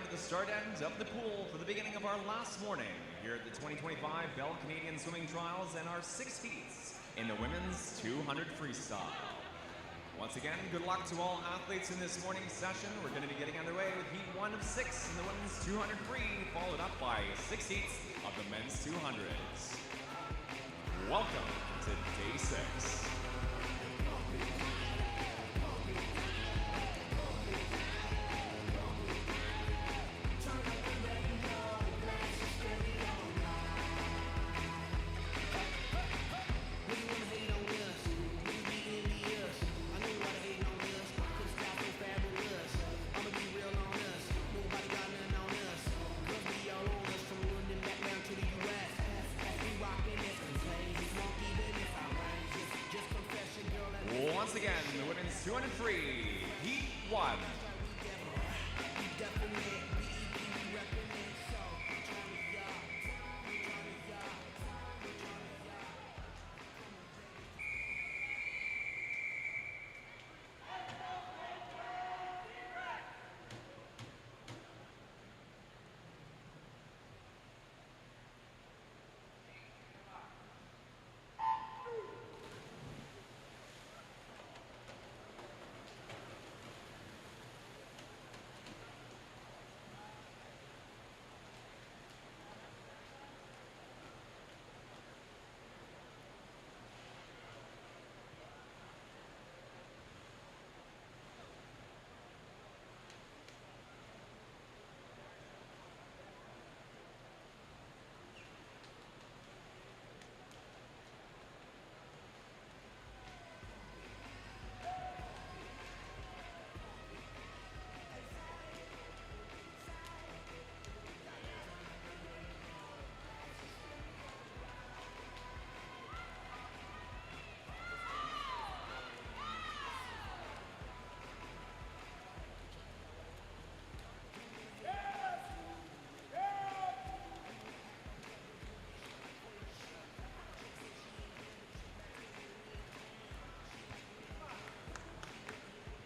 down to the start end of the pool for the beginning of our last morning here at the 2025 Bell Canadian Swimming Trials and our 6 heats in the women's 200 freestyle. Once again, good luck to all athletes in this morning's session. We're going to be getting underway with heat 1 of 6 in the women's 200 free, followed up by 6 heats of the men's 200s. Welcome to day 6. Once again, the women's 200 free, heat 1.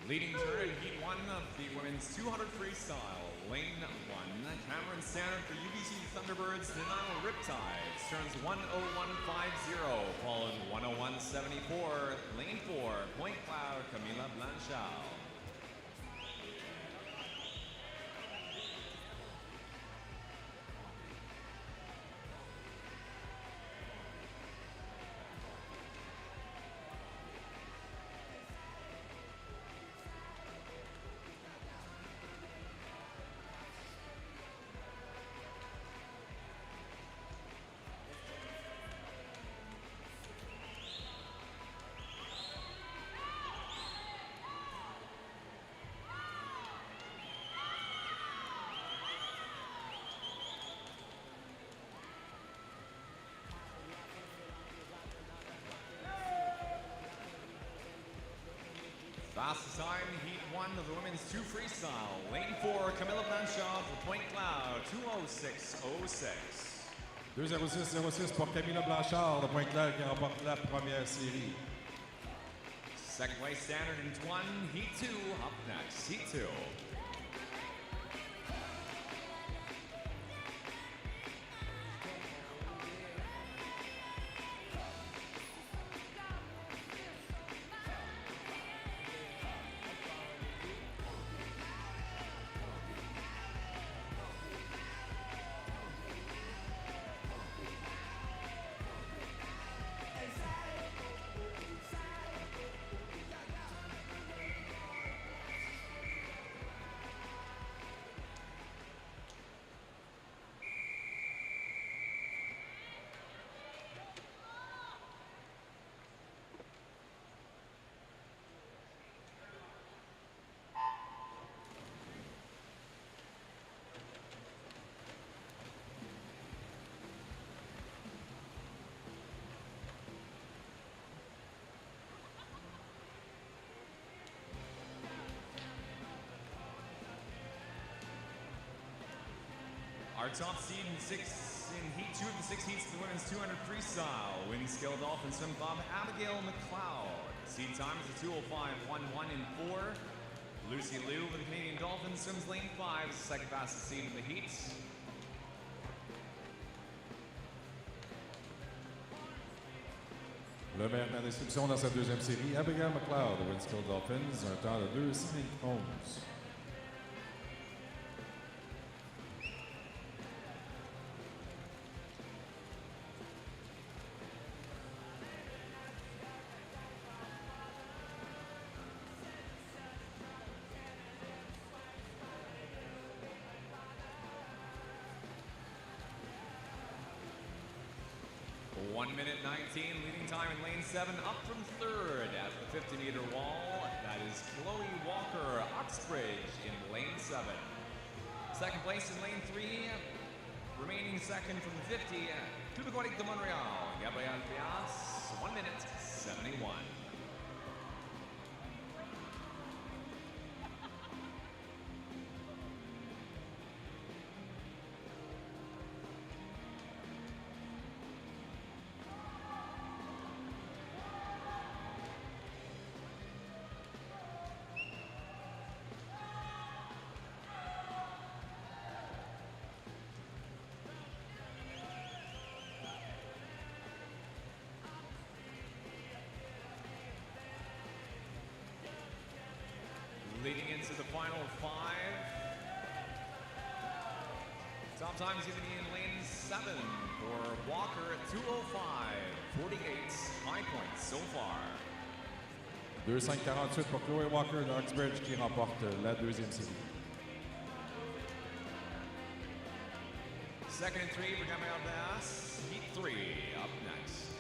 Leading turn in heat 1 of the women's 200 freestyle. Lane 1, Cameron Standard for UBC Thunderbirds, Nanaimo Riptides, turns 10150, followed 10174. Lane 4, Point Cloud, Camila Blanchard. Fastest time, heat 1 of the women's 2 freestyle. Lane 4, Camila Blanchard for Point Cloud, 2:06.06. 2:06.06 pour Camila Blanchard de Point Cloud qui remporte la première série. Second place standard in 1, heat 2, up next, heat 2. Our top seed in heat 2 of the 6 heats of the women's 200 freestyle. Wind skill dolphin swim bob Abigail McLeod. Seed time is a 2:05.11 in 4. Lucy Liu with the Canadian Dolphins swims lane 5, second fastest seed in the heat. Le maire de la description dans sa deuxième série, Abigail McLeod de Windscale Dolphins, un temps de 2:11. Minute 19, leading time in lane 7, up from third at the 50-meter wall. That is Chloe Walker Oxbridge in lane 7. Second place in lane 3, remaining second from the 50, Quebec de Montreal, Gabrielle Pias, 1 minute 71. Leading into the final 5. Top time is going to be in lane 7 for Walker at 2:05, 48 high points so far. 2:5:48 pour Chloé Walker d'Oxbridge qui remporte la deuxième série. Second and 3 for Gabrielle Bass. Heat 3 up next.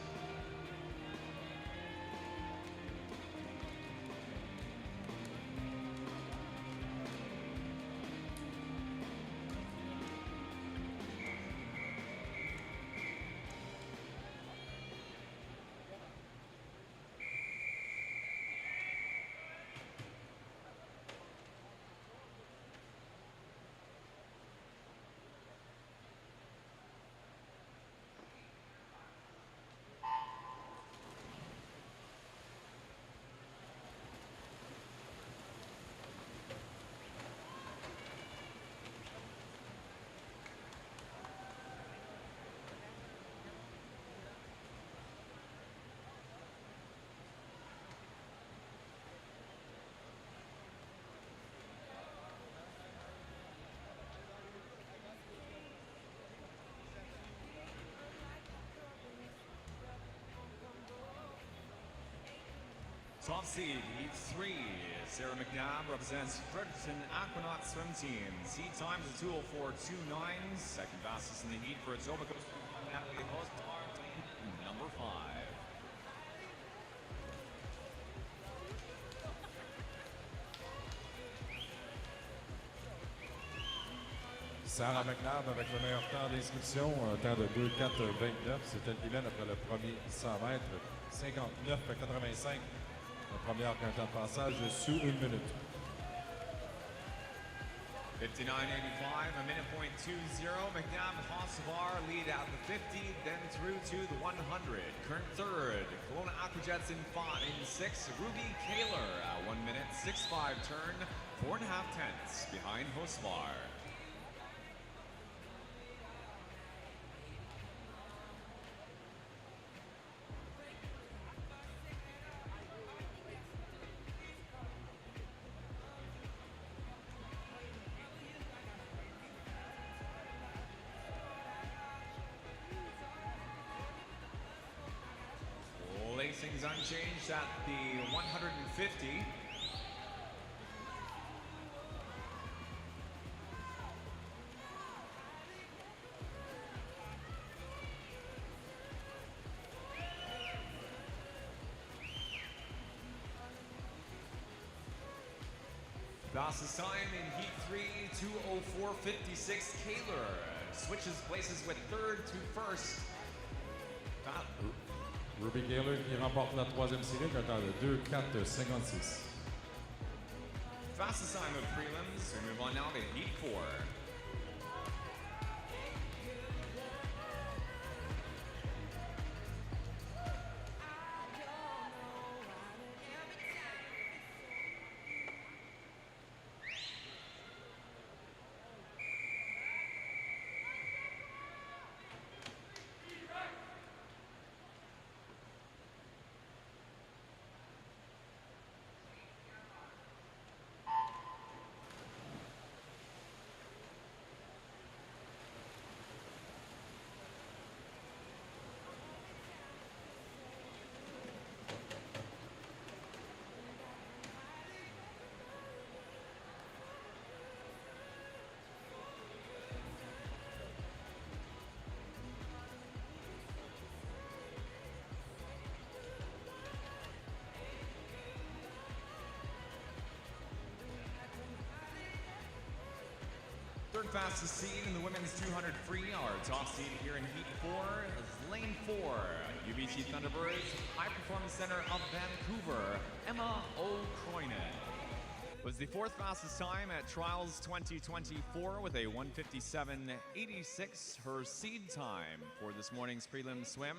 Top seed, Heat 3. Sarah McNabb represents Fredericton Aquanaut Swim Team. Seed time is 2:04.29. Second fastest in the heat for Etobicoke, Natalie Hostar, number 5. Sarah McNabb avec le meilleur temps d'inscription, un temps de 2:04.29. C'était le bilan après le premier 100 mètres. 59.85. La première qu'un temps de passage sous 1 minute. 59.85, a minute point 20. McNabb, Hosvar lead at the 50, then through to the 100. Current third, Kelowna Aquajets in 6. Ruby Kaler, 1 minute 6.5 turn, 4.5 tenths behind Hosvar. Placings unchanged at the 150. Fastest time in Heat 3, 2:04.56. Kaler switches places with third to first. Ruby Kaler qui remporte la troisième série avec un temps de 2:04.56. Fastest time of prelims. We move on now to Heat 4. third fastest seed in the women's 200 free. Our top seed here in Heat 4 is Lane 4, UBC Thunderbirds, High Performance Center of Vancouver, Emma O'Croynan. Was the fourth fastest time at Trials 2024 with a 1:57.86, her seed time for this morning's prelim swim.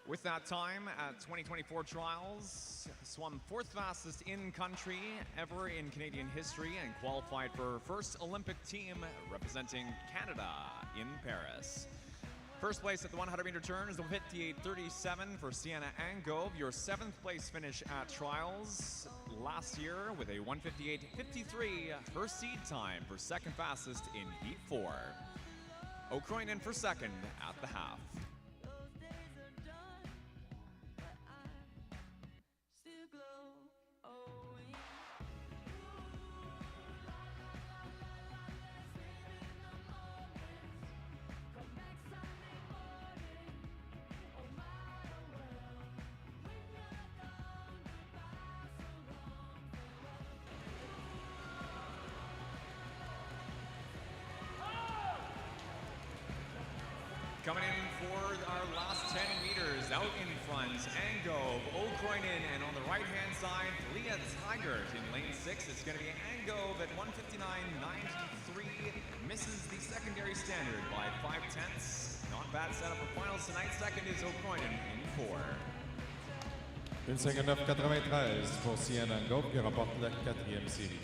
With that time at 2024 Trials, swam fourth fastest in country ever in Canadian history and qualified for her first Olympic team representing Canada in Paris. First place at the 100-meter turn is the 58.37 for Sienna Angove, your seventh place finish at Trials last year with a 1:58.53, her seed time for second fastest in Heat 4. O'Croynan for second at the half. Coming in for our last 10 meters, out in front, Angove, O'Croynan, and on the right-hand side, Leah Tigert in lane 6. It's going to be Angove at 1:59.93, misses the secondary standard by 0.5. Not bad setup for finals tonight. Second is O'Croynan in 4. 1:59.93 pour Sienna Angove qui remporte la 4e série.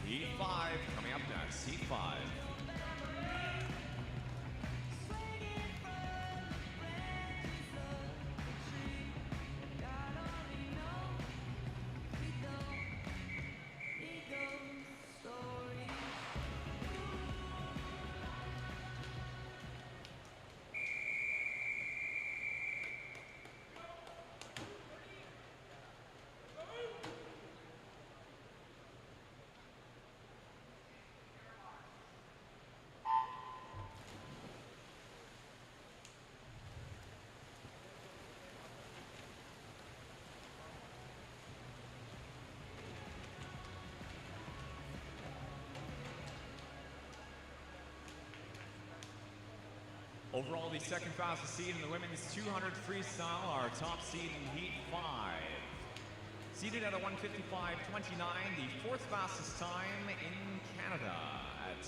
Heat 5 coming up next. Heat 5. Overall, the second fastest seed in the women's 200 freestyle, our top seed in Heat 5. Seated at a 1:55.29, the fourth fastest time in Canada at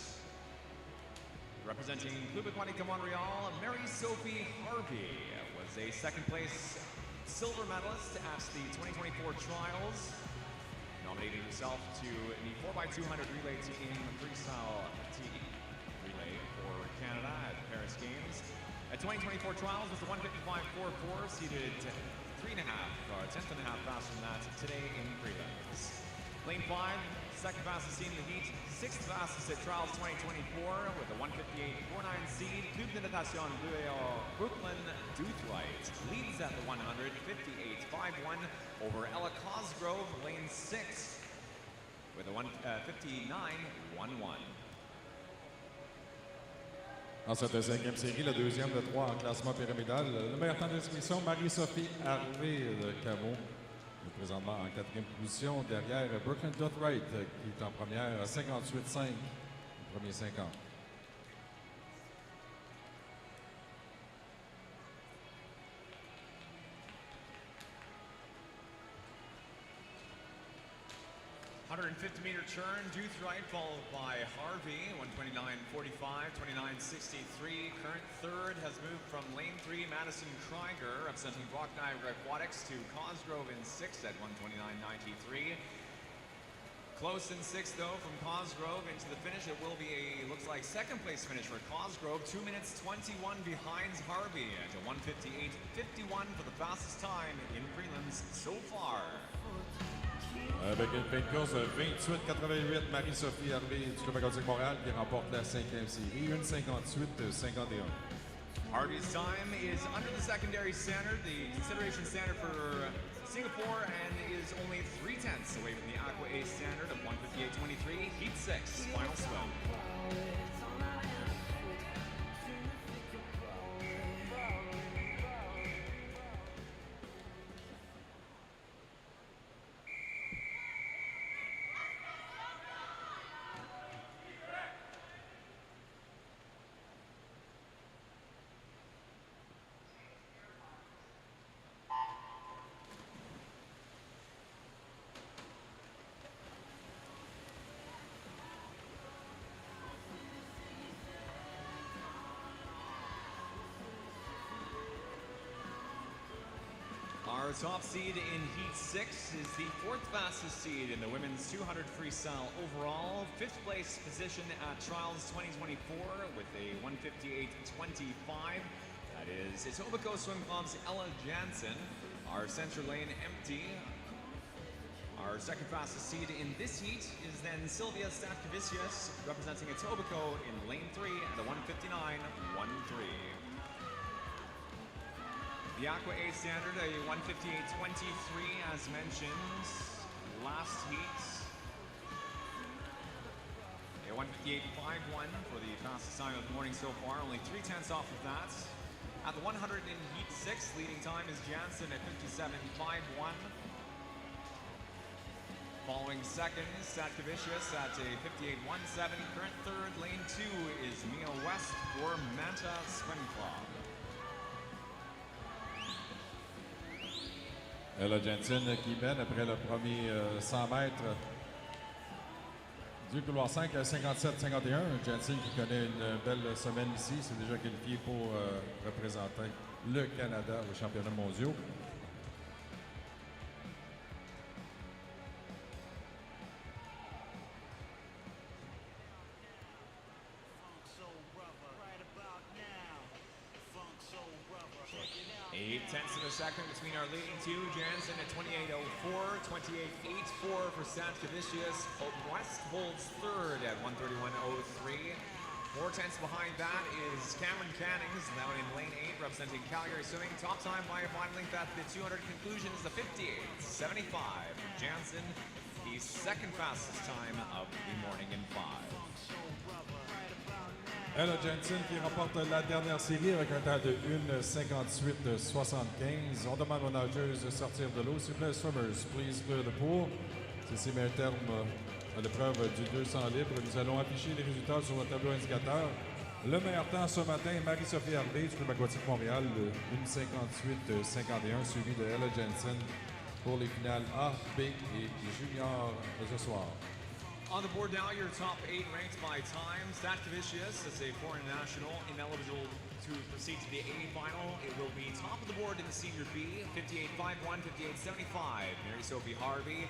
representing Club Aquatique Montreal, Mary-Sophie Harvey was a second place silver medalist at the 2024 trials. Nominated herself to the 4x200 relay team freestyle team relay for Canada at Paris Games. At 2024 trials with the 1:55.44, seated 10th and a half faster than that today in prelims. Lane 5, second fastest seed in the heat, sixth fastest at trials 2024 with a 1:58.49 seed. Club de Natation Brooklyn Doothright leads at the 100, 58.51 over Ella Cosgrove, lane 6 with a 59.11. En cette 5e série, la deuxième de 3 en classement pyramidal, le meilleur temps d'inscription, Marie-Sophie Harvey de Camo, présentement en 4e position, derrière Brooklyn Doothright, qui est en première à 58.5, le premier 50. 150-meter turn, Doothright followed by Harvey, 1:29.45, 29.63. Current third has moved from lane 3, Madison Krieger, representing Brockney Aquatics, to Cosgrove in 6th at 1:29.93. Close in 6th, though, from Cosgrove into the finish. It will be a, looks like, second place finish for Cosgrove. 2 minutes 21 behind Harvey at a 1:58.51 for the fastest time in prelims so far. Avec une fin de course de 28.88, Marie-Sophie Harvey du Club Aquatique Montréal qui remporte la 5e série, 1:58.51. Harvey's time is under the secondary standard, the consideration standard for Singapore, and is only 0.3 away from the Aqua A standard of 1:58.23. Heat 6, final swim. Our top seed in Heat 6 is the 4th fastest seed in the women's 200 freestyle overall. 5th place position at Trials 2024 with a 158.25. That is Etobicoke Swim Club's Ella Jansen. Our center lane empty. Our 2nd fastest seed in this heat is then Sylvia Statkevicius, representing Etobicoke in lane 3 at a 159.13. The Aqua A standard, a 158.23 as mentioned last heat. A 158.51 for the fastest time of the morning so far, only 3/10 off of that. At the 100 in Heat 6, leading time is Jansen at 57.51. Following second, Statkevicius at a 58.17. Current third, lane 2 is Mia West for Manta Swim Club. Ella Jansen qui mène après le premier 100 mètres du couloir 5 à 57-51. Jansen qui connaît une belle semaine ici, c'est déjà qualifié pour représenter le Canada aux championnats mondiaux. Eight-tenths of a second between our leading two. Jansen at 28.04, 28.84 for Statkevicius. West holds third at 131.03. 4/10 behind that is Cameron Cannings, now in lane 8, representing Calgary Swimming. Top time by a final length at the 200 conclusion is the 58.75. Jansen, the 2nd fastest time of the morning in 5. Ella Jansen qui remporte la dernière série avec un temps de 1:58.75. On demande aux nageuses de sortir de l'eau. S'il vous plaît, swimmers, please clear the pool. Ceci met un terme à l'épreuve du 200 libre. Nous allons afficher les résultats sur le tableau indicateur. Le meilleur temps ce matin, Marie-Sophie Harvey du Club aquatique Montréal, 1:58.51, suivi de Ella Jansen pour les finales A, B et Junior de ce soir. On the board now, your top 8 ranked by time. Statkevicius is a foreign national, ineligible to proceed to the A final. It will be top of the board in the senior B, 58.51, 58.75. Mary Sophie Harvey,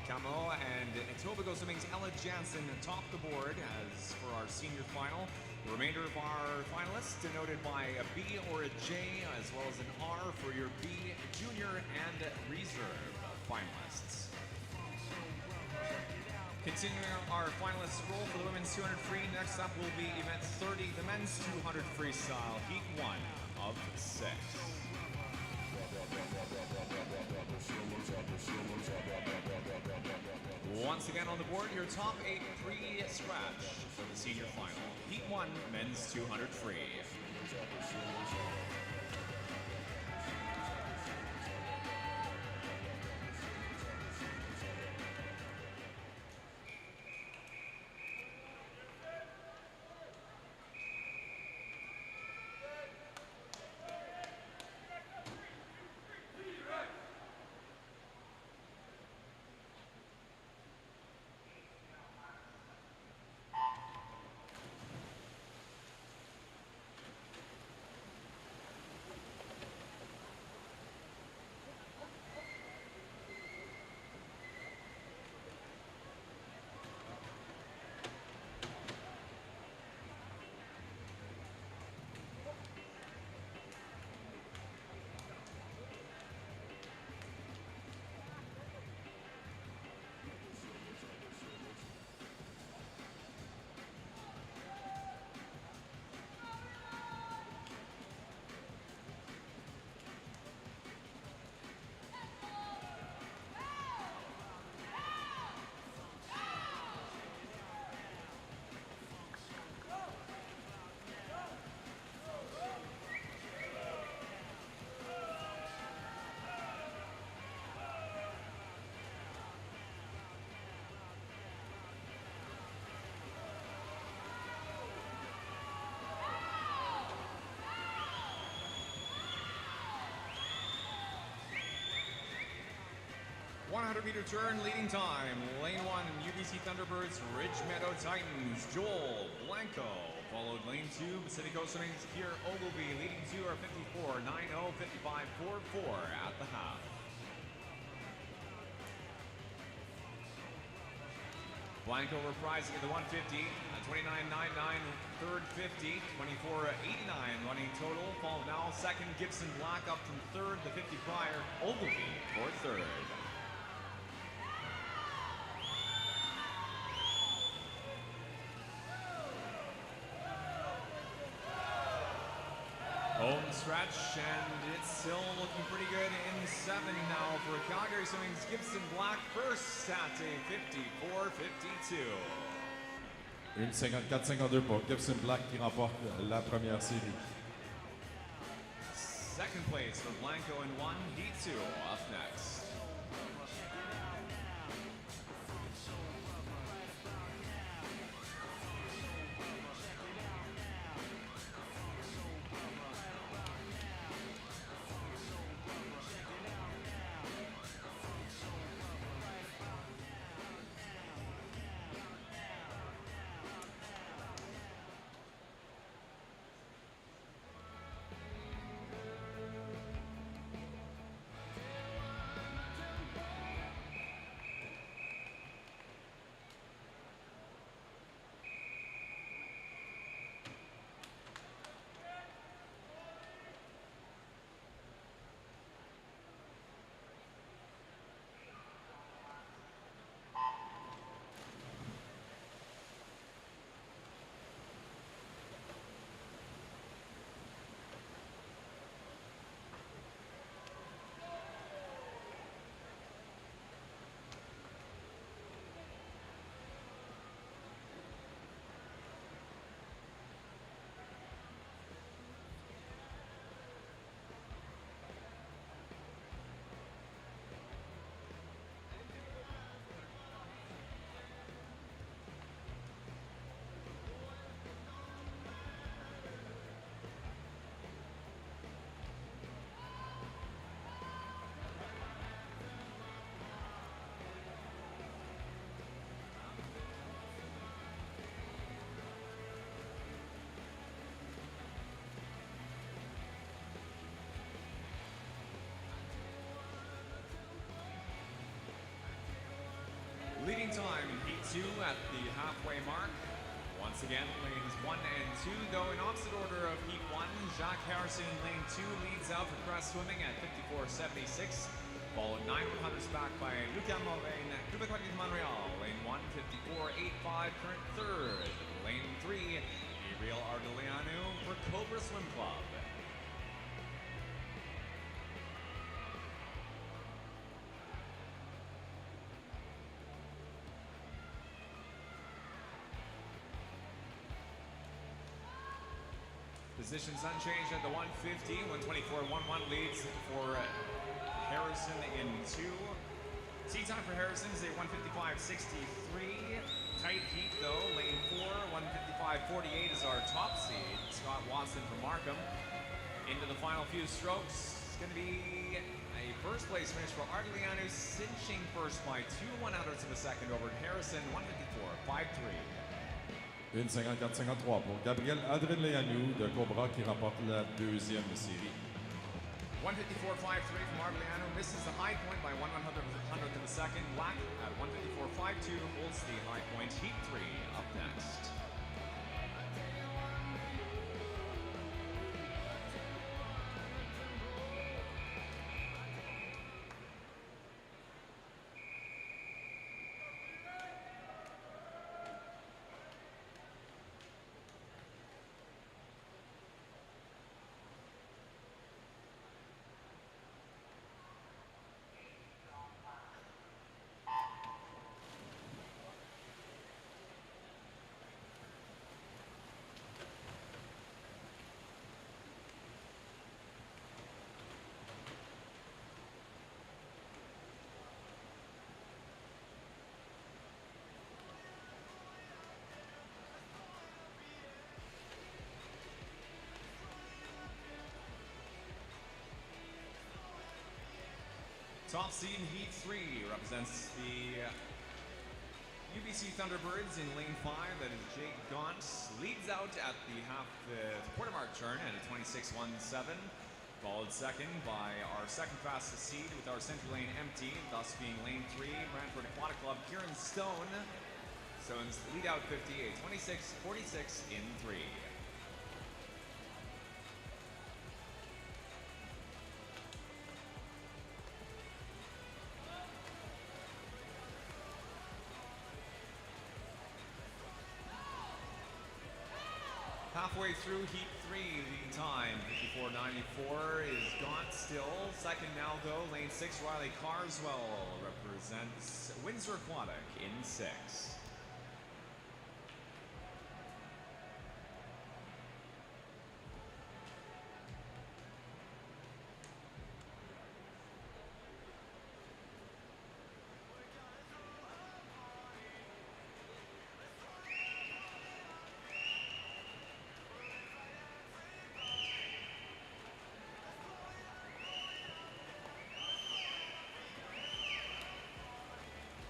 Camo, and Etobicoke Swimming's Ella Jansen top the board. As for our senior final, the remainder of our finalists denoted by a B or a J, as well as an R for your B, junior, and reserve finalists. Continuing our finalist scroll for the women's 200 free, next up will be event 30, the men's 200 freestyle, heat 1 of 6. Once again on the board, your top 8 pre-scratch for the senior final, heat 1, men's 200 free. 400-meter turn, leading time. Lane 1, UBC Thunderbirds, Ridge Meadow Titans, Joel Blanco. Followed lane 2, Pacific Coast Swimming's Pierre Ogilvy. Leading 2 are 54.90, 55.44 at the half. Blanco reprising at the 150, 29.99, third 50, 24.89 running total. Followed now second, Gibson Black up from third, the 50 prior, Ogilvy for third. Home stretch, and it's still looking pretty good in 7 now for Calgary Swimming's Gibson Black first at a 54.52. 1:54-52 pour Gibson Black qui remporte la première série. Second place for Blanco in 1, heat 2 up next. Leading time in heat 2 at the halfway mark. Once again, lanes 1 and 2 go in opposite order of heat 1. Jacques Harrison in lane 2 leads out for Crest Swimming at 54.76. Followed 900s back by Lucas Moraine, Quebec Montreal. Lane 1, 54.85, current third. Lane 3, Gabriel Ardeleanu for Cobra Swim Club. Positions unchanged at the 150. 124.11 leads for Harrison in 2. Seat time for Harrison is a 155.63. Tight heat though. Lane 4, 155.48 is our top seed. Scott Watson from Markham. Into the final few strokes. It's going to be a first place finish for Ardeleanu, cinching first by 2/100ths of a second over Harrison. 154.53. 1:54-53 pour Gabriel Ardeleanu de Cobra qui remporte la deuxième série. 154.53 from Ardeleanu misses the high point by 1/100th of a second. Black at 154.52 holds the high point. Heat 3 up next. Top seed in Heat 3 represents the UBC Thunderbirds in lane 5. That is Jake Gaunt. Leads out at the quarter mark turn at a 26.17. Followed second by our second fastest seed with our center lane empty, thus being lane 3, Brantford Aquatic Club, Kieran Stone. Stone's lead out 58, 26.46 in 3. Halfway through Heat 3, the time 54.94 is Gaunt still. Second now though, lane 6, Riley Carswell represents Windsor Aquatic in 6.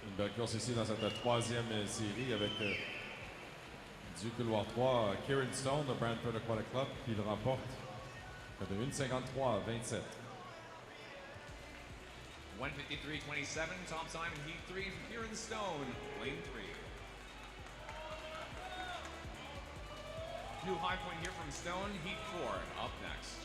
Une belle course ici dans cette troisième série avec du couloir 3, Kieran Stone de Brantford Aquatic Club qui le remporte de 1:53.27. 1:53.27, top time in Heat 3 for Kieran Stone, lane 3. New high point here from Stone, Heat 4, up next.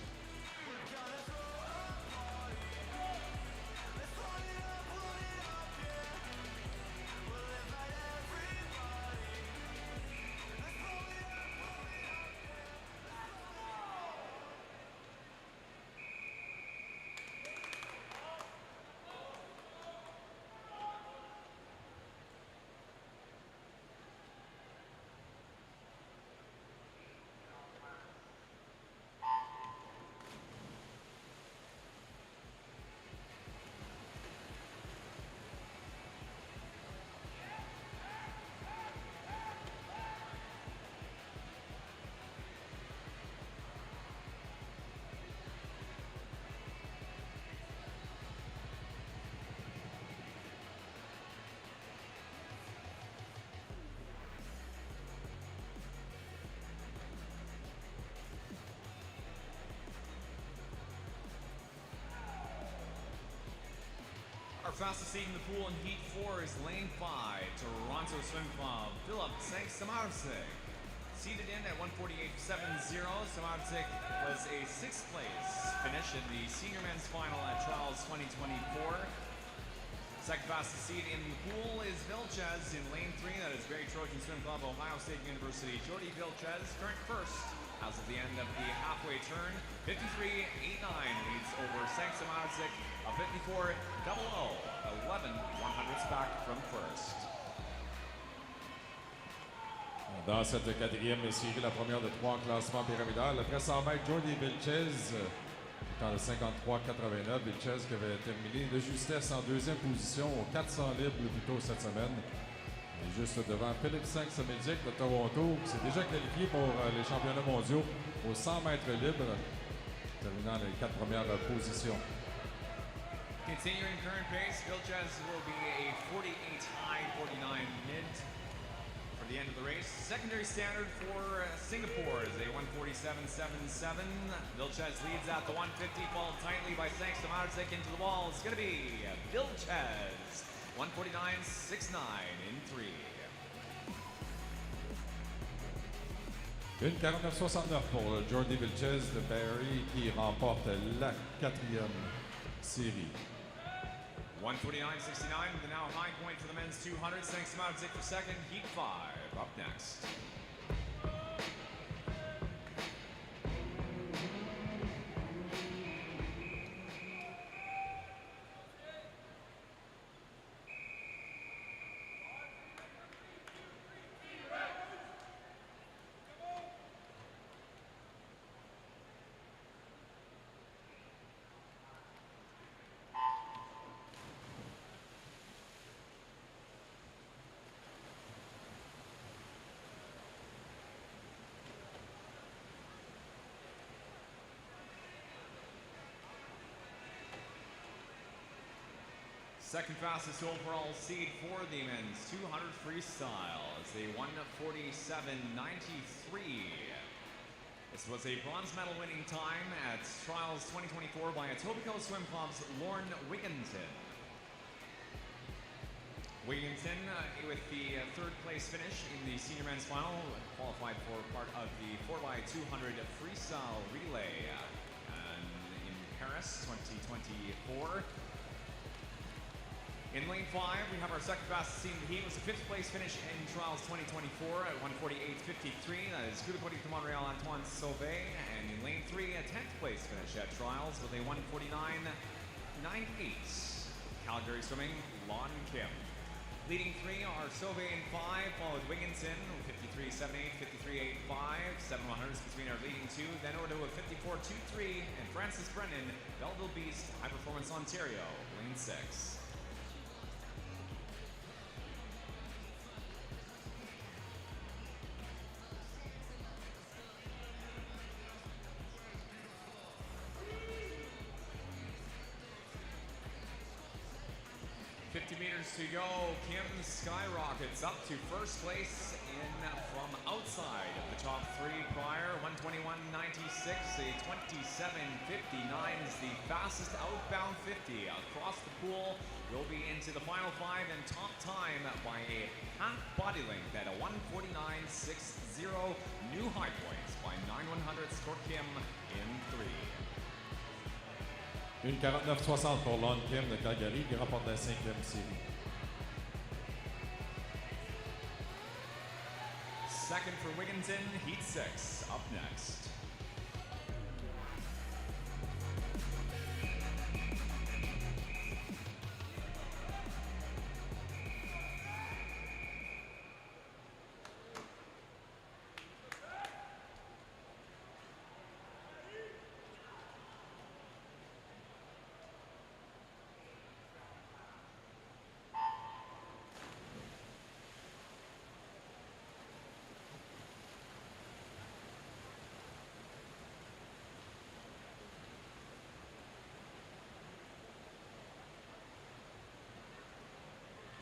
Our fastest seed in the pool in Heat 4 is lane 5, Toronto Swim Club, Philip Samarsik. Seated in at 1:48.70, Samarsik was a 6th place finish in the senior men's final at Trials 2024. Second fastest seed in the pool is Vilches in lane 3, that is Barry Trojan Swim Club, Ohio State University. Jordy Vilches, current first as of the end of the halfway turn, 53.89 leads over Samarsik, a 54.00, 11/100ths back from first. Dans cette quatrième série, la première de 3 classements pyramidal, après 100 mètres, Jordy Vilches dans le 53.89. Vilches qui avait terminé de justesse en deuxième position aux 400 libres plus tôt cette semaine. Et juste devant Philippe Saint-Médic de Toronto, qui s'est déjà qualifié pour les championnats mondiaux aux 100 mètres libres, terminant les 4 premières positions. Continuing current pace, Vilches will be a 48 high, 49 mid for the end of the race. Secondary standard for Singapore is a 1:47.77. Vilches leads at the 150, followed tightly by Samarsik into the wall. It's going to be Vilches, 1:49.69 in 3. 1:49.69 pour Jordy Vilches de Barry qui remporte la quatrième série. 1:49.69, the now high point for the men's 200. Samarsik for second, Heat 5, up next. Second fastest overall seed for the men's 200 freestyle is a 1:47.93. This was a bronze medal winning time at Trials 2024 by Etobicoke Swim Club's Lauren Wigginton. Wigginton, with the third place finish in the senior men's final, qualified for part of the 4x200 freestyle relay in Paris 2024. In lane 5, we have our second fastest seed in the heat. It was a 5th place finish in Trials 2024 at 1:48.53. That is Coup de Police de Montreal, Antoine Sauvé. And in lane 3, a 10th place finish at Trials with a 1:49.98. Calgary Swimming, Lon Kim. Leading 3 are Sauvé in 5, followed Wigginton, 53.78, 53.85, 7/100s between our leading 2. Then Ordo with 54.23, and Francis Brennan, Belleville Beast, High Performance Ontario, lane 6. 50 meters to go. Kim skyrockets up to first place from outside of the top 3 prior. 1:21.96, a 27.59 is the fastest outbound 50 across the pool. Will be into the final 5 and top time by a half body length at a 1:49.60. New high points by 9/100ths for Kim in 3. 1:49.60 pour Lon Kim de Calgary qui remporte la 5e série. Second for Wigginton, heat 6, up next.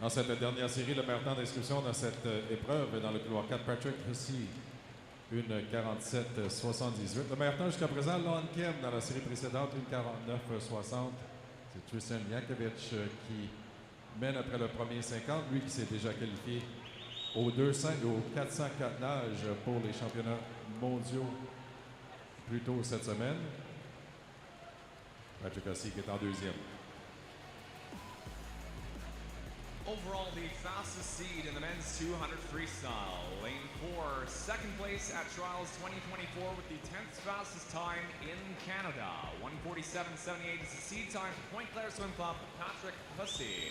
Dans cette dernière série, le meilleur temps d'inscription dans cette épreuve dans le couloir 4, Patrick Hussey, 1:47.78. Le meilleur temps jusqu'à présent, Lon Kim dans la série précédente, 1:49.60. C'est Tristan Jankovic qui mène après le premier 50, lui qui s'est déjà qualifié aux 404 nages pour les championnats mondiaux plus tôt cette semaine. Patrick Hussey qui est en deuxième. Overall, the fastest seed in the men's 200 freestyle. Lane 4, second place at Trials 2024 with the 10th fastest time in Canada. 1:47.78 is the seed time for Point Claire Swim Club, Patrick Hussey.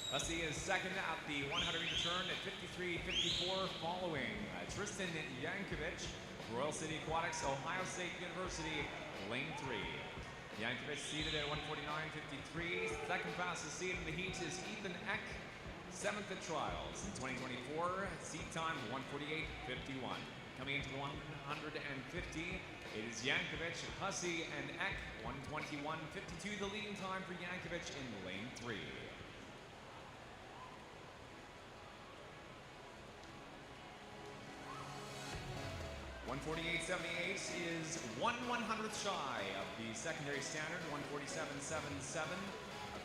Hussey is second at the 100-meter turn at 53.54, following Tristan Jankovic, Royal City Aquatics, Ohio State University, lane 3. Jankovic seated at 1:49.53. Second fastest seed in the heat is Ethan Eck, 7th at Trials in 2024. Seed time 1:48.51. Coming into the 150, it is Jankovic, Hussey, and Eck. 1:21.52, the leading time for Jankovic in lane 3. 1:48.78 is 1/100th shy of the secondary standard, 1:47.77.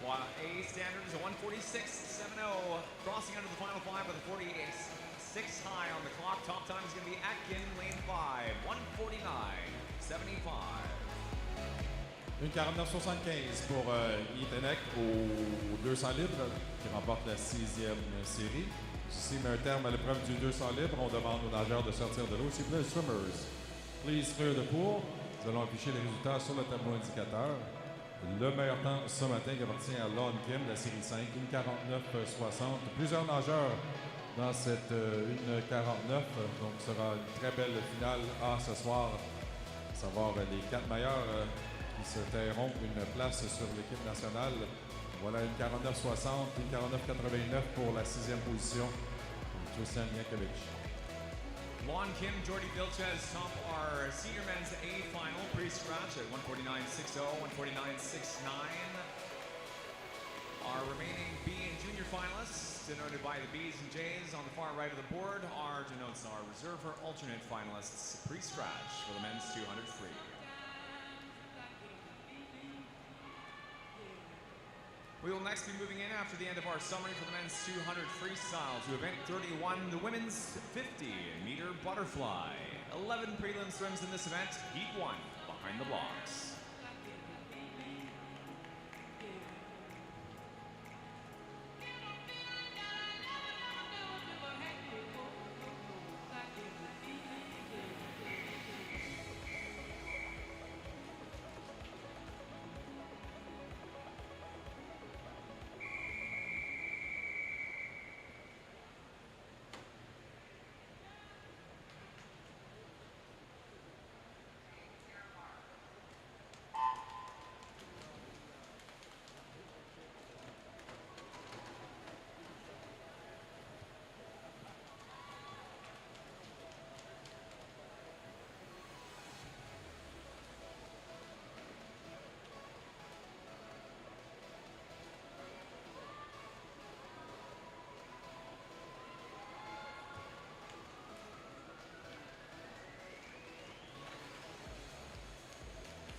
A standard is a 1:46.70. Crossing under the final 5 with a 48.6 high on the clock. Top time is going to be Atkin, lane 5, 1:49.75. 1:49.75 pour Ethan Eck aux 200 libres qui remporte la 6e série. Ceci met un terme à l'épreuve du 200 libre. On demande aux nageurs de sortir de l'eau. S'il vous plaît, swimmers, please clear the pool. Nous allons afficher les résultats sur le tableau indicateur. Le meilleur temps ce matin qui appartient à Lon Kim, la série 5, 1:49.60. Plusieurs nageurs dans cette 1:49. Donc, ce sera une très belle finale ce soir. À savoir les 4 meilleurs qui se tailleront une place sur l'équipe nationale. Voilà, 1:49.60, 1:49.89 pour la 6e position. Tristan Jankovic. Lon Kim, Jordy Vilches top our senior men's A final pre-scratch at 1:49.60, 1:49.69. Our remaining B and junior finalists, denoted by the B's and J's on the far right of the board, denotes our reserve or alternate finalists pre-scratch for the men's 200 free. We will next be moving in after the end of our summary for the men's 200 freestyle to event 31, the women's 50-meter butterfly. 11 prelim swims in this event, heat 1, behind the blocks.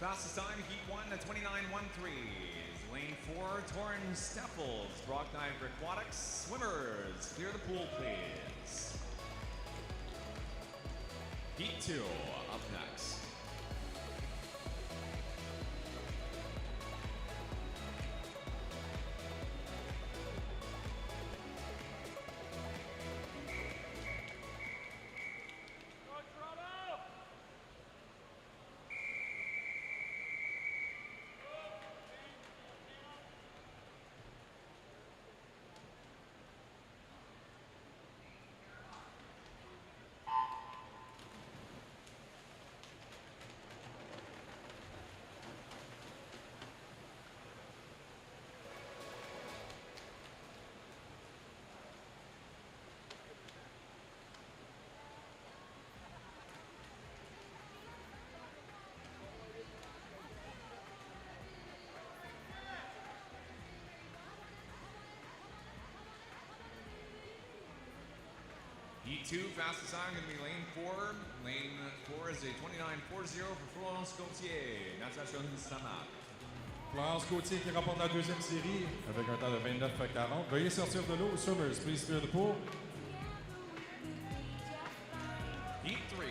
Fastest time, heat 1 at 29.13. Lane 4, Torrin Steffels, Brock Niagara Aquatics. Swimmers, clear the pool, please. Heat 2, up next. Heat 2, fastest time going to be lane 4. Lane 4 is a 29.40 for Florence Gauthier, natation Saanich. Florence Gauthier qui remporte la deuxième série avec un temps de 29,40. Veuillez sortir de l'eau. Swimmers, please clear the pool. Heat 3.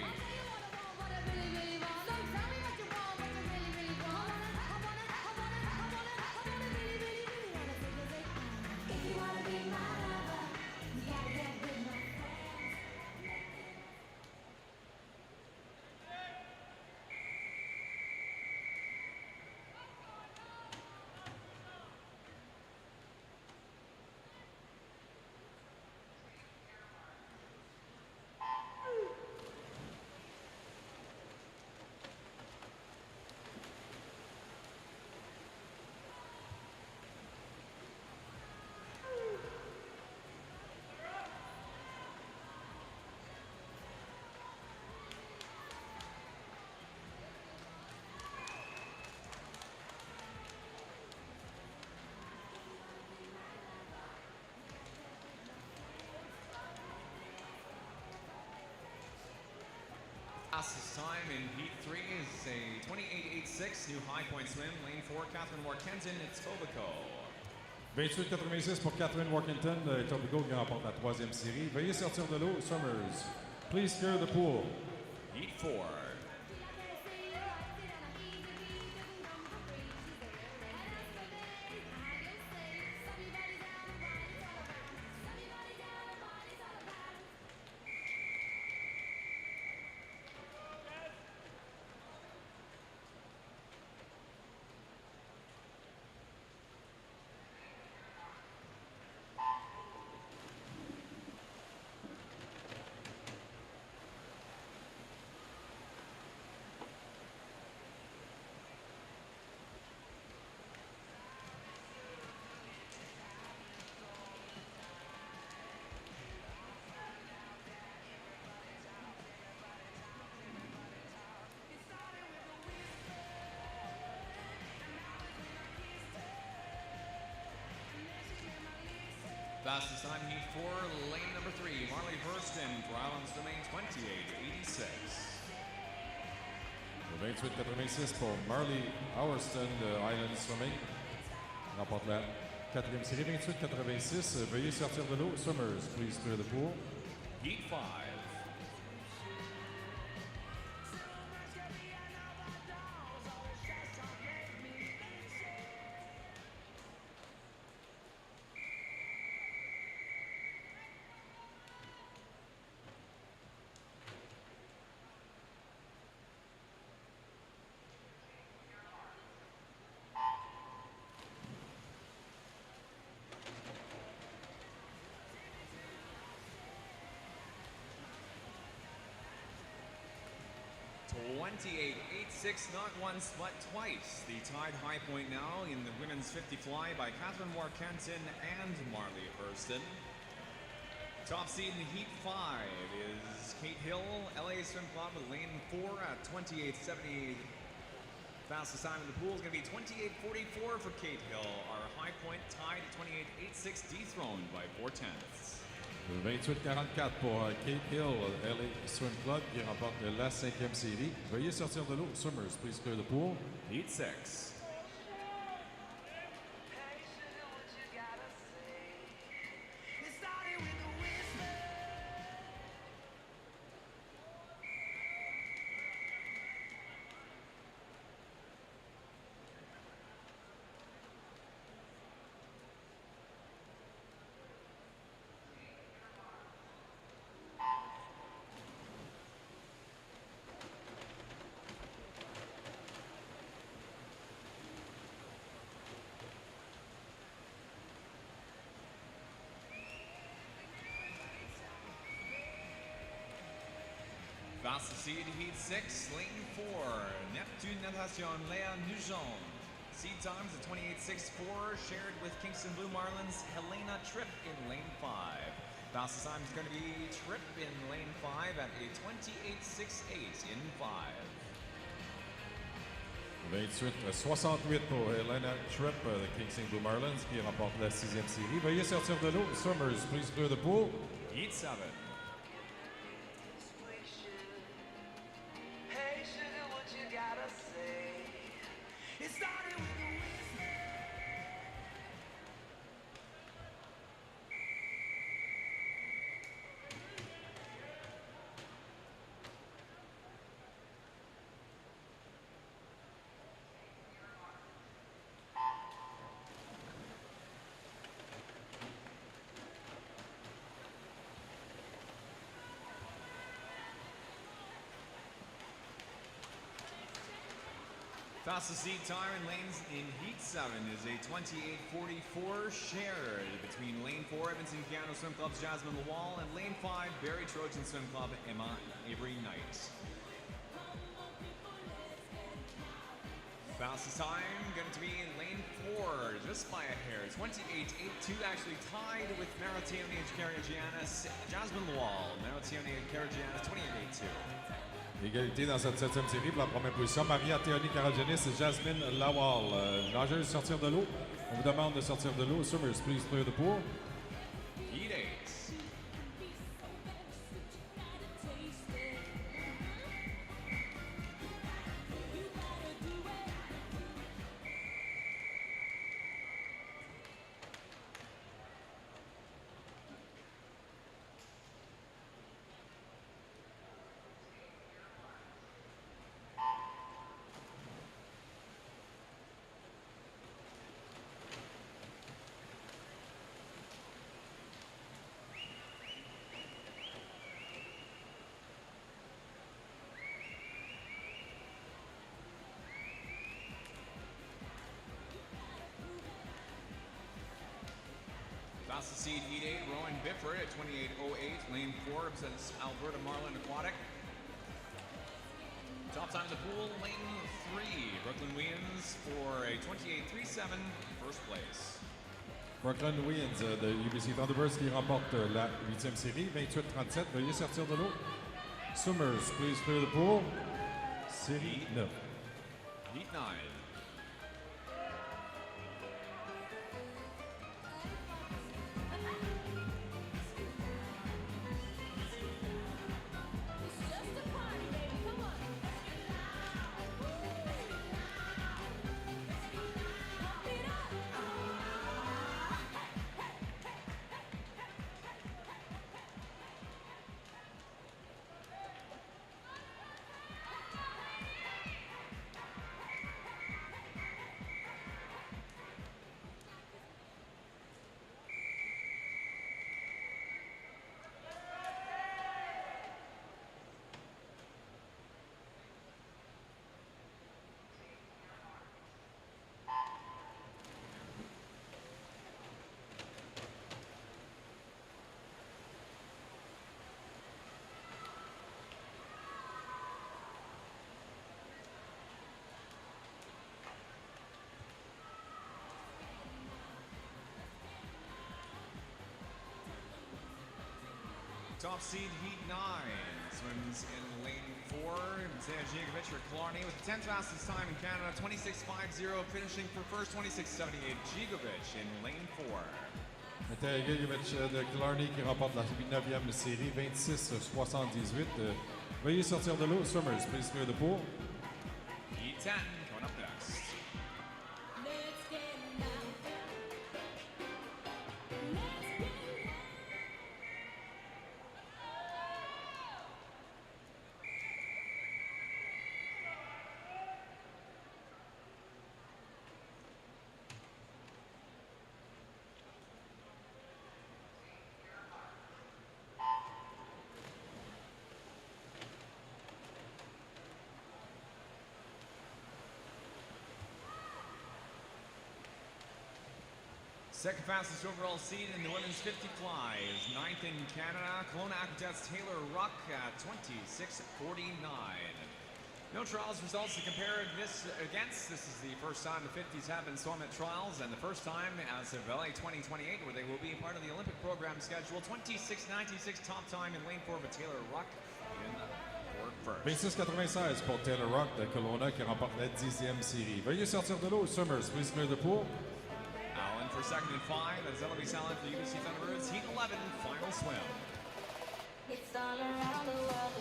Fastest time in heat 3 is a 28.86, new high point swim. Lane 4, Catherine Warkentin, it's Etobicoke. 28,86 pour Catherine Workington de Etobicoke qui remporte la troisième série. Veuillez sortir de l'eau. Swimmers, please clear the pool. Heat 4. Fastest time heat 4, lane number 3, Marley Hurston for Islands Domain 28.86. Le 28,86 pour Marley Howerston de Island Swimming. Remporte la 4e série. 28,86. Veuillez sortir de l'eau. Swimmers, please clear the pool. Heat 5. .2886, not once but twice. The tied high point now in the women's 50 fly by Catherine Moore-Kenton and Marley Hurston. Top seed in the Heat 5 is Kate Hill, LA Swim Club, lane 4 at 28.70. Fastest time in the pool is going to be 28.44 for Kate Hill. Our high point tied at 28.86, dethroned by 4/10. 28,44 pour Kate Hill, LA Swim Club, qui remporte la 5e série. Veuillez sortir de l'eau. Swimmers, please clear the pool. Heat 6. Fastest seed Heat 6, lane 4, Neptune Natation, Léa Nugent. Seed times at 28.64, shared with Kingston Blue Marlins, Helena Tripp in lane 5. Fastest time is going to be Tripp in lane 5 at a 28.68 in 5. 28,68 pour Helena Tripp de Kingston Blue Marlins, qui remporte la 6e série. Veuillez sortir de l'eau. Swimmers, please clear the pool. Heat 7. Fastest seed time in lanes in Heat 7 is a 28.44, shared between lane 4 Edmonton Piano Swim Club's Jasmine Lawal and lane 5 Barrie Trojan Swim Club Emma Avery Knight. Fastest time going to be in lane 4, just by a hair. 28.82, actually tied with Maratione and Karagianis. Jasmine Lawal, Maratione and Karagianis, 28.82. Égalité dans cette 7e série pour la première position. Maria Théonie Karagianis et Jasmine Lawal. Nageuse, sortir de l'eau. On vous demande de sortir de l'eau. Swimmers, please clear the pool. Heat 8. Fastest seed Heat 8, Rowan Bifford at 28.08. Lane 4 represents Alberta Marlin Aquatic. Top time in the pool, lane 3, Brooklyn Williams for a 28.37, first place. Brooklyn Williams de UBC Thunderbirds qui remporte la 8e série. 28-37, veuillez sortir de l'eau. Swimmers, please clear the pool. Série 9. Heat 9. Top seed Heat 9 swims in lane 4. Saanich for Killarney with the 10th fastest time in Canada, 26.50, finishing for first, 26.78. Gigovic in lane 4. C'était Gigovic de Killarney qui remporte la 9e série, 26-78. Veuillez sortir de l'eau. Summers, please clear the pool. Heat 10 coming up next. Second fastest overall seed in the women's 50 fly is 9th in Canada. Kelowna Aqueduct's Taylor Ruck at 26.49. No trials results to compare this against. This is the first time the 50s have been swum at trials, and the first time as of LA 2028, where they will be part of the Olympic program schedule. 26.96 top time in lane 4 for Taylor Ruck in fourth first. 26.96 pour Taylor Ruck de Kelowna qui remporte la 10e série. Veuillez sortir de l'eau. Summers, please clear the pool. Allen for second and 5, as Eloise Allen for the UBC Thunderbirds. Heat 11, final swim. It's all around the world.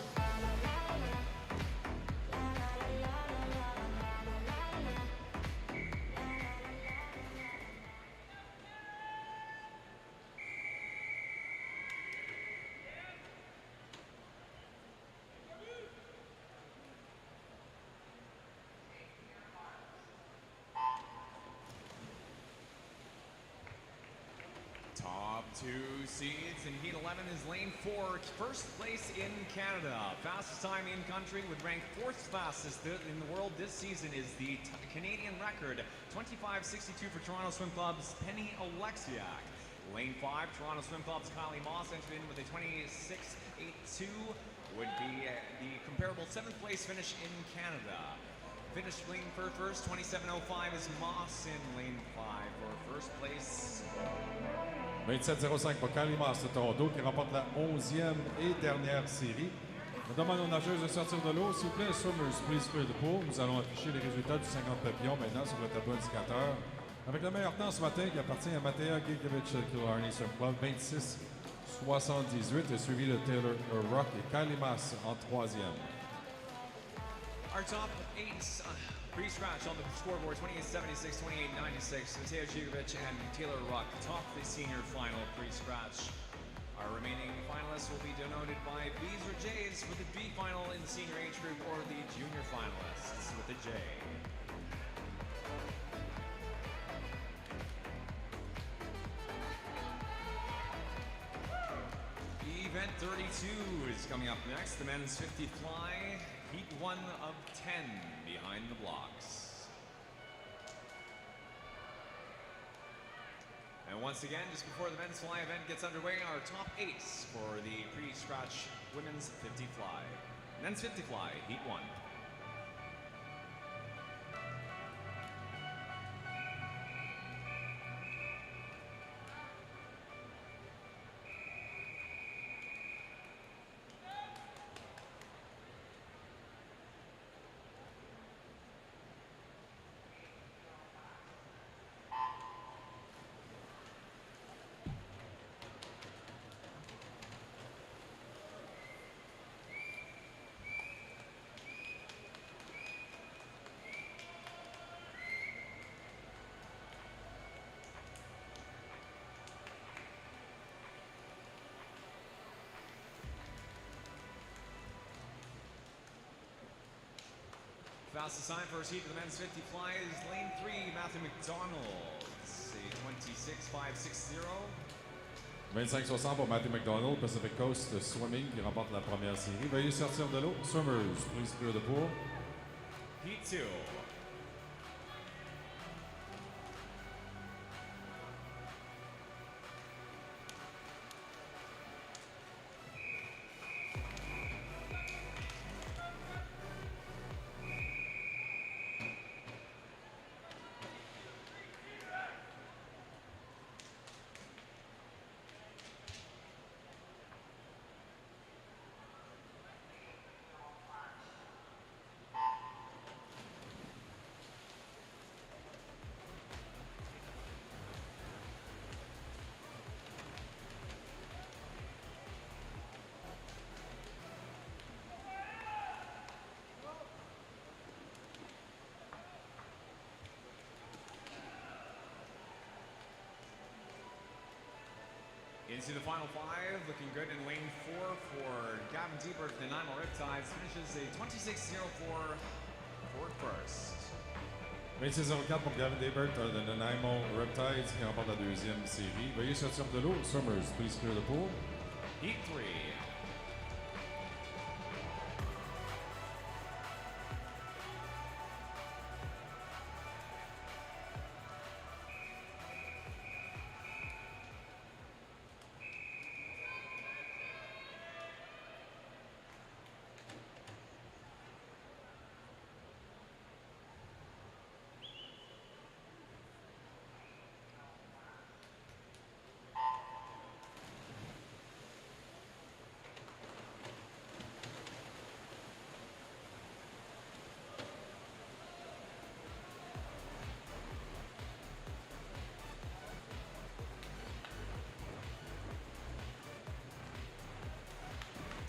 Top two seeds in Heat 11 is lane 4, first place in Canada. Fastest time in country with ranked 4th fastest in the world this season is the Canadian record, 25.62 for Toronto Swim Club's Penny Oleksiak. Lane 5, Toronto Swim Club's Kylie Moss entered in with a 26.82, would be the comparable 7th place finish in Canada. Finished lane for first, 27.05 is Moss in lane 5 for first place. 27.05 pour Kylie Moss de Toronto qui remporte la 11e et dernière série. On demande aux nageuses de sortir de l'eau. S'il vous plaît, Summers, please clear the pool. Nous allons afficher les résultats du 50 papillons maintenant sur le tableau indicateur. Avec le meilleur temps ce matin qui appartient à Mattea Gigovic Killarney Swim Club, 26.78, suivi de Taylor Ruck et Kylie Moss en 3e. Our top 8 pre-scratch on the scoreboard, 28.76, 28.96. Mattea Gigovic and Taylor Ruck top the senior final pre-scratch. Our remaining finalists will be denoted by B's or J's for the B final in the senior age group or the junior finalists with the J. Event 32 is coming up next. The men's 50 fly, Heat 1 of 10 behind the blocks. And once again, just before the men's fly event gets underway, our top 8 for the pre-scratch women's 50 fly. Men's 50 fly, Heat 1. Fastest time first heat of the men's 50 fly is lane 3, Matthew McDonald. It's a 26.560. 25.60 pour Matthew McDonald, Pacific Coast Swimming qui remporte la première série. Veuillez sortir de l'eau. Summers, please clear the pool. Heat 2. to the final five. Looking good in lane 4 for Gavin Diebert. The Nanaimo Riptides finishes a 26.04 for first. 26-04 pour Gavin Diebert de Nanaimo Riptides qui remporte la deuxième série. Veuillez sortir de l'eau. Summers, please clear the pool. Heat 3.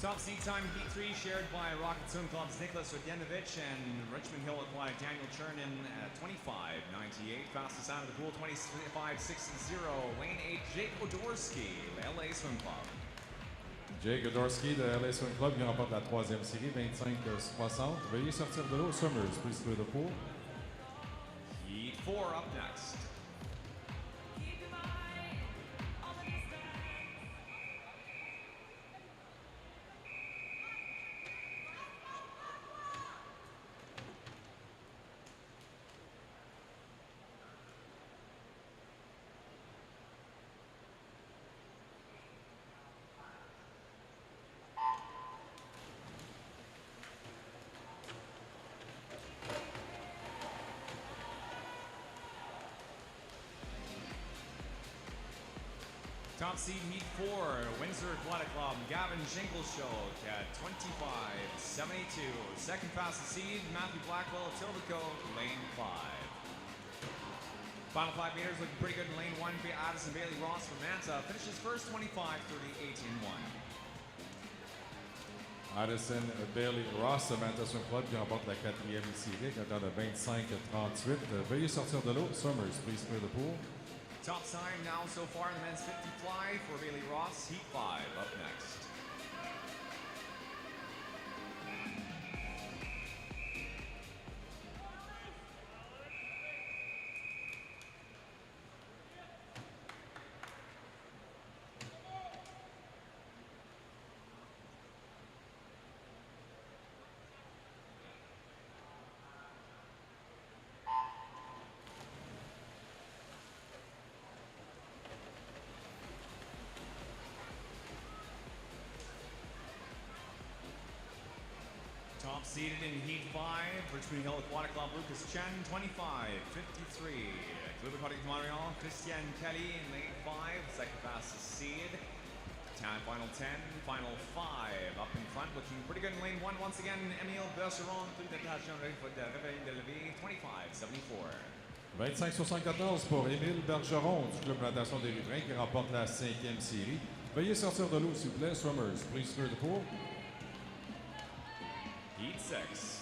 Top seed time, Heat 3, shared by Rocket Swim Club's Nicholas Odjenovich and Richmond Hill Aquatic Daniel Chernin at 25.98. Fastest out of the pool, 25.60. Lane 8, Jake Odorsky, LA Swim Club. Jake Odorsky de LA Swim Club qui remporte la troisième série, 25-60. Veuillez sortir de l'eau. Summers, please clear the pool. Heat 4 up next. Top seed Heat 4, Windsor Aquatic Club, Gavin Shingleshoek at 25.72. Second fastest seed, Matthew Blackwell, Etobicoke, lane 5. Final 5 meters looking pretty good in lane 1. Addison Bailey Ross from Manta finishes first, 25.38 in 1. Addison Bailey Ross de Manta Swim Club qui remporte la quatrième série avec un temps de 25-38. Veuillez sortir de l'eau. Summers, please clear the pool. Top time now so far in the men's 50 fly for Bailey Ross. Heat 5 up next. Top seeded in Heat 5, Richmond Hill Aquatic Club, Lucas Chen, 25.53. Club Aquatic Montreal, Christian Kelly in lane 5, second fastest seed. Final 10, final 5 up in front, looking pretty good in lane 1 once again. Emile Bergeron, Club de Natation de Réveil de Lévis, 25.74. 25-74 pour Émile Bergeron du Club de natation des Riverains qui remporte la 5e série. Veuillez sortir de l'eau, s'il vous plaît. Swimmers, please clear the pool. Heat 6.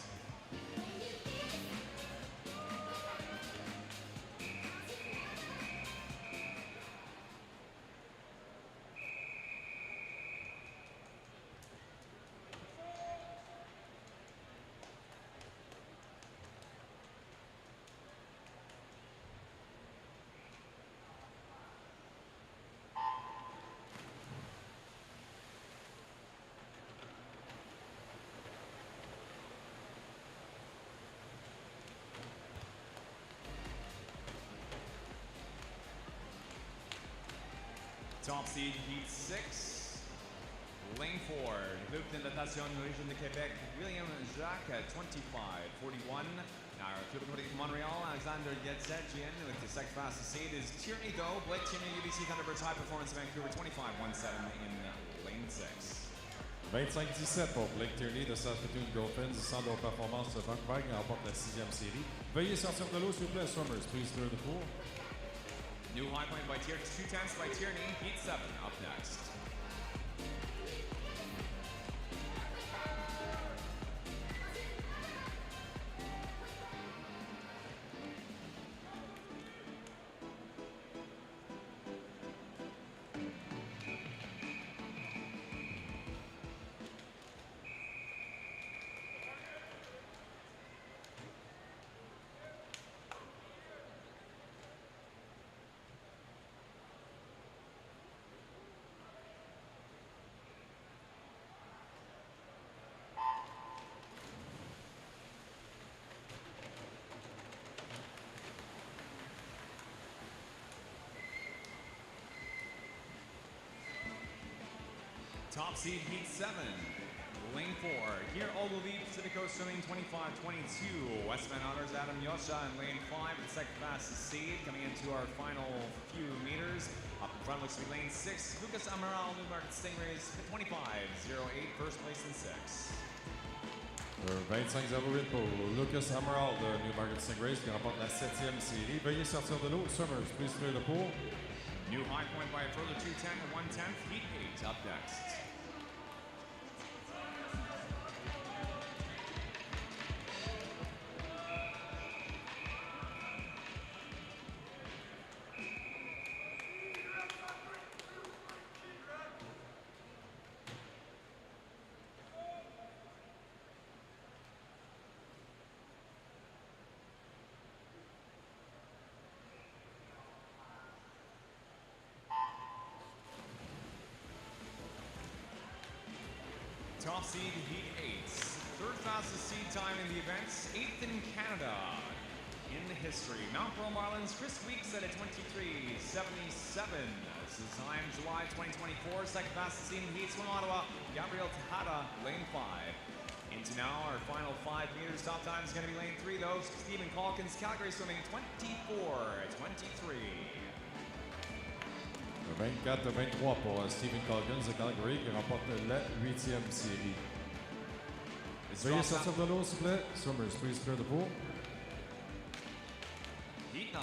Top seed Heat 6. Lane 4, Club de Natation Région de Québec, William Jacques at 25.41. Now, Club Aquatic Montreal, Alexander Yetzejian with the second fastest seed is Tierney though. Blake Tierney, UBC Thunderbirds High Performance Vancouver, 25.17 in lane 6. 25-17 pour Blake Tierney de Saskatoon Dolphins du Centre de performance de Vancouver qui remporte la 6e série. Veuillez sortir de l'eau, s'il vous plaît. Swimmers, please clear the pool. New high point by Tierney, 2/10 by Tierney, Heat 7 up next. Top seed heat 7. Lane 4. Here Ogilvy, Pacific Coast Swimming 25-22. Westman honors Adam Yosha in lane 5, the second fastest seed. Coming into our final few meters. Up in front looks to be lane 6. Lucas Amaral, Newmarket Stingrays 25-08, first place in 6. 25-08 pour Lucas Amaral de Newmarket Stingrays qui remporte la 7e série. Veuillez sortir de l'eau. Summers, please clear the pool. New high point by a further 210 to 110. Heat 8 up next. Top seed heat 8. Third fastest seed time in the events, 8th in Canada. In the history, Mount Pearl Marlins, Chris Weeks at a 23:77. This is time July 2024. Second fastest seed in heats from Ottawa, Gabriel Tejada, lane 5. Into now our final 5 meters. Top time is going to be lane 3 though. Stephen Calkins, Calgary swimming 24:23. 24-23 pour Stephen Calkins de Calgary qui remporte la 8e série. Veuillez sortir de l'eau, s'il vous plaît. Summers, please clear the pool. Heat 9.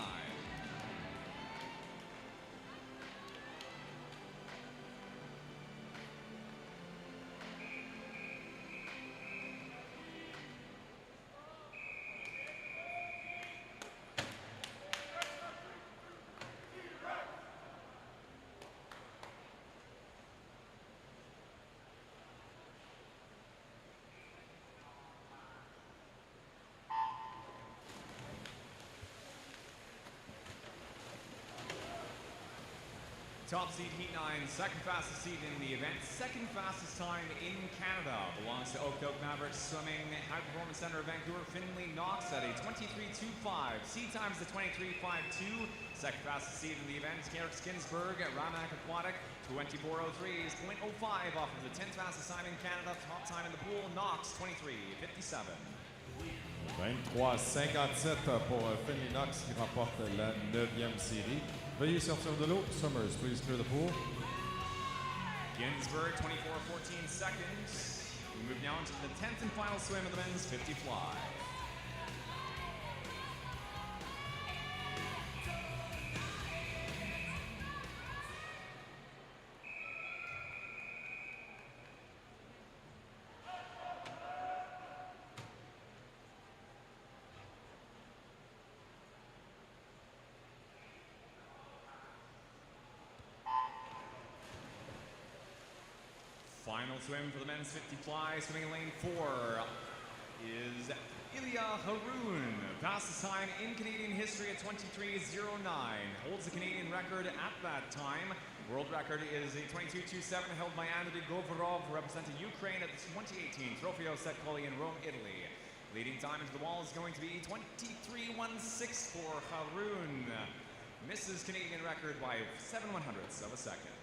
Top seed heat 9, second fastest seed in the event, second fastest time in Canada. Belongs to Oak Mavericks Swimming, High Performance Center of Vancouver, Finley Knox at a 23:25. Seed time is a 23:52. Second fastest seed in the event, Garrick Skinsberg at Ramac Aquatic, 24:03 is 0.05 off of the 10th fastest time in Canada. Top time in the pool, Knox, 23:57. 23-57 pour Finley Knox qui remporte la 9e série. Veuillez sortir de l'eau. Summers, please clear the pool. Ginsberg, 24:14 seconds. We move now into the 10th and final swim of the men's 50 fly. Final swim for the men's 50 fly, swimming in lane 4 is Ilya Haroun. Fastest time in Canadian history at 23:09. Holds the Canadian record at that time. World record is a 22:27 held by Andriy Govorov, representing Ukraine at the 2018 Trofeo Secoli in Rome, Italy. Leading time into the wall is going to be 23:16 for Haroun. Misses Canadian record by 7/100ths of a second.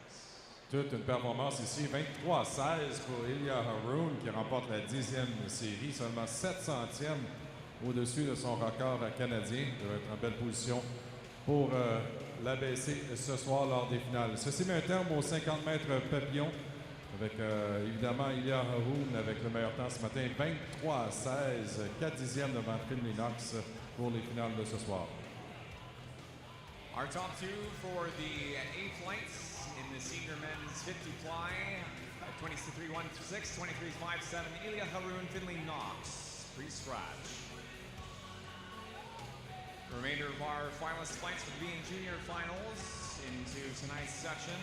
Toute une performance ici, 23-16 pour Ilya Haroun qui remporte la 10e série, seulement 700e au-dessus de son record canadien. Il va être en belle position pour l'ABC ce soir lors des finales. Ceci met un terme aux 50 mètres papillon avec évidemment Ilya Haroun avec le meilleur temps ce matin, 23-16, 4 dixièmes devant Finley Knox pour les finales de ce soir. Our top 2 for the 8 flights in the senior men's 50 fly, 23:16, 23:57, Ilya Haroun, Finley Knox, pre-scratch. The remainder of our finalist flights for the B and junior finals into tonight's session.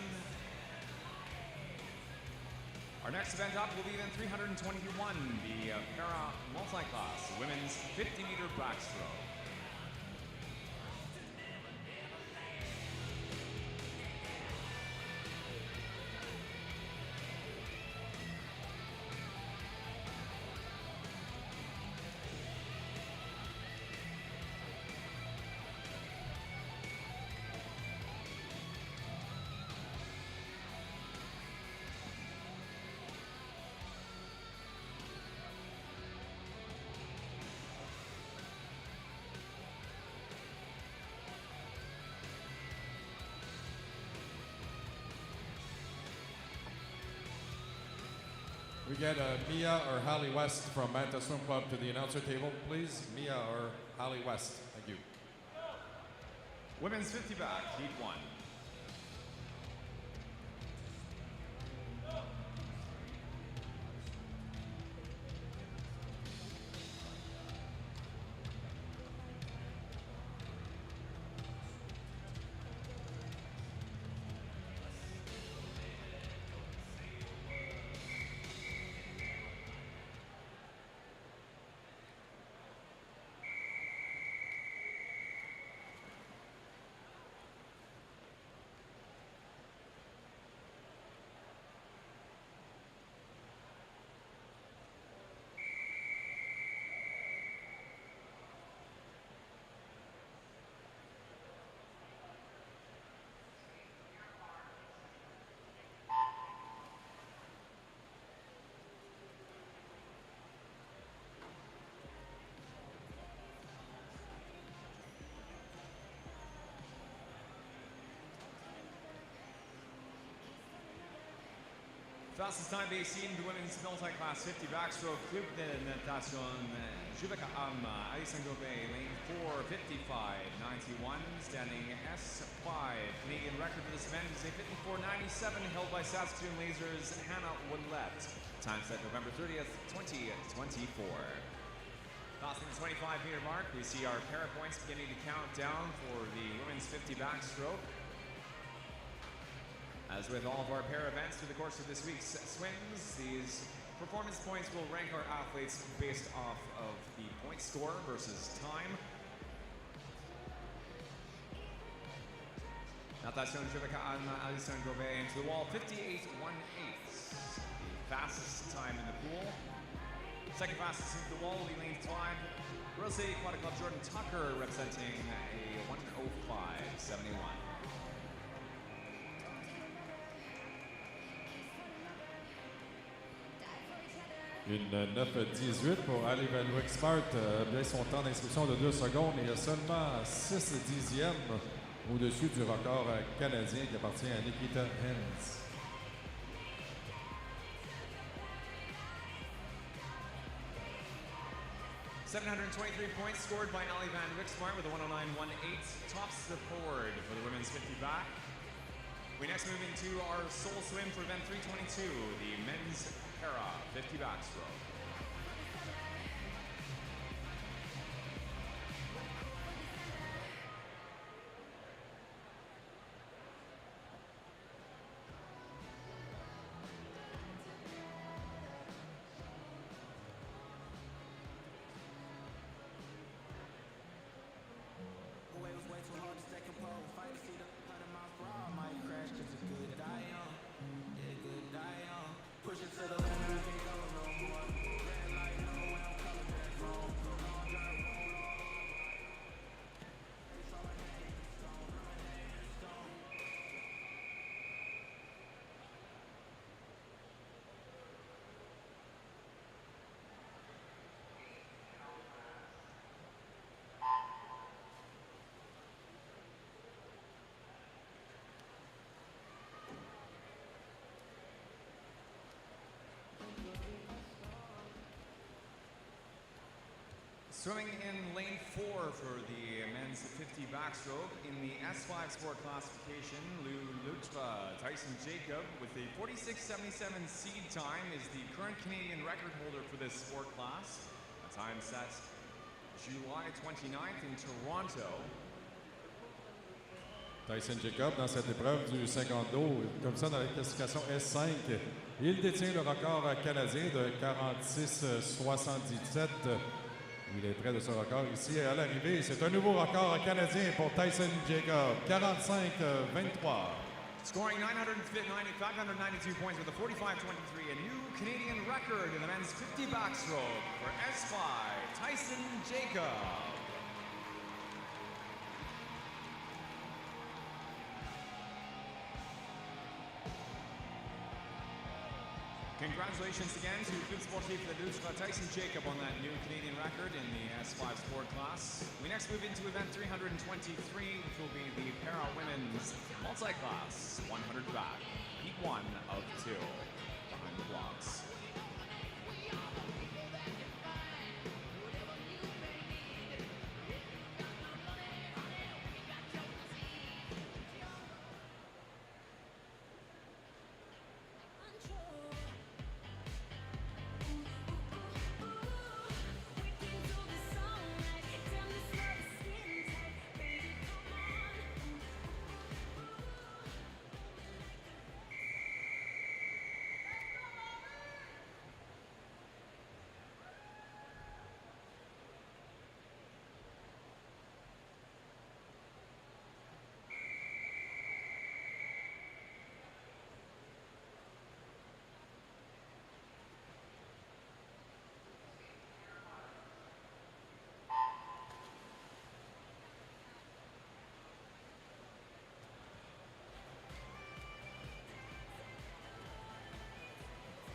Our next event up will be event 321, the para multiclass women's 50-meter backstroke. We get Mia or Hallie West from Manta Swim Club to the announcer table, please. Mia or Hallie West. Thank you. Women's 50 back, heat 1. Fastest time being seen in the women's multi-class 50 backstroke, Club de Natation Juveka Alison Gobet, lane 4, 55.91, standing S5. Canadian record for this event is a 54.97, held by Saskatoon Lasers Hannah Willett. Time set November 30th, 2024. Passing the 25-meter mark, we see our para points beginning to count down for the women's 50 backstroke. As with all of our para events through the course of this week's swims, these performance points will rank our athletes based off of the point score versus time. Natation Juveka Alison Gobet into the wall, 58.18. The fastest time in the pool. Second fastest into the wall will be lane 5. Rose Aquatic Club Jordan Tucker representing a 1:05.71. Une 9-18 pour Ali Van-Wick-Smart. Bien son temps d'inscription de 2 secondes et il y a seulement 6 dixièmes au-dessus du record canadien qui appartient à Nikita Hens. .723 points scored by Ali Van-Wick-Smart with a 109.18. Tops the board for the women's 50 back. We next move into our sole swim for event 322, the men's para 50 backstroke. Swimming in lane 4 for the men's 50 backstroke in the S5 sport classification, Lutfa Tyson Jacob with a 46.77 seed time is the current Canadian record holder for this sport class. A time set July 29th in Toronto. Tyson Jacob dans cette épreuve du 50 dos, comme ça dans la classification S5, il détient le record canadien de 46,77. Il est près de ce record ici à l'arrivée. C'est un nouveau record canadien pour Tyson Jacob, 45-23. Scoring 592 points with a 45.23, a new Canadian record in the men's 50 backstroke for S5, Tyson Jacob. Congratulations again to Club Sportif de Lutfa Tyson Jacob on that new Canadian record in the S5 sport class. We next move into event 323, which will be the para women's multi-class 100 back, heat 1 of 2, behind the blocks.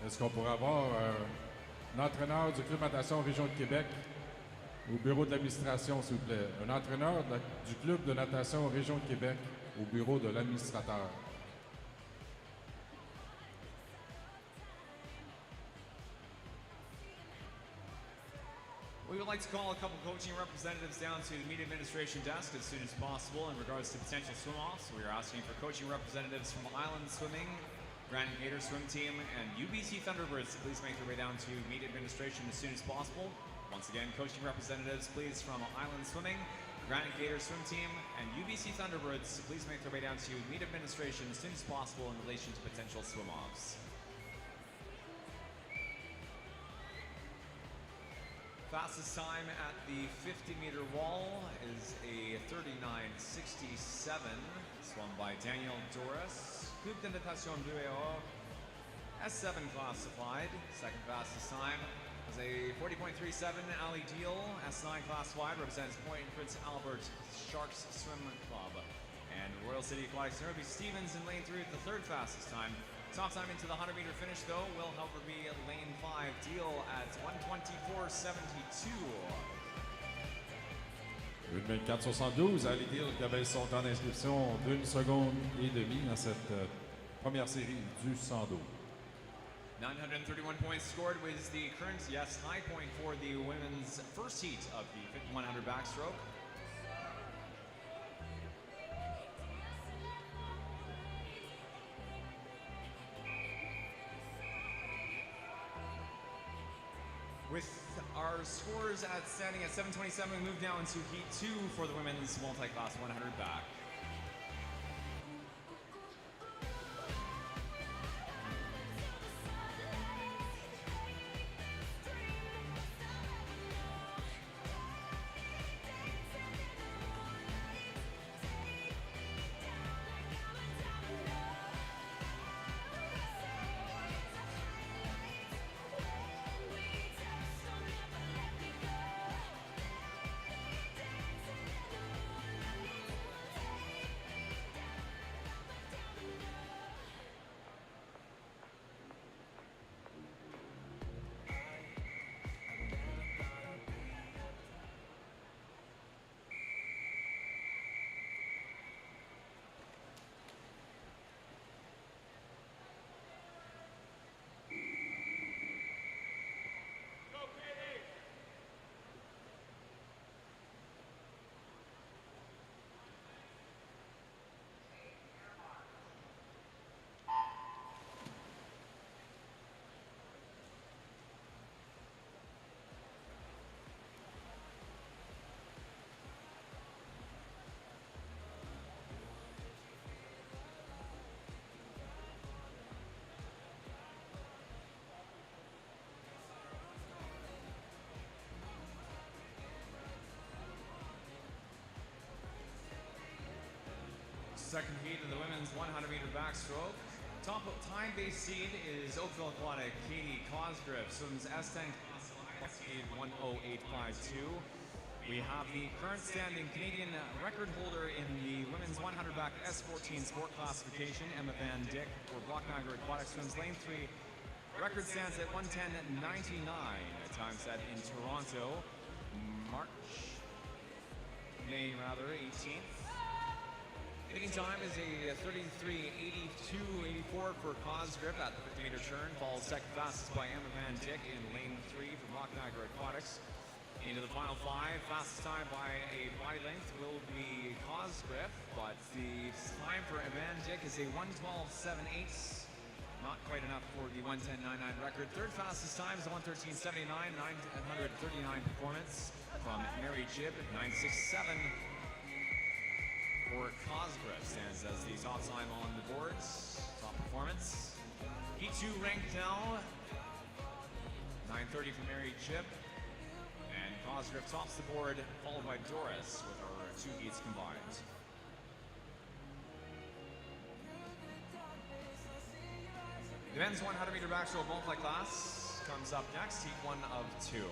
Est-ce qu'on pourrait avoir un entraîneur du Club natation Région de Québec au bureau de l'administration, s'il vous plaît? Un entraîneur du Club de natation Région de Québec au bureau de l'administrateur. We would like to call a couple coaching representatives down to the meet administration desk as soon as possible in regards to potential swim-offs. We are asking for coaching representatives from Island Swimming, Grand Gator Swim Team, and UBC Thunderbirds to please make their way down to meet administration as soon as possible. Once again, coaching representatives, please, from Island Swimming, Grand Gator Swim Team, and UBC Thunderbirds to please make their way down to meet administration as soon as possible in relation to potential swim-offs. Fastest time at the 50-meter wall is a 39:67, swum by Daniel Doris. Club de Natation Bureau, S7 classified. Second fastest time is a 40.37. Ali Deal, S9 classified, represents Point Prince Albert Sharks Swim Club. And Royal City Aquatics, Herbie Stevens in lane 3 at the third fastest time. Top time into the 100-meter finish, though, will however be lane 5, Deal at 1:24.72. 1:24.72, Ali Deal qui avait son temps d'inscription d'1 seconde et demie dans cette première série du 112. 931 points scored was the current, yes, high point for the women's first heat of the 5100 backstroke. With our scores standing at 727, we move now into Heat 2 for the women's multi-class 100 back. Second heat of the women's 100-meter backstroke. Top time-based seed is Oakville Aquatic Katie Cosgriff, swims S10 classified 1:08.52. We have the current standing Canadian record holder in the women's 100 back S14 sport classification, Emma Van Dyck for Block Niagara Aquatic, swims lane 3. Record stands at 1:10.99. Time set in Toronto, May 18th. Leading time is a 33:82.84 for Cosgriff at the 50-meter turn. Falls second fastest by Emma Van Dyck in lane 3 for Block Niagara Aquatics. Into the final 5, fastest time by a body length will be Cosgriff, but the time for Van Dyck is a 1:12.78. Not quite enough for the 1:10.99 record. Third fastest time is a 1:13.79, 939 performance from Mary Jibb, 9:67. For Cosgriff stands as the top time on the boards. Top performance. Heat 2 ranked now. 9:30 for Mary Jibb. And Cosgriff tops the board, followed by Doris with our 2 heats combined. The men's 100-meter backstroke multi-class comes up next, heat 1 of 2.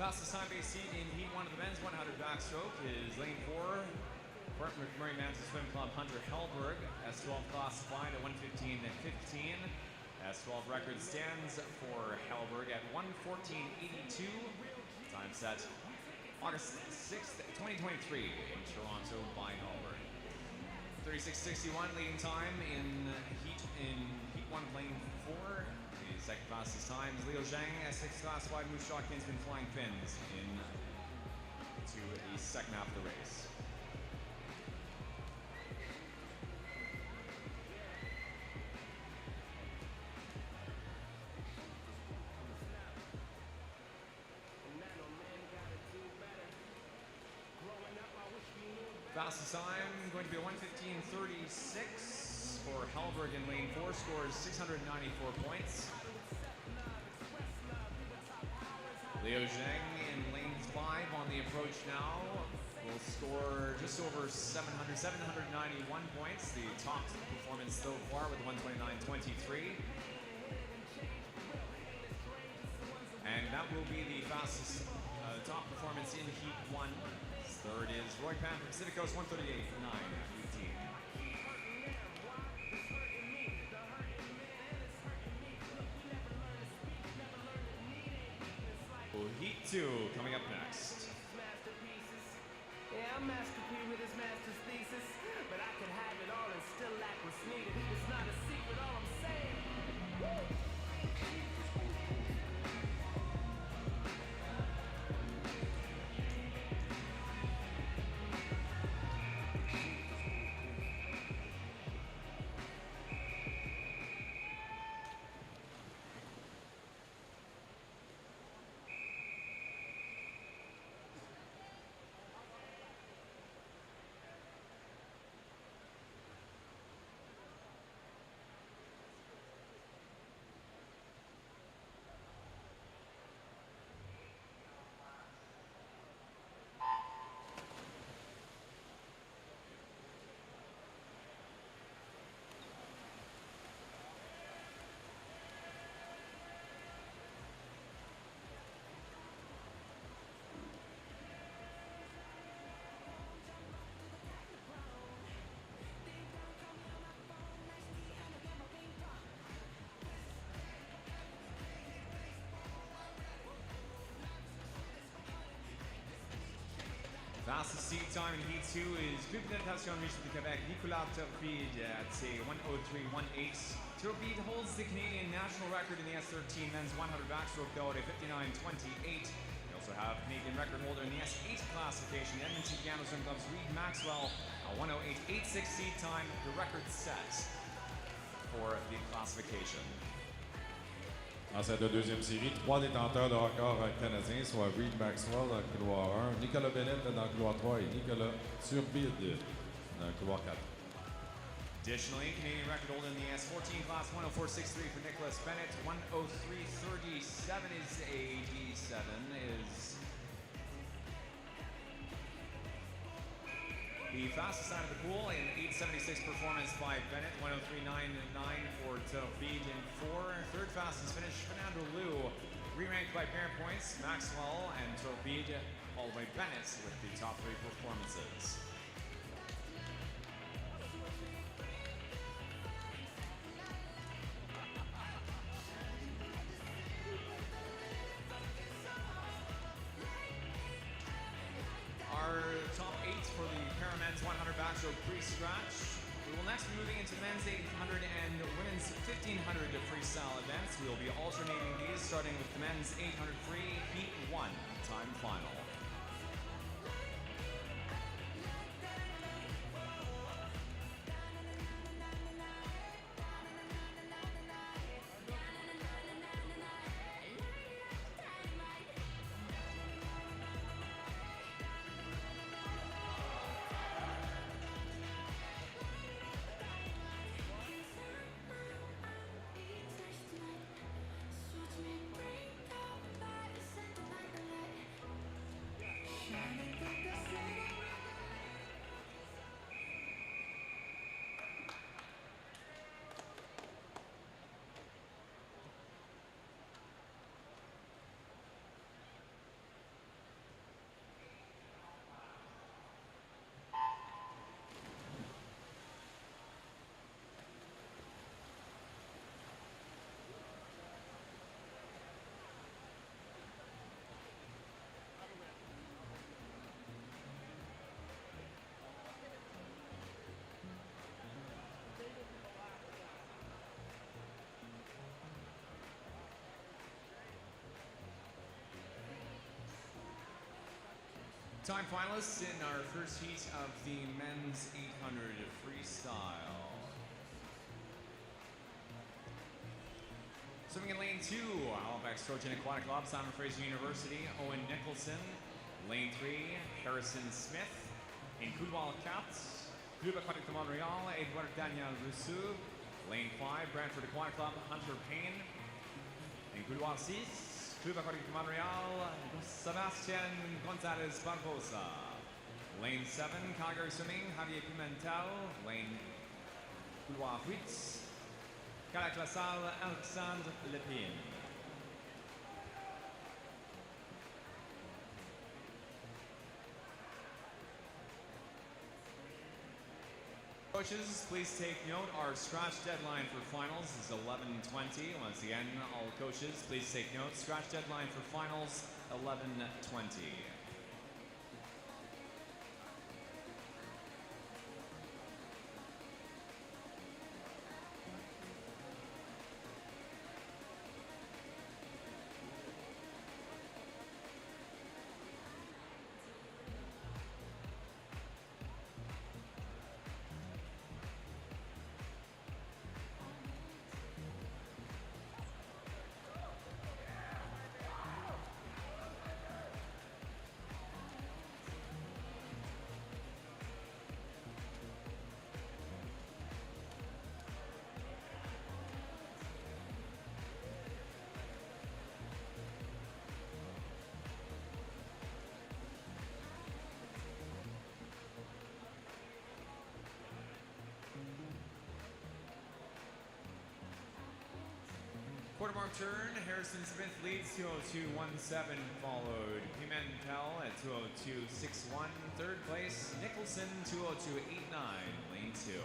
Fastest time base seed in Heat 1 of the men's 100 backstroke is lane 4. Burt McMurray Man's Swim Club Hunter Hellberg, S12 classified at 1:15.15. S12 record stands for Hellberg at 1:14.82. Time set August 6th, 2023 in Toronto by Hellberg. 36:61 leading time in Heat 1 of lane 4. The second fastest time is Leo Zhang, S6 classified. Moose Shotkin's been flying fins into the second half of the race. Fastest time going to be 1:15.36 for Hellberg in lane 4, scores 694 points. Leo Zhang in lane 5 on the approach now will score just over 791 points, the top performance so far with 1:29.23. And that will be the fastest top performance in Heat 1. Third is Roy Pan from Pacific Coast, 1:38.9.18. Heat 2 coming up next. Yeah, I'm Master P with his master's thesis, but I could have it all and still lack what's needed. It's not a secret, all I'm saying. Woo! Fastest seat time in Heat 2 is Club Natation Riche de Québec, Nicolas Turpide at 1:03.18. Turpide holds the Canadian national record in the S13 men's 100 backstroke though at 59.28. We also have Canadian record holder in the S8 classification, Edmonton Piano Swim Club's Reed Maxwell, a 1:08.86 seat time, the record set for the classification. En cette deuxième série, 3 détenteurs de record canadiens, soit Reed Maxwell dans le couloir 1, Nicolas Bennett dans le couloir 3 et Nicolas Turbide dans le couloir 4. Additionally, Canadian record holder in the S14 class, 1:04.63 for Nicholas Bennett, 1:03.37 is AD7 is the fastest time of the pool, an 8:76 performance by Bennett, 1:03.99 for Turbide in 4. Third fastest finish, Fernando Liu, re-ranked by pair points, Maxwell and Turbide, all the way Bennett with the top 3 performances. Our top 8 for the Paramen's 100 backstroke pre-scratch. We will next be moving into men's 800 and women's 1500 freestyle events. We will be alternating these, starting with the men's 800 free Heat 1 time final. Time finalists in our first heat of the men's 800 freestyle. Swimming in lane 2, Halifax Trojan Aquatic Club, Simon Fraser University, Owen Nicholson. Lane 3, Harrison Smith. In Couloir 4, Club Aquatic de Montréal, Edouard Daniel Rousseau. Lane 5, Brantford Aquatic Club, Hunter Payne. In Couloir 6, Club Aquatic de Montréal, Sebastian Gonzalez Barbosa. Lane 7, Calgary Swimming, Javier Pimentel. Lane Couloir 8, Calac La Salle, Alexandre Lepine. Coaches, please take note. Our scratch deadline for finals is 11:20. Once again, all coaches, please take note. Scratch deadline for finals, 11:20. Quarter mark turn, Harrison Smith leads 2:02.17, followed Pimentel at 2:02.61. Third place, Nicholson 2:02.89, lane 2.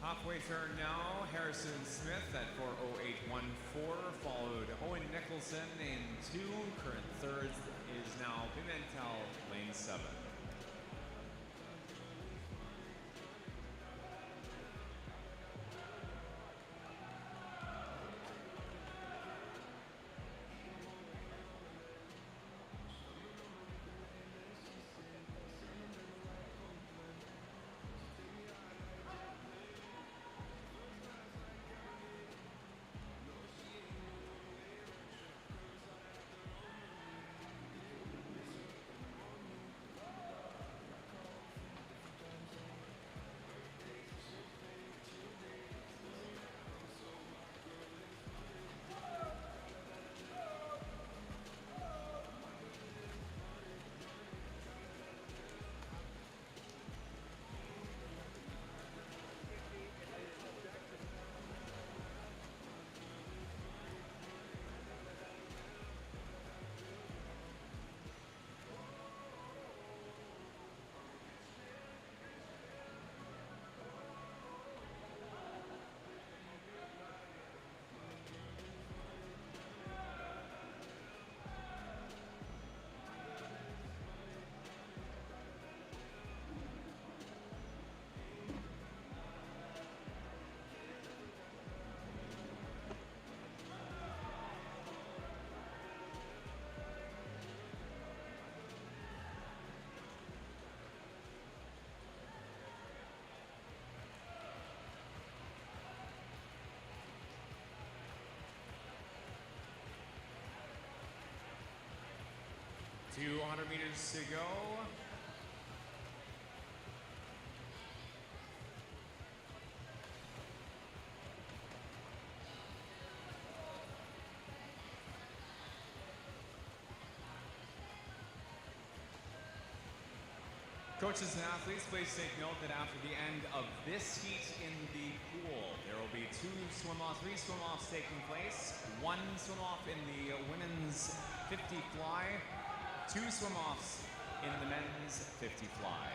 Halfway turn now, Harrison Smith at 4:08.14, followed Owen Nicholson in 2. Current third is now Pimentel, lane 7. meters to go. Coaches and athletes, please take note that after the end of this heat in the pool, there will be three swim-offs taking place. One swim-off in the women's 50 fly, two swim-offs in the men's 50 fly.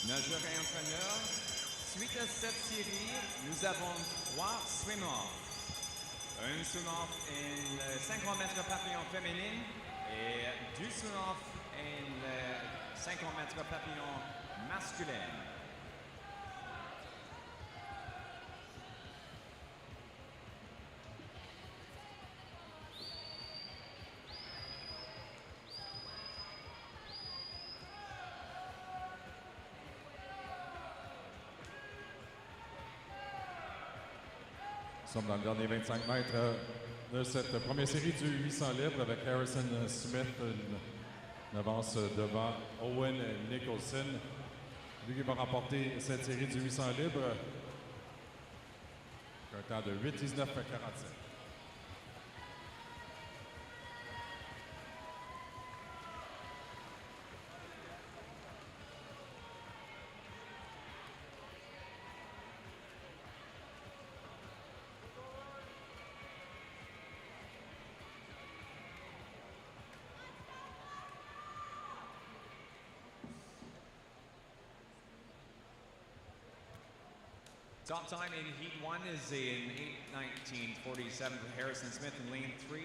Notre entraîneur, suite à cette série, nous avons 3 swim-offs. Un swim-off en 50 mètres papillon féminine et 2 swim-offs en 50 mètres papillon masculin. Nous sommes dans le dernier 25 mètres de cette première série du 800 libres avec Harrison Smith, une avance devant Owen Nicholson. Lui qui va remporter cette série du 800 libres. Un temps de 8:19:47. Top time in Heat 1 is in 8:19:47 for Harrison Smith in lane 3.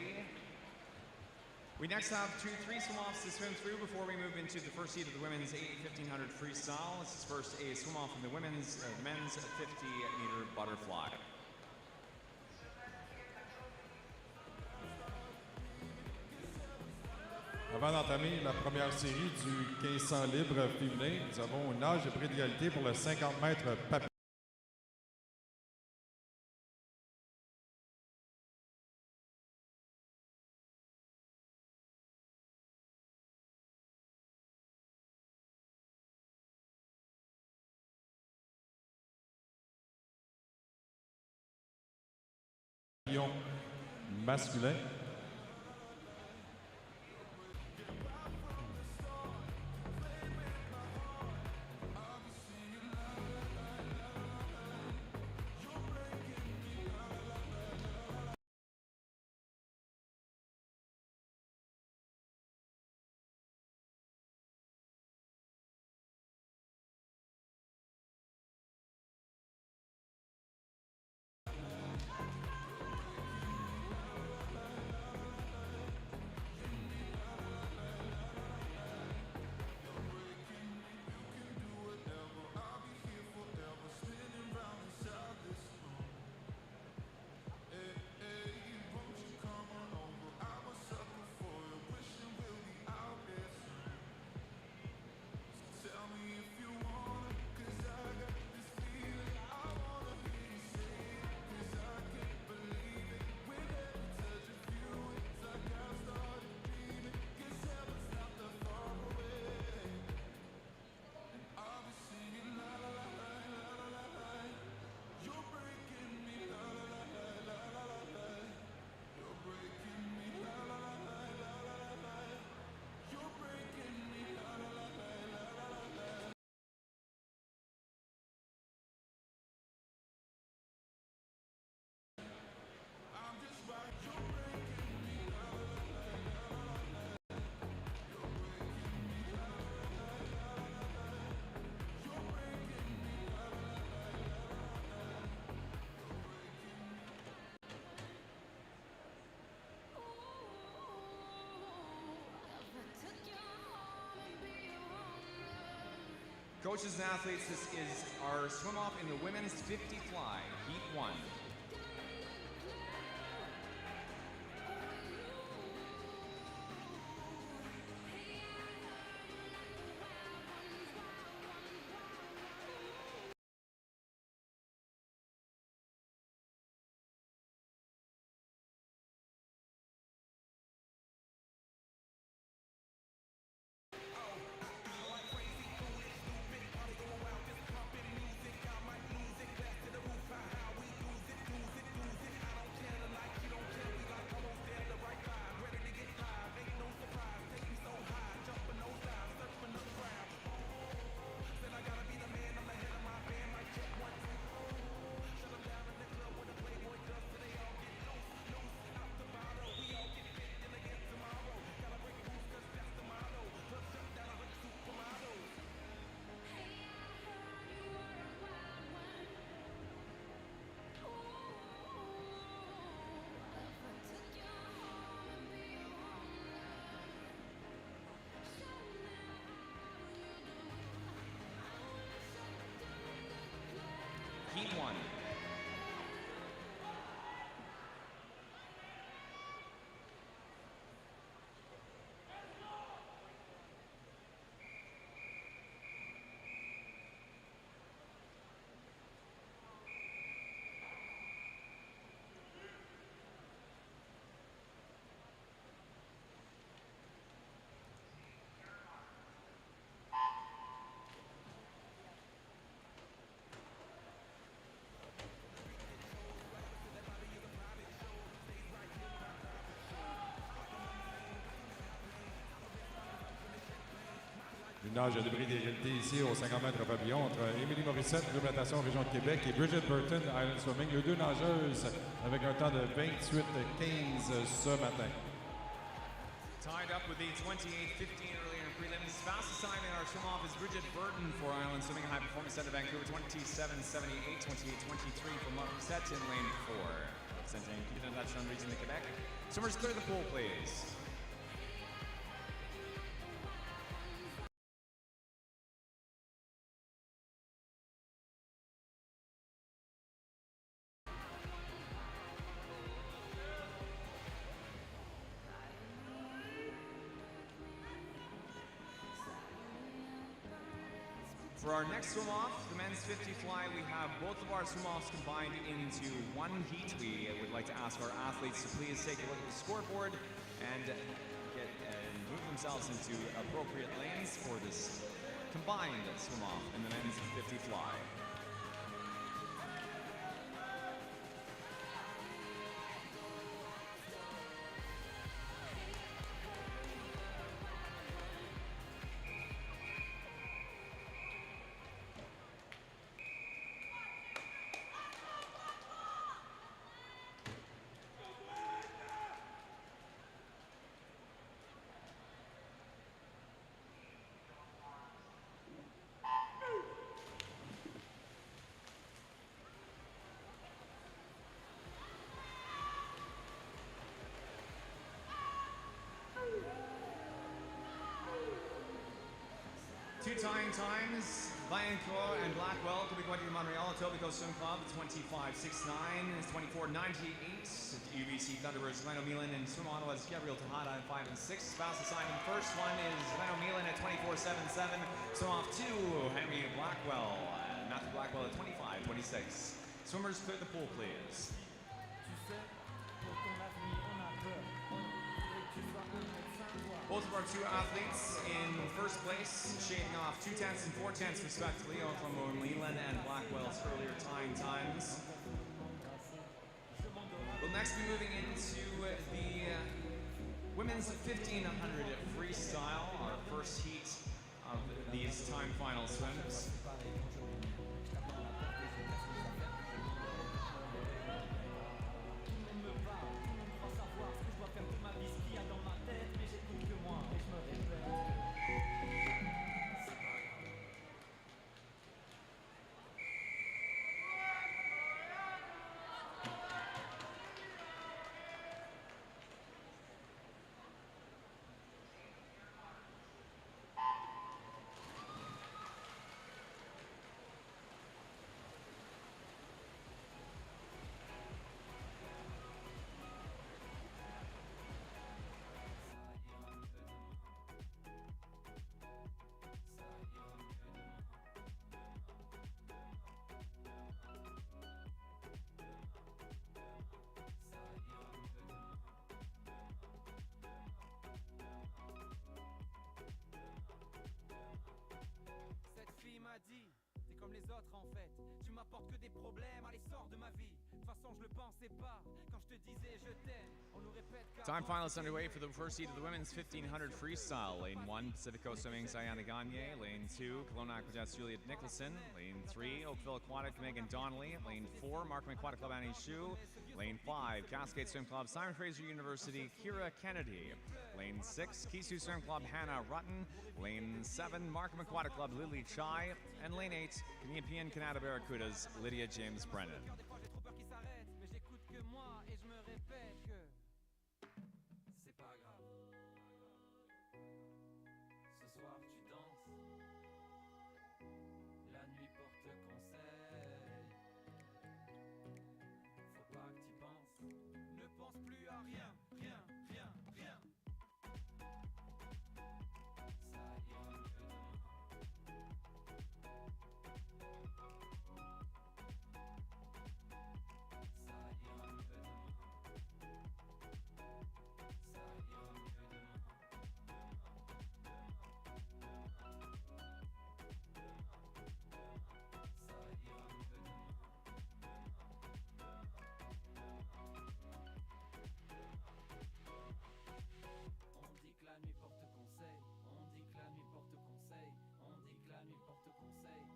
We next have 2 3 swim-offs to swim through before we move into the first heat of the women's 1500 freestyle. This is first a swim-off in the men's 50-meter butterfly. Avant d'entamer la première série du 1500 libre féminin, nous avons une nage de prix d'égalité pour le 50 mètres papillon. Masculin. coaches and athletes, this is our swim off in the women's 50 fly, heat 1. Heat 1. Une nage de débris d'égalité ici au 50 mètres pavillon entre Émilie Morissette, Club Natation Région de Québec, et Bridget Burton, Island Swimming, les deux nageuses avec un temps de 28-15 ce matin. Tied up with the 28-15 earlier in prelims. Fastest time in our swim off is Bridget Burton for Island Swimming, high performance out of Vancouver, 27-78, 28-23 for Morissette in lane 4. Representing Canada National Region of Quebec. Swimmers clear the pool, please. For our next swim off, the men's 50 fly, we have both of our swim offs combined into one heat. We would like to ask our athletes to please take a look at the scoreboard and move themselves into appropriate lanes for this combined swim off in the men's 50 fly. Two tying times, Vaillancourt and Blackwell could be going to Montreal, Etobicoke Swim Club, 25.69, 24.98. UBC Thunderbirds, Glen O'Mealan, and Swim Ottawa's Gabriel Tejada at 5 and 6. Fastest time in the first one is Glen O'Mealan at 24.77. Swim off 2, Henry Blackwell, Matthew Blackwell at 25.26. Swimmers clear the pool, please. Both of our two athletes in first place, shaving off 2/10 and 4/10 respectively, from O'Mealan and Blackwell's earlier tying times. We'll next be moving into the women's 1500 freestyle, our first heat of these time final swims. n'apporte que des problèmes à l'essor de ma vie. De toute façon, je le pensais pas quand je te disais je t'aime. On nous répète Time finalists underway for the first heat of the women's 1500 freestyle. Lane 1, Pacifico Swimming, Sayana Gagne. Lane 2, Kelowna Aquajet's Juliet Nicholson. Lane 3, Oakville Aquatic, Megan Donnelly. Lane 4, Markham Aquatic Club, Annie Shu. Lane 5, Cascade Swim Club, Simon Fraser University, Kira Kennedy. Lane 6, Kisu Swim Club, Hannah Rutten. Lane 7, Markham Aquatic Club, Lily Chai. And Lane 8, Canadian Canada Barracudas, Lydia James Brennan. des fois j'ai trop peur qu'il s'arrête, mais j'écoute que moi et je me répète que c'est pas grave. Ce soir tu danses, la nuit porte conseil. Faut pas que tu penses, ne pense plus à rien, rien, rien, rien. Ça ira mieux demain. Ça ira mieux demain. Ça ira mieux demain. Ça ira mieux demain. On dit que la nuit porte conseil. On dit que la nuit porte conseil. On dit que la nuit porte conseil. On dit que la nuit porte conseil. On dit que la nuit porte conseil. On dit que la nuit porte conseil.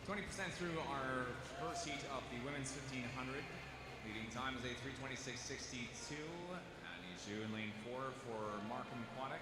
%, through our first heat of the women's 1500. Leading time is a 3:26.62. Annie Zhu in lane 4 for Markham Aquatic.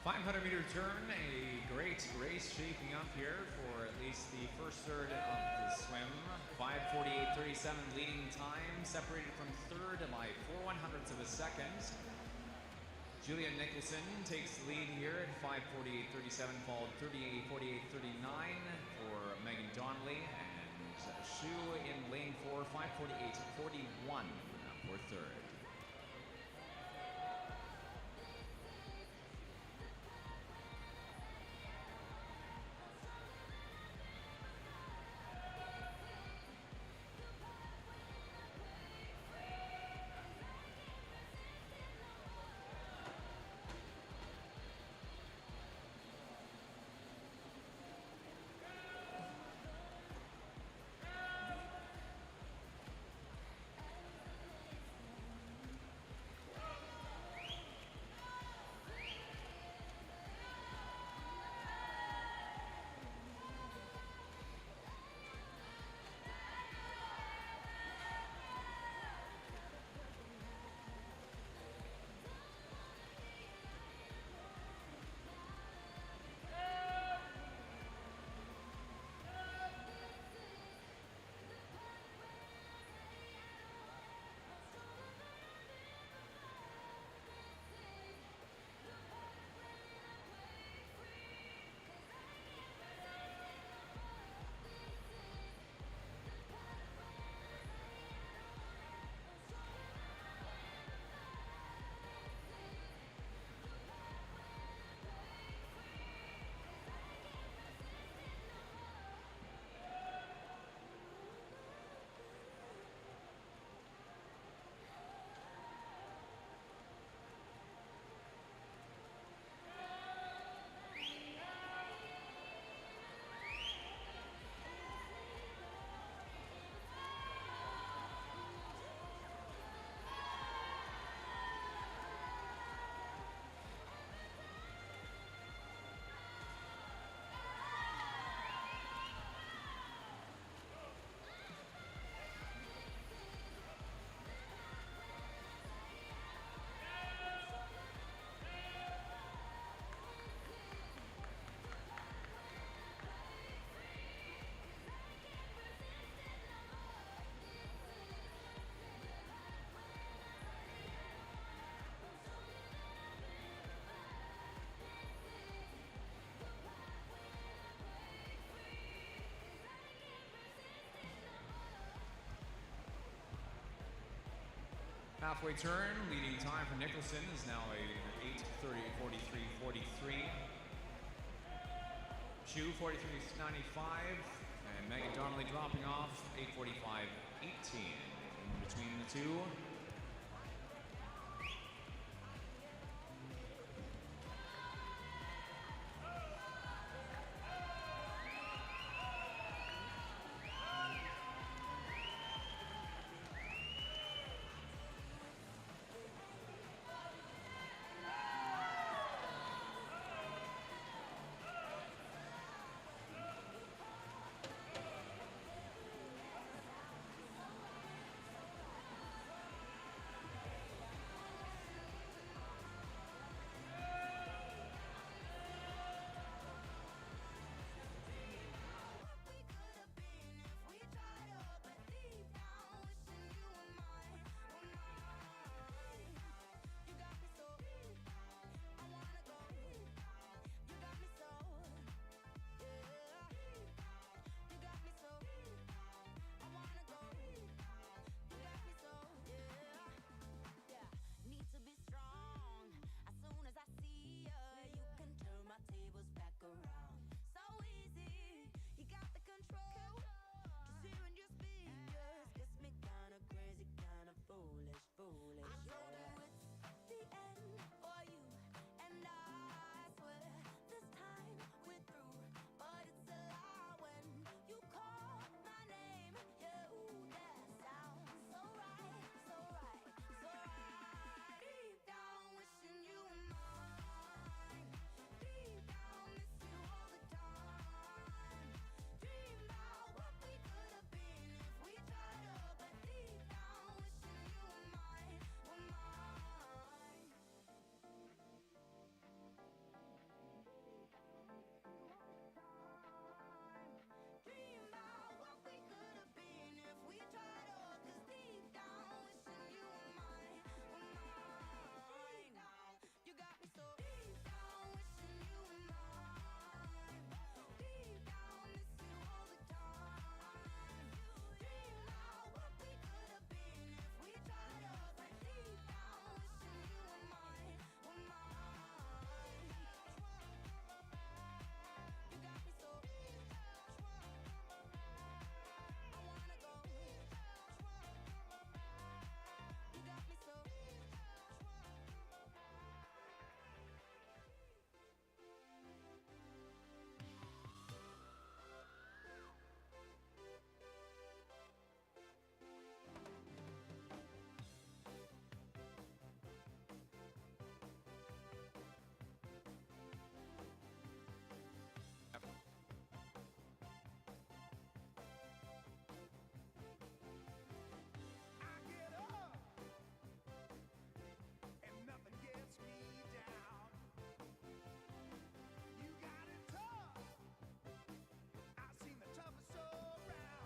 500-meter turn, a great race shaping up here for at least the first third of the swim. 5:48.37 leading time, separated from third by 4/100ths of a second. Julia Nicholson takes the lead here at 5:48.37, followed 38:48.39 for Megan Donnelly, and Shu in lane 4, 5:48.41 for third. Halfway turn, leading time for Nicholson is now a 8:30.43.43. Shu 43.95, and Megan Donnelly dropping off 8:45.18. In between the two,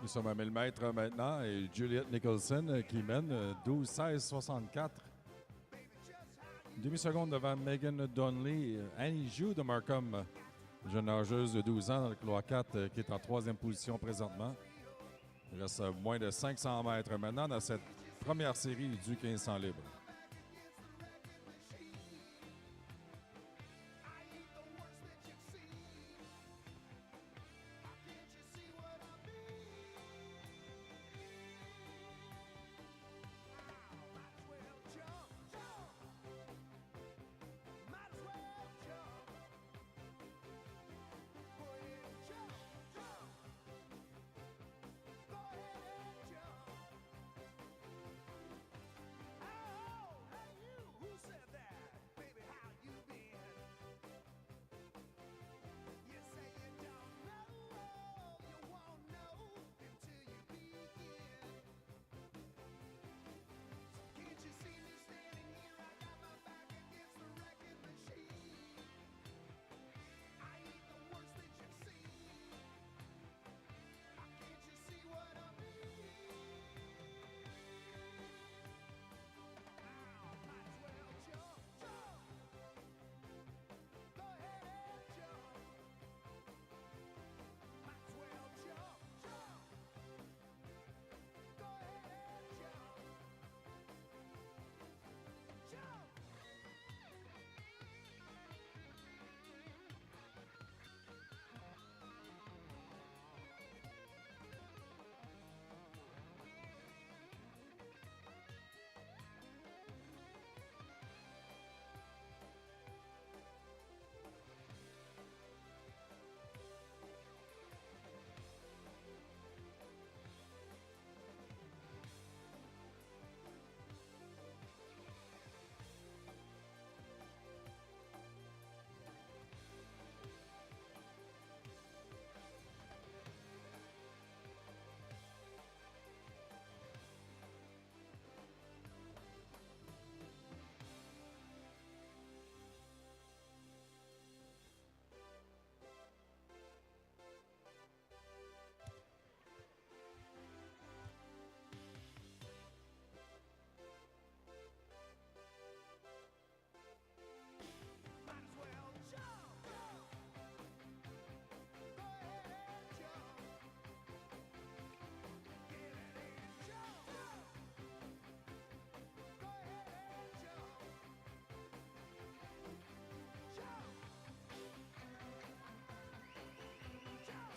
Nous sommes à 1000 mètres maintenant et Juliette Nicholson qui mène 12-16-64. Une demi-seconde devant Megan Donnelly. Annie Jou de Markham, jeune nageuse de 12 ans dans le couloir 4 qui est en 3e position présentement. Il reste moins de 500 mètres maintenant dans cette première série du 1500 libre.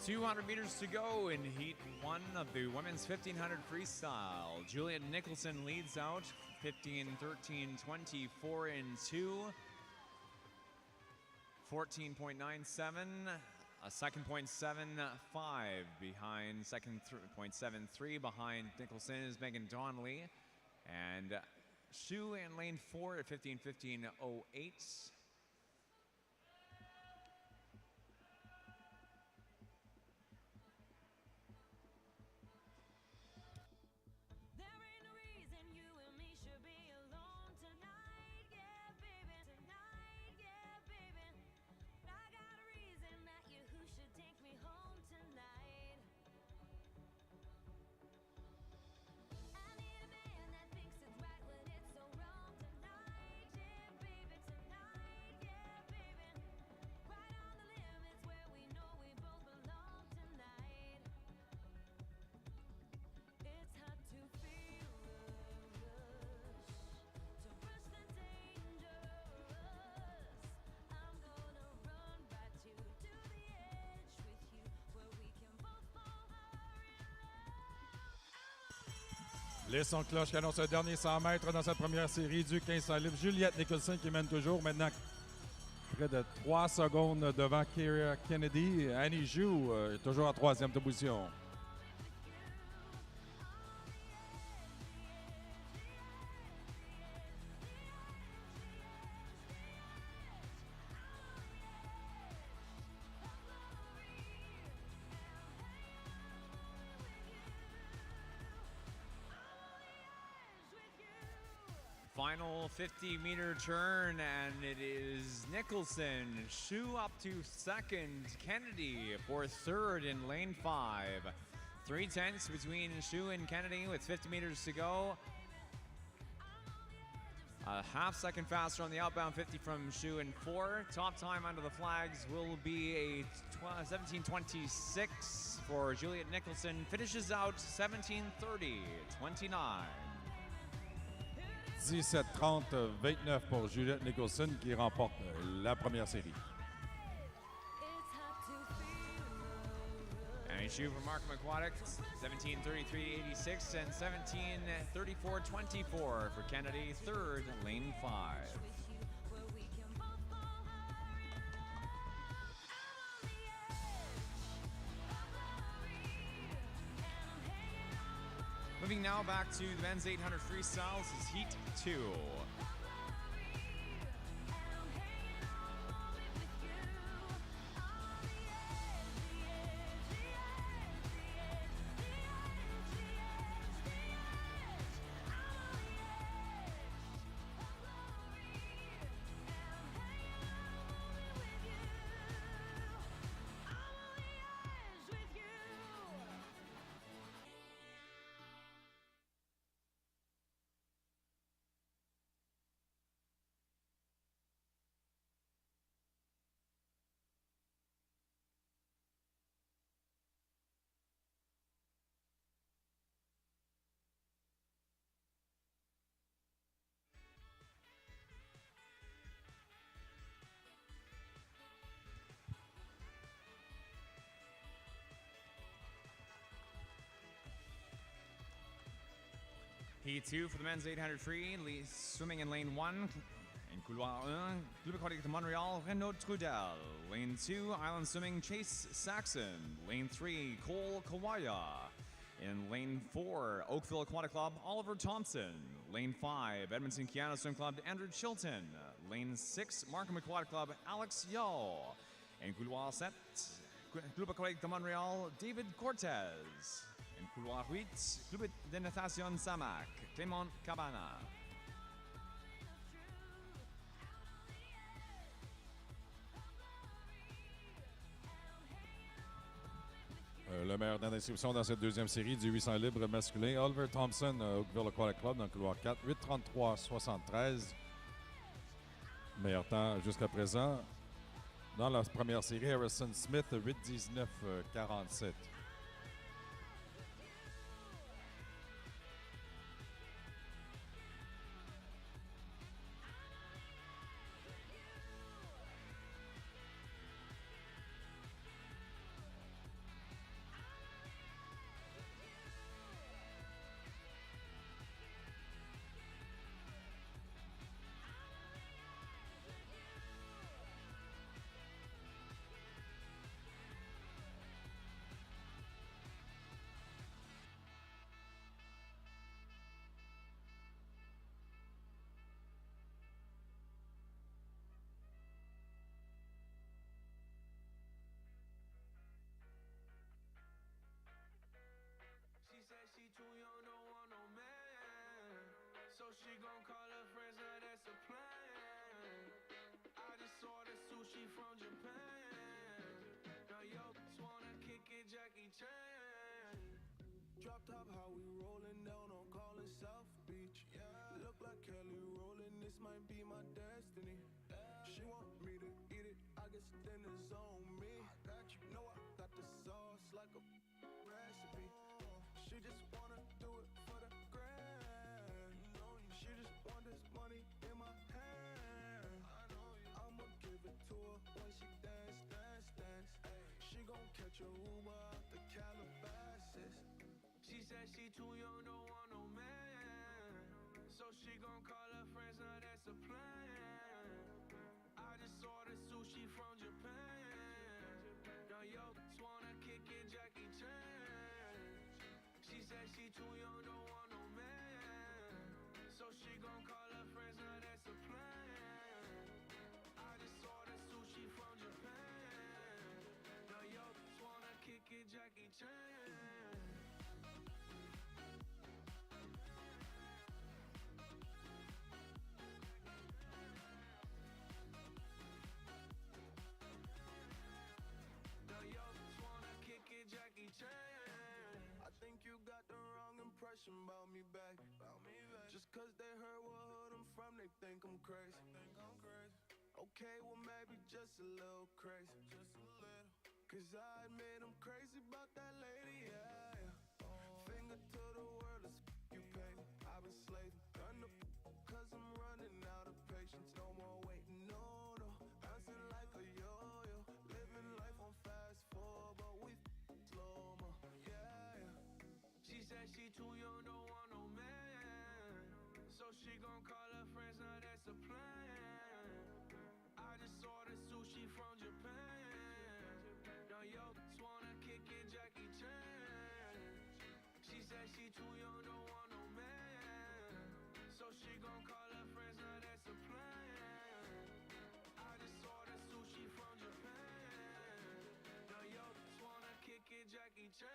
.200 meters to go in Heat 1 of the women's 1500 freestyle. Juliet Nicholson leads out 15:13:24 in 2. 14.97, a second .75 behind, second .73 behind Nicholson is Megan Donnelly. And Shu in lane 4 at 15:15:08. Les sons de cloche qui annoncent le dernier 100 mètres dans cette première série du 1500 livres. Juliette Nicholson qui mène toujours maintenant près de 3 secondes devant Keira Kennedy. Annie Jou est toujours en 3e position. Final 50-meter turn, and it is Nicholson. Shu up to second. Kennedy for third in lane 5. 3/10 between Shu and Kennedy with 50 meters to go. A half second faster on the outbound 50 from Shu in 4. Top time under the flags will be a 17:26 for Juliet Nicholson. Finishes out 17:30-29. 17:30, 29 pour Juliette Nicholson qui remporte la première série. And Shu from Markham Aquatics, 17:33-86 and 17:34-24 for Kennedy, third, lane 5. Moving now back to the men's 800 freestyles is Heat 2. Heat 2 for the men's 800 free, swimming in lane 1. In couloir 1, Club Aquatique de Montréal, Renaud Trudel. Lane 2, island swimming, Chase Saxon. Lane 3, Cole Kawaya. In lane 4, Oakville Aquatic Club, Oliver Thompson. Lane 5, Edmonton Kiana Swim Club, Andrew Chilton. Lane 6, Markham Aquatic Club, Alex Yo. In couloir 7, Club Aquatique de Montréal, David Cortez. In couloir 8, Club de Natation Saanich, Clément Cabana. Le meilleur dans l'inscription dans cette deuxième série du 800 libre masculin, Oliver Thompson, Oakville Aquatic Club dans le couloir 4, 8:33:73. Meilleur temps jusqu'à présent. Dans la première série, Harrison Smith, 8:19:47. She said she too young, don't want no man. So she gon' call her friends, now that's a plan. I just saw the sushi from Japan. Now yo, just wanna kick it, Jackie Chan. Drop top, how we rollin' down on Collin South Beach. Yeah. Look like Kelly rollin', this might be my destiny. She want me to eat it, I guess dinner's on me. I got you, know I got the sauce like a recipe. She just wanna do it for the grand. She just want this money in my hand. I'ma give it to her when she dance, dance, dance. She gon' catch a Uber out the Calabasas. She said she too young, don't want no man. So she gon' call her friends, now that's a plan. I just saw the sushi from Japan. Now yo, just wanna kick it, Jackie Chan. She said she too young, don't want no man. So she gon' call her friends, now that's a plan. I just saw the sushi from Japan. Now yo, just wanna kick it, Jackie Chan. Now yo, just wanna kick it, Jackie Chan. I think I'm crazy. Okay, well maybe just a little crazy. Cause I admit I'm crazy about that lady, yeah. Finger to the world, let's you pay. I've been slaving, done the cause I'm running out of patience. No more waiting, no, no. Bouncing like a yo-yo. Living life on fast forward, but we slow-mo, yeah. She said she too young, don't want no man. So she gon' call her friends, now that's a plan. I just ordered sushi from Japan. Now yo, just wanna kick it, Jackie Chan. She said she too young, don't want no man. So she gon' call her friends, now that's a plan. I just ordered sushi from Japan. Now yo, just wanna kick it, Jackie Chan.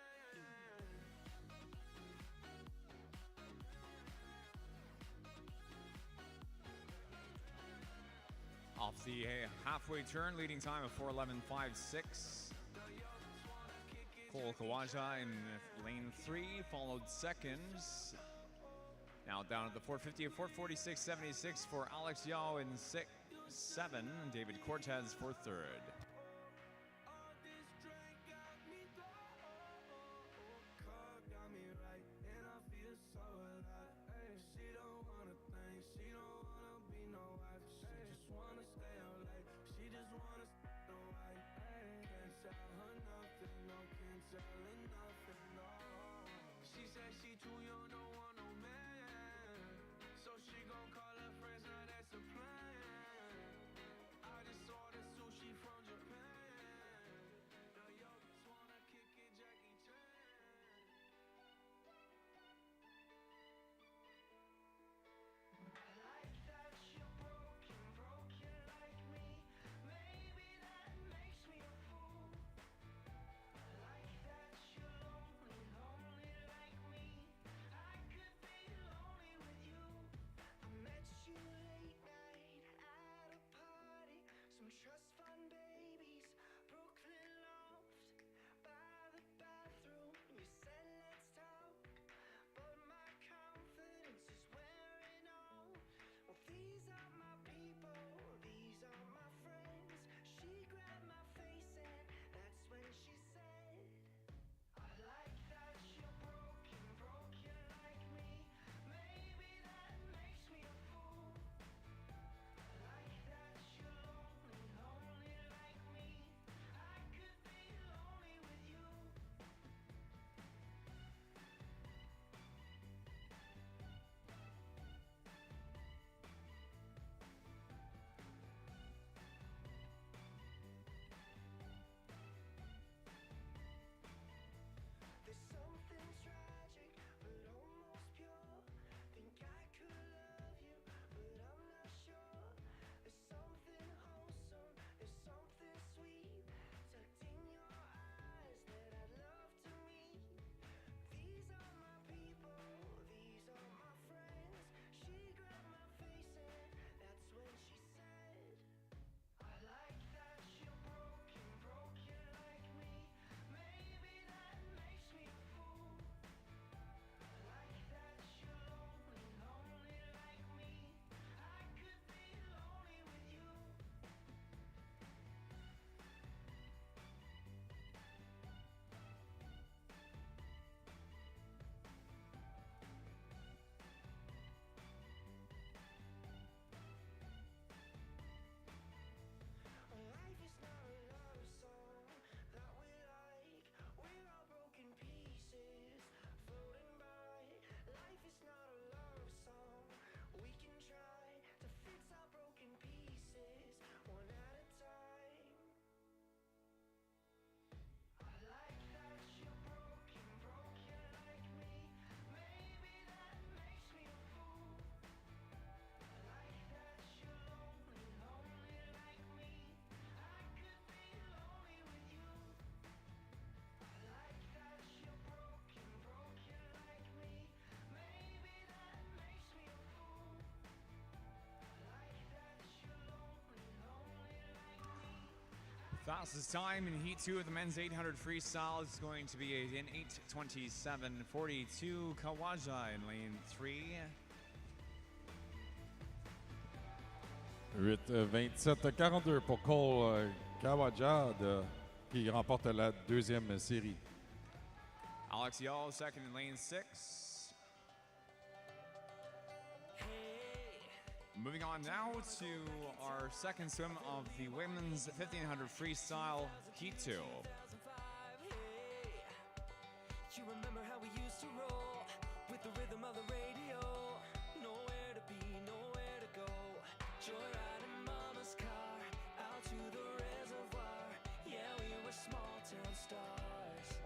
Off the halfway turn, leading time of 4:11.56. Cole Kawaja in lane 3, followed second. Now down at the 450 of 446.76 for Alex Yao in 7. David Cortez for third. She said she too young, don't want no man. So she gon' call her friends, now that's a plan. I just ordered sushi from Japan. Now yo, just wanna kick it, Jackie Chan. I like that you're broken like me. Maybe that makes me a fool. I like that you're lonely like me. I could be lonely with you. I met you late night at a party. Some trust fund babies, Brooklyn loft by the bathroom. You said let's talk, but my confidence is wearing off. Well, these are my people, these are my friends. She grabbed my face and that's when she said, I like that you're broken like me. Maybe that makes me a fool. I like that you're lonely like me. I could be lonely with you. There's something tragic, but almost pure. Think I could love you, but I'm not sure. There's something wholesome, there's something sweet tucked in your eyes that I'd love to meet. These are my people, these are my friends. She grabbed my face and that's when she said, I like that you're broken like me. Maybe that makes me a fool. I like that you're lonely like me. I could be lonely with you. Life is not a love song that we like. We're all broken pieces floating by. Life is not a love song. We can try to fix our broken pieces one at a time. I like that you're broken like me. Maybe that makes me a fool. I like that you're lonely like me. I could be lonely with you. I like that you're broken like me. Maybe that makes me a fool. I like that you're lonely like me. Fastest time in Heat 2 of the men's 800 freestyle is going to be in 8:27.42. Kawaja in lane 3. 27-42 pour Cole Kawaja qui remporte la deuxième série. Alex Yall, second in lane 6. Moving on now to our second swim of the women's 1500 freestyle heat 2. You remember how we used to roll with the rhythm of the radio? Nowhere to be, nowhere to go. Joyride in mama's car, out to the reservoir. Yeah, we were small town stars.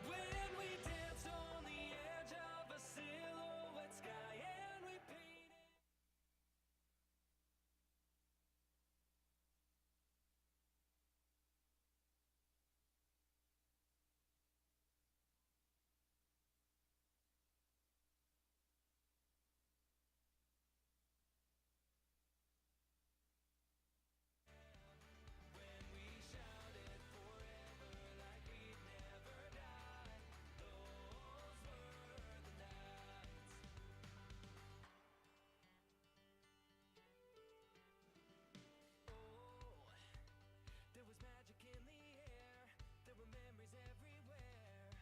When we danced on the edge of a silhouette sky and we painted. There was magic in the air, there were memories everywhere.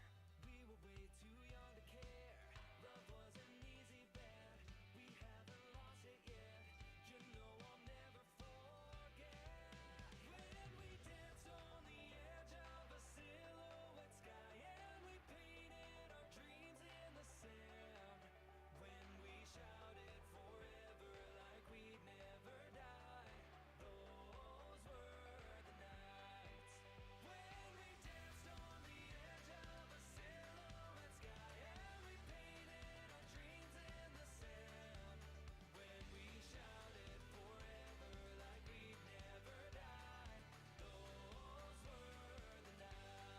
We were way too young to care. Love was an easy bet, we haven't lost it yet. You know I'll never forget. When we danced on the edge of a silhouette sky and we painted our dreams in the sand. When we shouted forever like we'd never die. Those were the nights. When we danced on the edge of a silhouette sky and we painted our dreams in the sand. When we shouted forever like we'd never die. Those were the nights.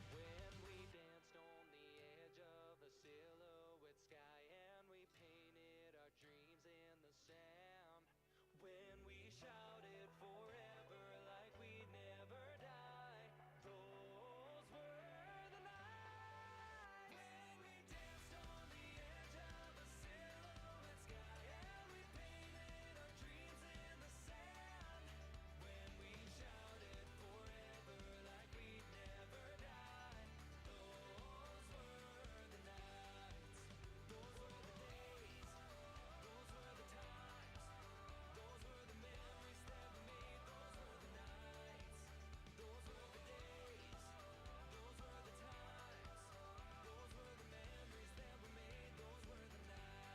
When we danced on the edge of a silhouette sky and we painted our dreams in the sand. When we shouted forever like we'd never die. Those were the nights. When we danced on the edge of a silhouette sky and we painted our dreams in the sand. When we shouted forever like we'd never die. Those were the nights. Those were the days. Those were the times. Those were the memories that we made. Those were the nights. Those were the days. Those were the times. Those were the memories that we made. Those were the nights.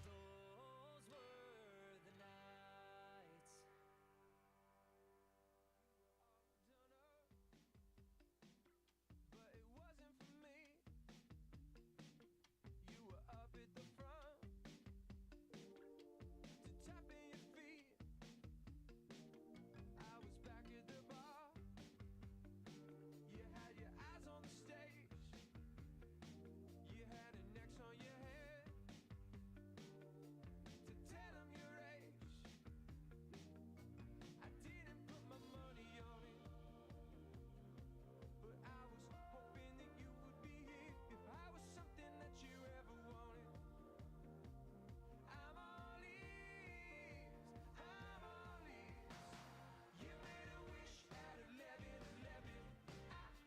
Those were the nights. But it wasn't for me. You were up at the front to tapping your feet. I was back at the bar. You had your eyes on the stage. You had an X on your head to tell them your age. I didn't put my money on it, but I was hoping that you would be here if I was something that you ever wanted. I'm all ears, I'm all ears. You made a wish at 11:11.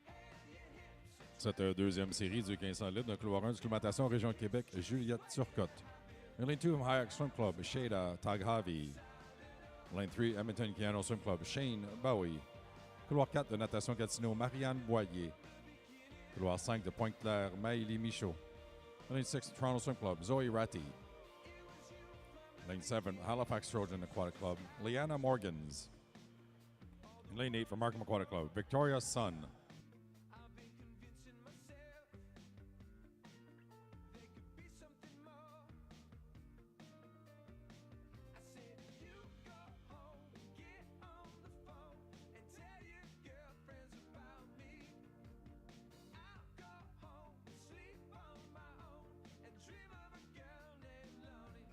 I had your hips. Cette deuxième série du 1500 litres de couloir 1 du Clumatation Région de Québec, Juliette Turcotte. In lane 2, Hayak Swim Club, Shada Taghavi. Lane 3, Edmonton Piano Swim Club, Shane Bowie. Couloir 4 de natation Gatineau, Marianne Boyer. Couloir 5 de Pointe-Claire, Maëlie Michaud. Lane 6, Toronto Swim Club, Zoe Ratty. Lane 7, Halifax Trojan Aquatic Club, Leanna Morgans. Lane 8 for Markham Aquatic Club, Victoria Sun. I've been convincing myself there could be something more. I said, you go home, get on the phone, and tell your girlfriends about me. I'll go home, sleep on my own, and dream of a girl named Lonnie.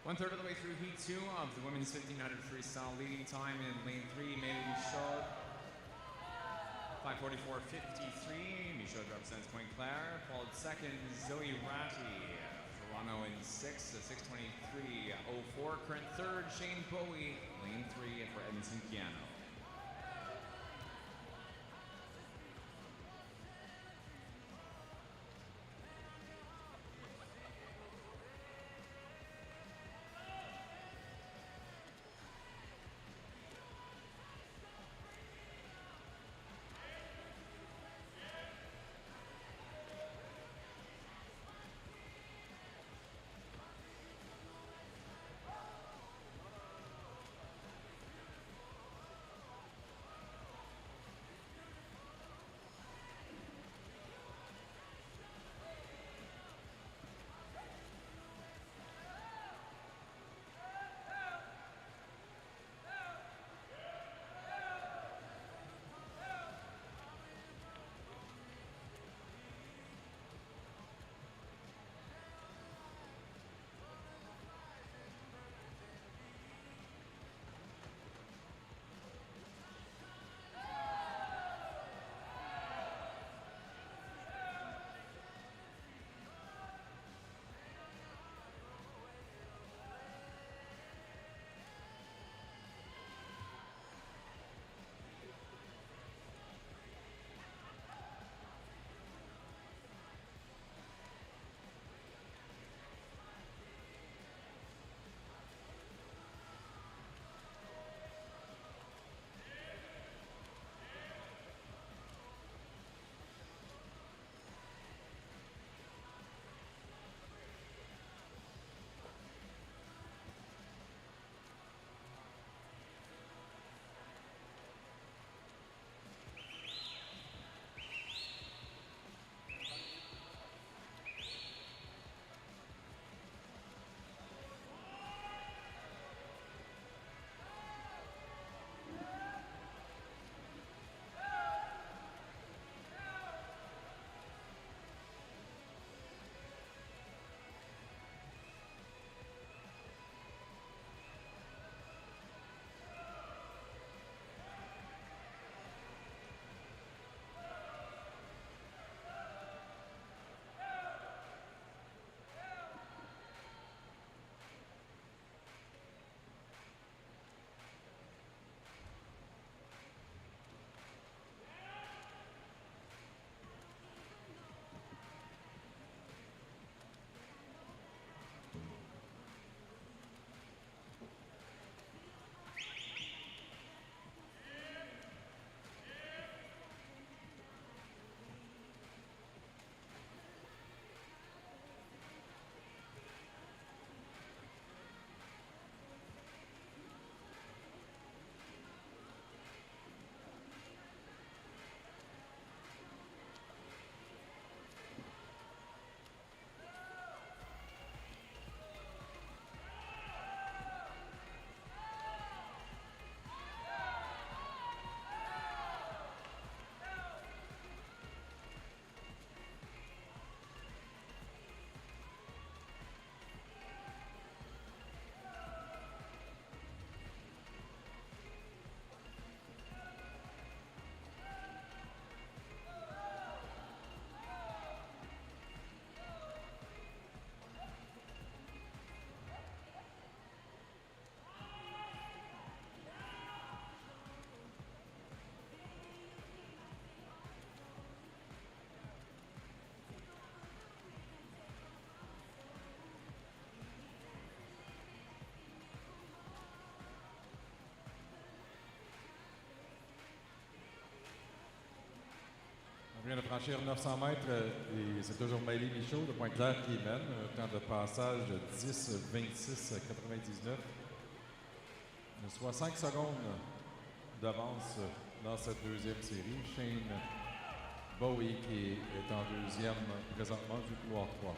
1/3 of the way through heat 2 of the women's 1500 freestyle. Leading time in lane 3, Mélanie Michaud. 5:44.53. Michaud represents Pointe Claire. Followed second, Zoe Ratty. Toronto in 6:23.04. Current third, Shane Bowie. Lane 3 for Edmonton Piano. On vient de franchir 900 mètres et c'est toujours Maëlie Michaud de Pointe-Claire qui mène. Un temps de passage 10:26.99. Soit 5 secondes d'avance dans cette deuxième série. Shane Bowie qui est en deuxième présentement du couloir 3.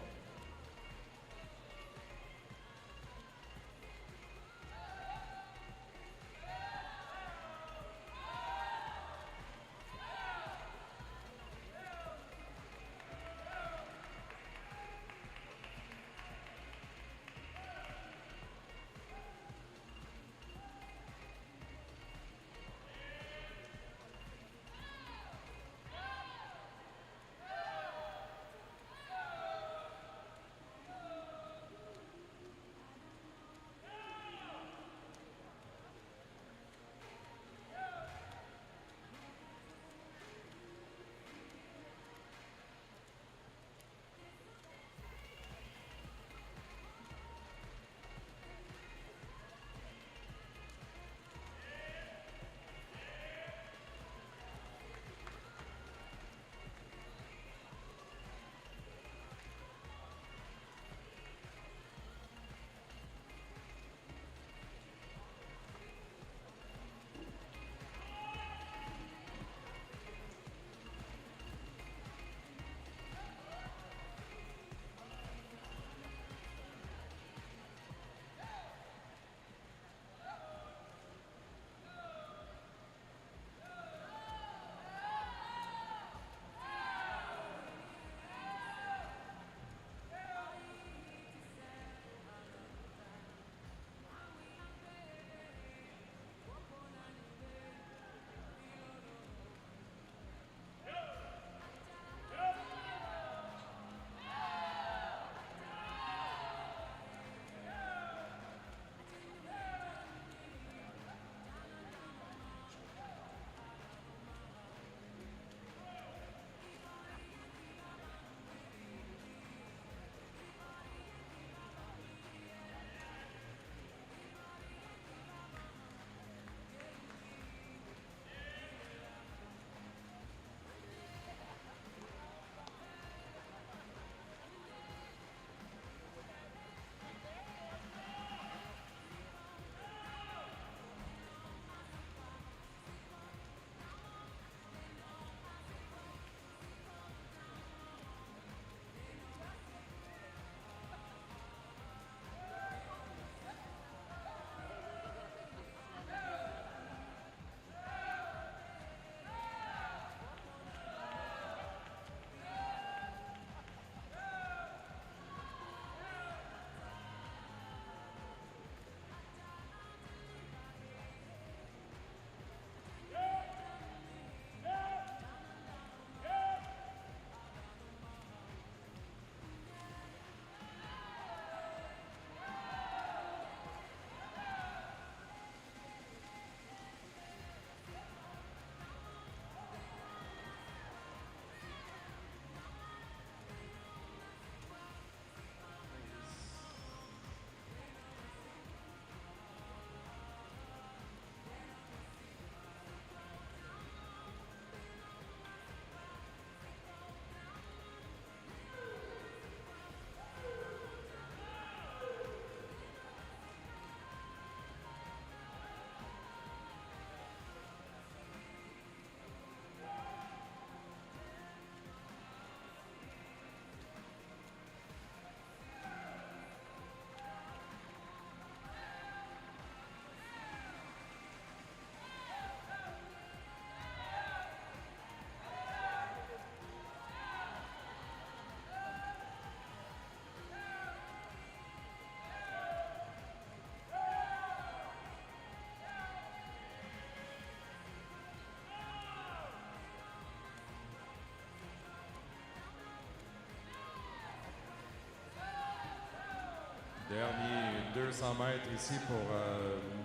Dernier 200 mètres ici pour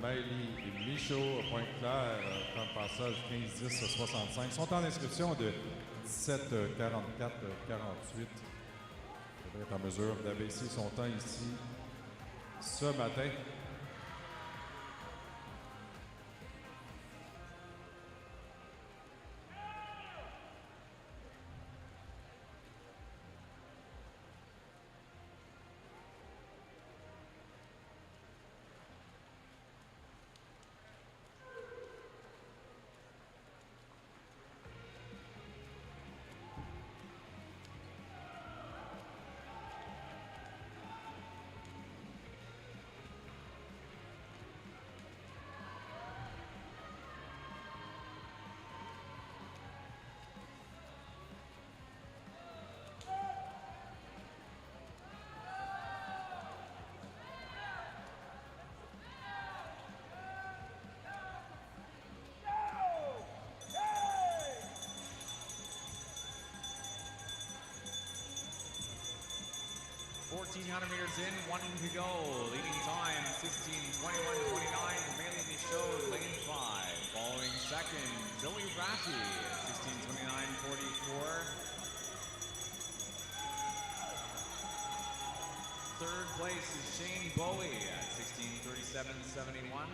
Maëlie Michaud, Pointe-Claire, temps de passage 15-10-65. Ils sont en inscription de 17-44-48. Ils devraient être en mesure d'abaisser son temps ici ce matin. $1,400 meters in, 1 to go. Leading time 16:21:29. Bailey Michaud, lane 5. Following second, Zoe Ratty, 16:29:44. Third place is Shane Bowie at 16:37:71.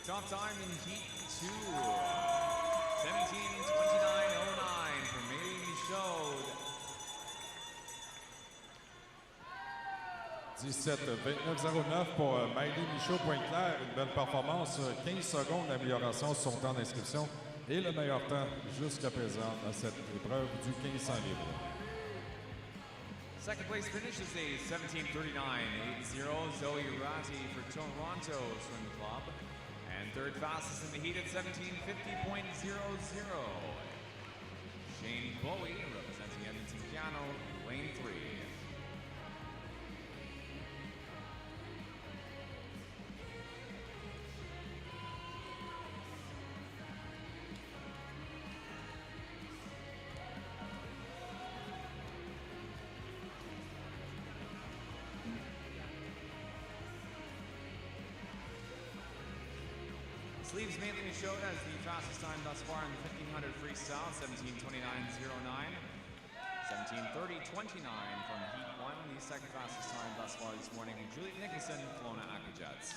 Top time in Heat 2, 17:29:09 for Bailey Michaud. 17-29-09 pour Maëlie Michaud, Pointe-Claire. Une belle performance, 15 secondes d'amélioration sur son temps d'inscription et le meilleur temps jusqu'à présent à cette épreuve du 1500 livres. Second place finish is a 17:39:80 Zoe Ratty for Toronto Swim Club. And third fastest in the heat at 17:50.00. Shane Bowie representing Edmonton Piano, lane 3. Sleeves mainly Michaud as the fastest time thus far in the 1500 freestyle, 17:29:09. 17:30:29 from Heat 1, the second fastest time thus far this morning. Juliet Nicholson, Kelowna Aquajets.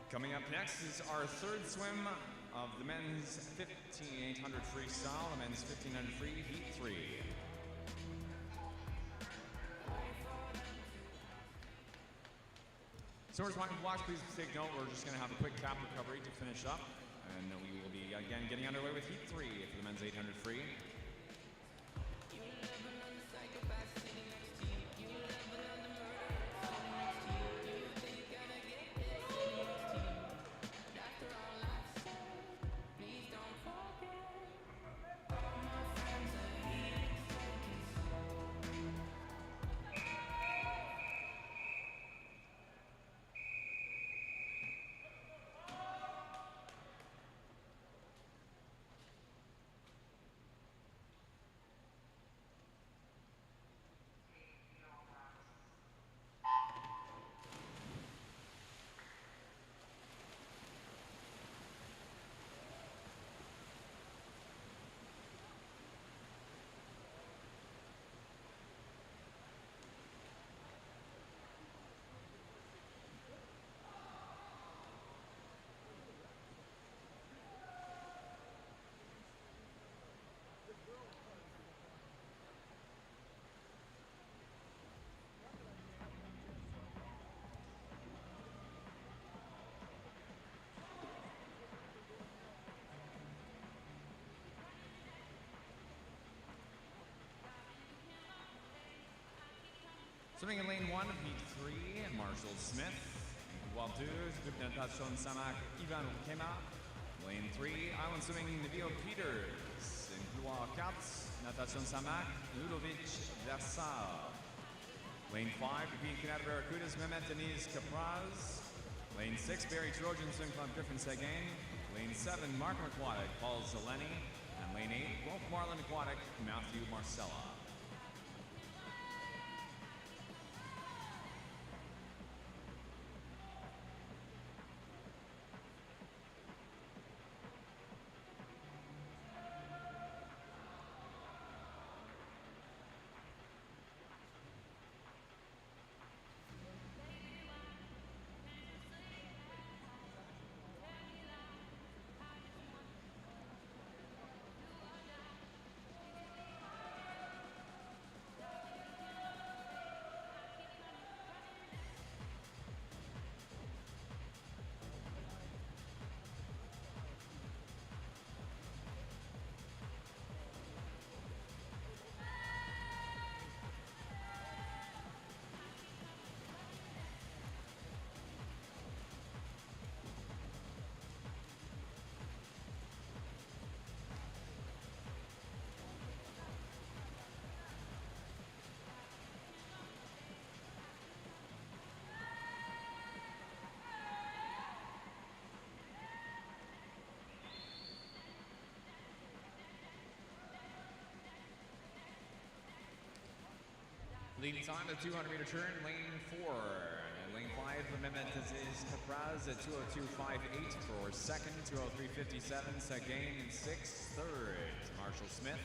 Coming up next is our third swim of the men's 1500 freestyle, the men's 1500 free, Heat 3. Swimmers wanting to watch, please take note. We're just going to have a quick cap recovery to finish up, and we will be again getting underway with Heat 3 for the men's 800 free. Swimming in lane 1 of heat 3, Marshall Smith. In couloir 2, groupe de natation Saanich, Ivan Kema. Lane 3, island swimming, Navio Peters. In couloir 4, natation Saanich, Ludovic Versal. Lane 5, Repeat Canada Barracudas, Mehmet Deniz Capraz. Lane 6, Barry Trojan Swim Club, Griffin Seguin. Lane 7, Markham Aquatic, Paul Zeleny. And lane 8, Wolf Marlin Aquatic, Matthew Marcella. Leading time of 200-meter turn, lane 4. And lane 5, Mehmet Deniz Capraz at 2:02.58 for second, 2:03.57. Seguin in sixth, third, Marshall Smith.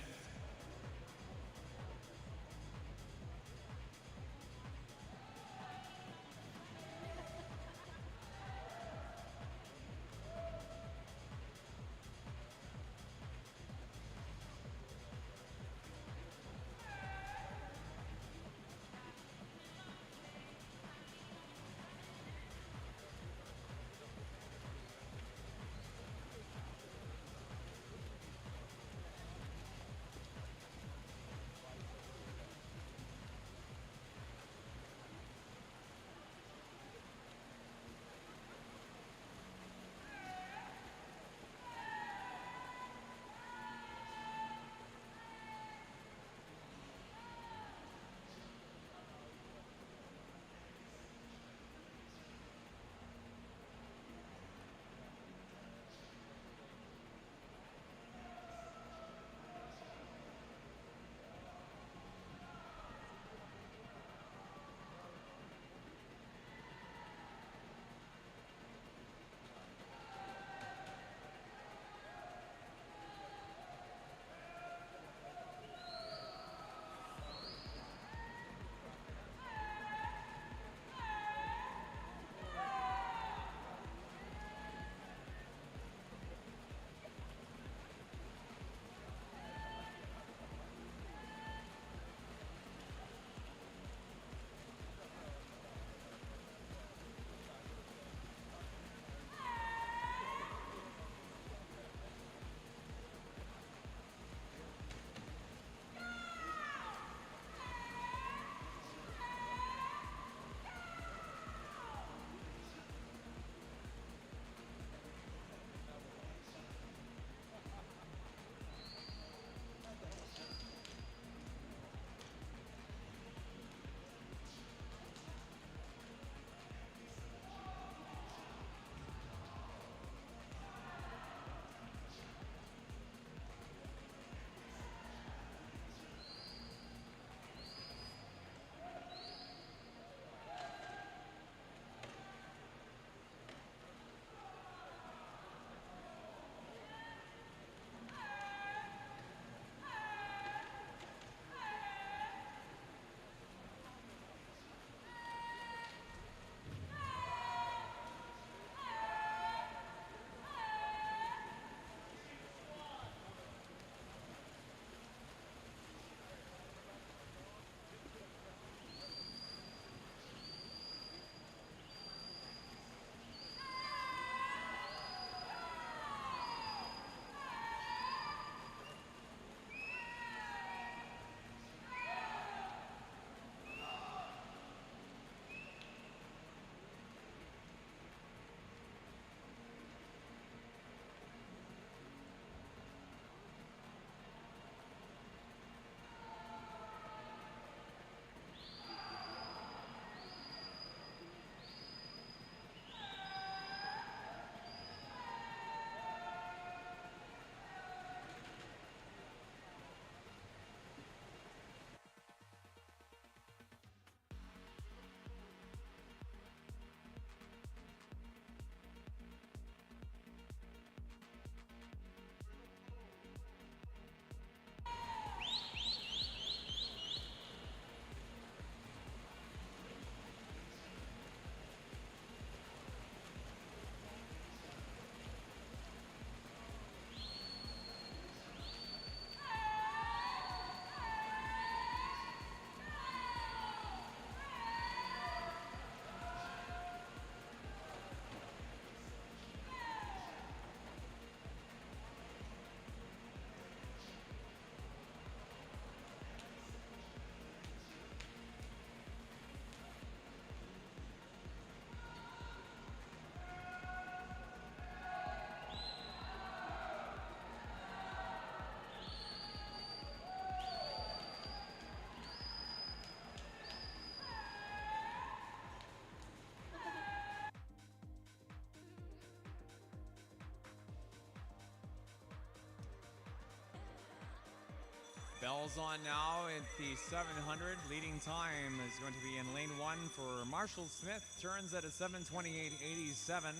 Bells on now at the 700. Leading time is going to be in lane 1 for Marshall Smith. Turns at a 7:28.87.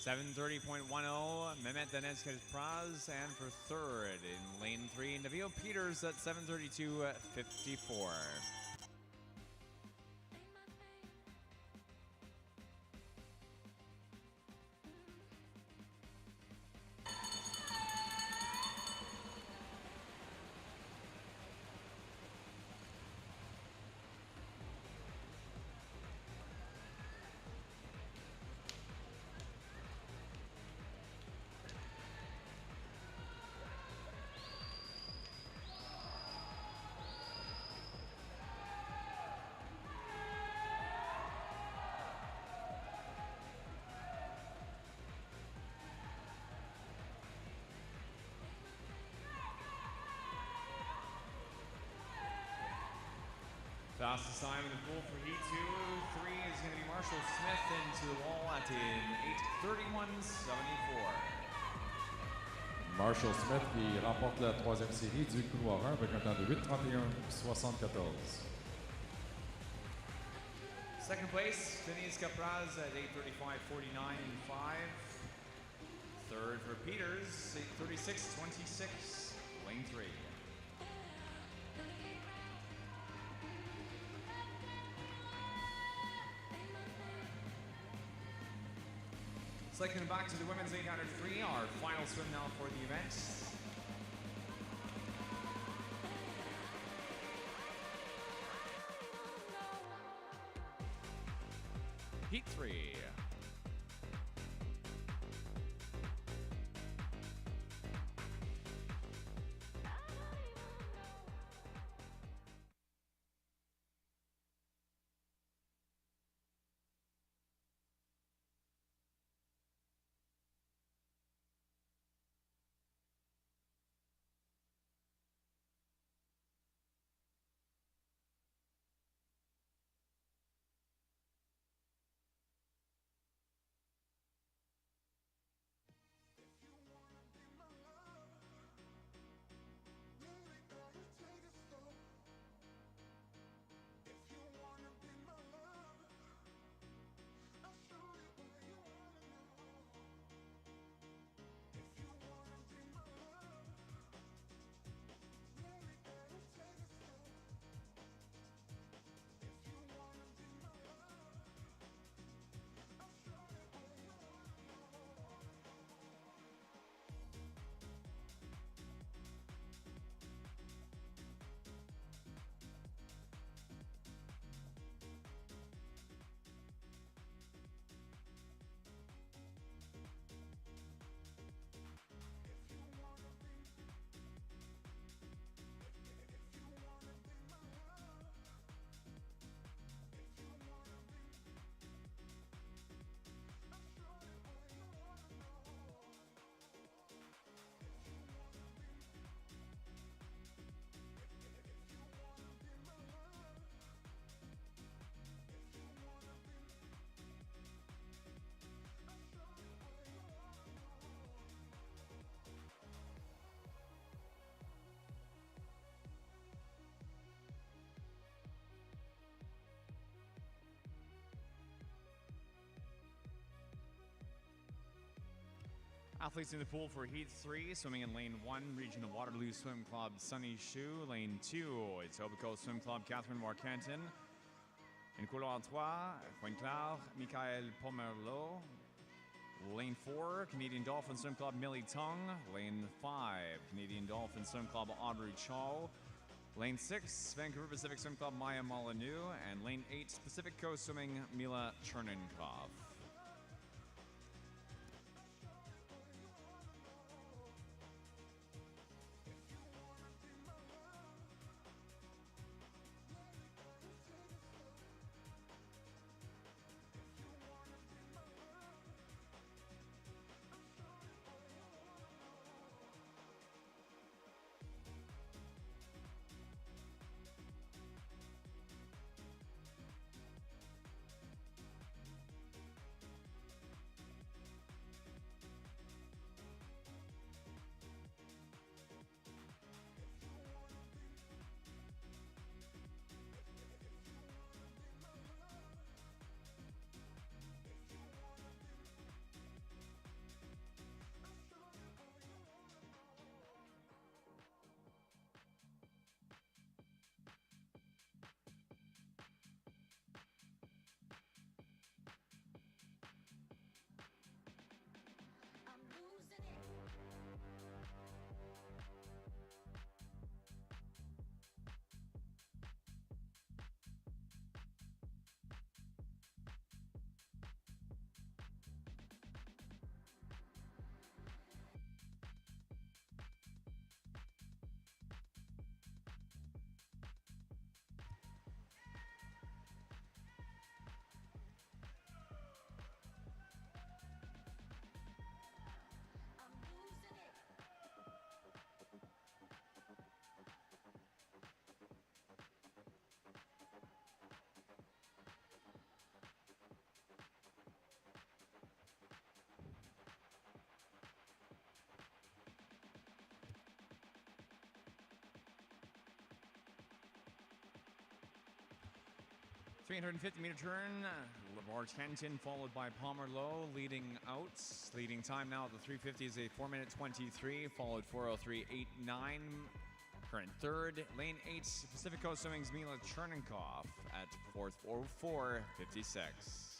7:30.10, Mehmet Denez-Praz. And for third in lane 3, Nabil Peters at 7:32.54. Fastest time in the pool for Heat 2. 3 is going to be Marshall Smith into the wall at an 8:31.74. Marshall Smith qui remporte la troisième série du couloir 1 avec un temps de 8:31.74. Second place, Denise Capraz at 8:35.49.5. Third for Peters, 8:36.26, lane 3. Cycling back to the women's 800 free, our final swim now for the event. Heat 3. Athletes in the pool for Heat 3, swimming in Lane 1, Region of Waterloo Swim Club, Saanich. Lane 2, it's Etobicoke Swim Club, Catherine Warkentin. In Couloir 3, Pointe-Claire, Michael Pomerleau. Lane 4, Canadian Dolphin Swim Club, Millie Tung. Lane 5, Canadian Dolphin Swim Club, Audrey Chow. Lane 6, Vancouver Pacific Swim Club, Maya Molyneux. And Lane 8, Pacific Coast Swimming, Mila Cherninkov. 350-meter turn. Kenton followed by Palmer Lowe leading out. Leading time now at the 350 is a 4-minute 23, followed 4:03.89. Current third. Lane 8, Pacific Coast Swimming's Mila Cherninkov at 4:04.56.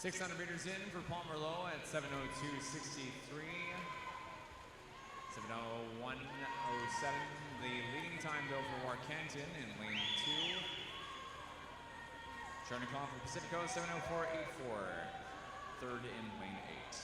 Six 600 meters in for Palmer Lowe at 7:02.63. 7:01.07. The leading time though for Warkentin in lane 2. Chernikov for Pacifico 7:04.84. Third in lane 8.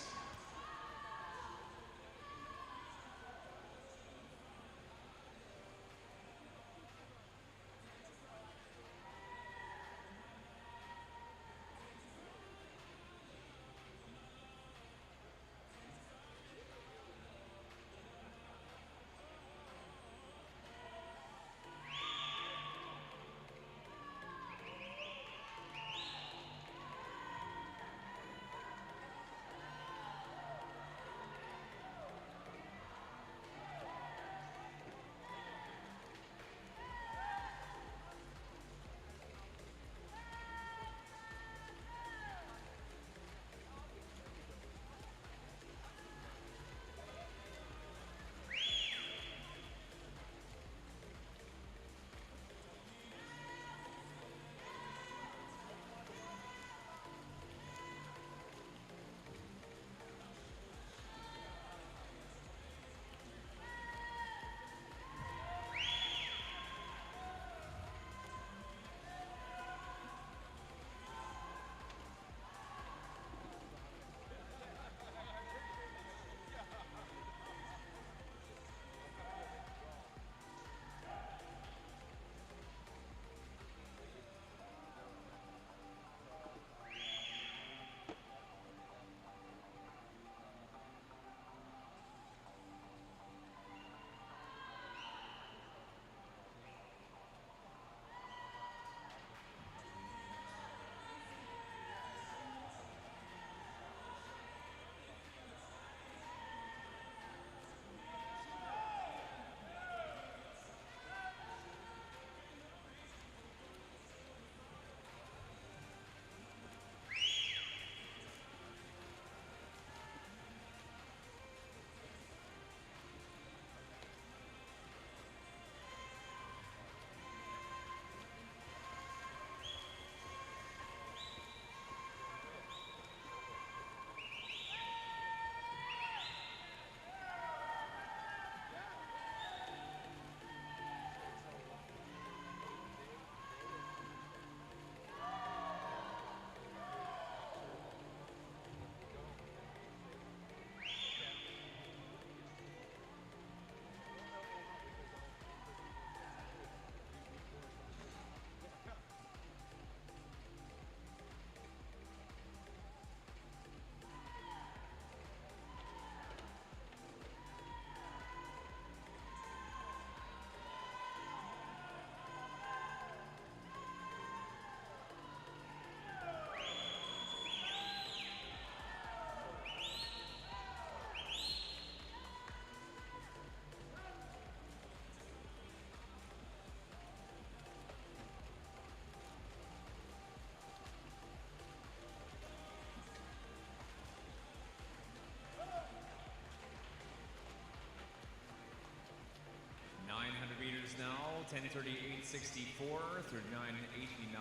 10:38.64 through 9:89.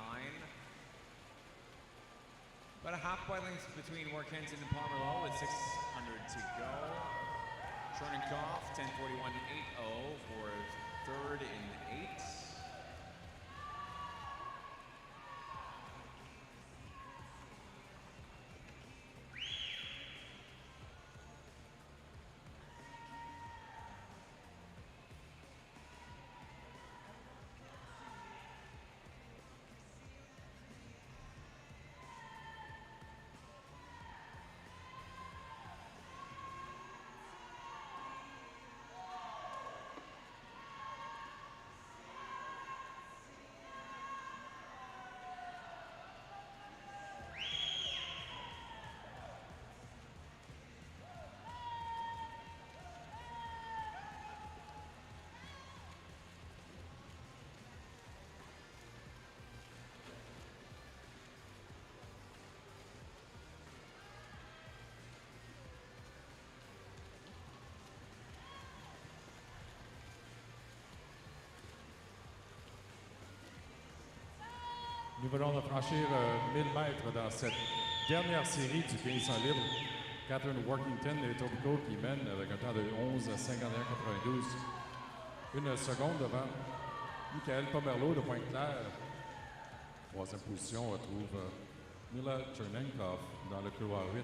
About a half point length between Warkentin and Pomerleau with 600 to go. Chernikov, 10:41.80 for third in 8. Nous venons de franchir 1000 mètres dans cette dernière série du 1500 libre. Catherine Workington et Etobicoke qui mènent avec un temps de 11:51.92. Une seconde devant Michael Pomerleau de Pointe-Claire. Troisième position, on retrouve Mila Chernenkov dans le couloir 8.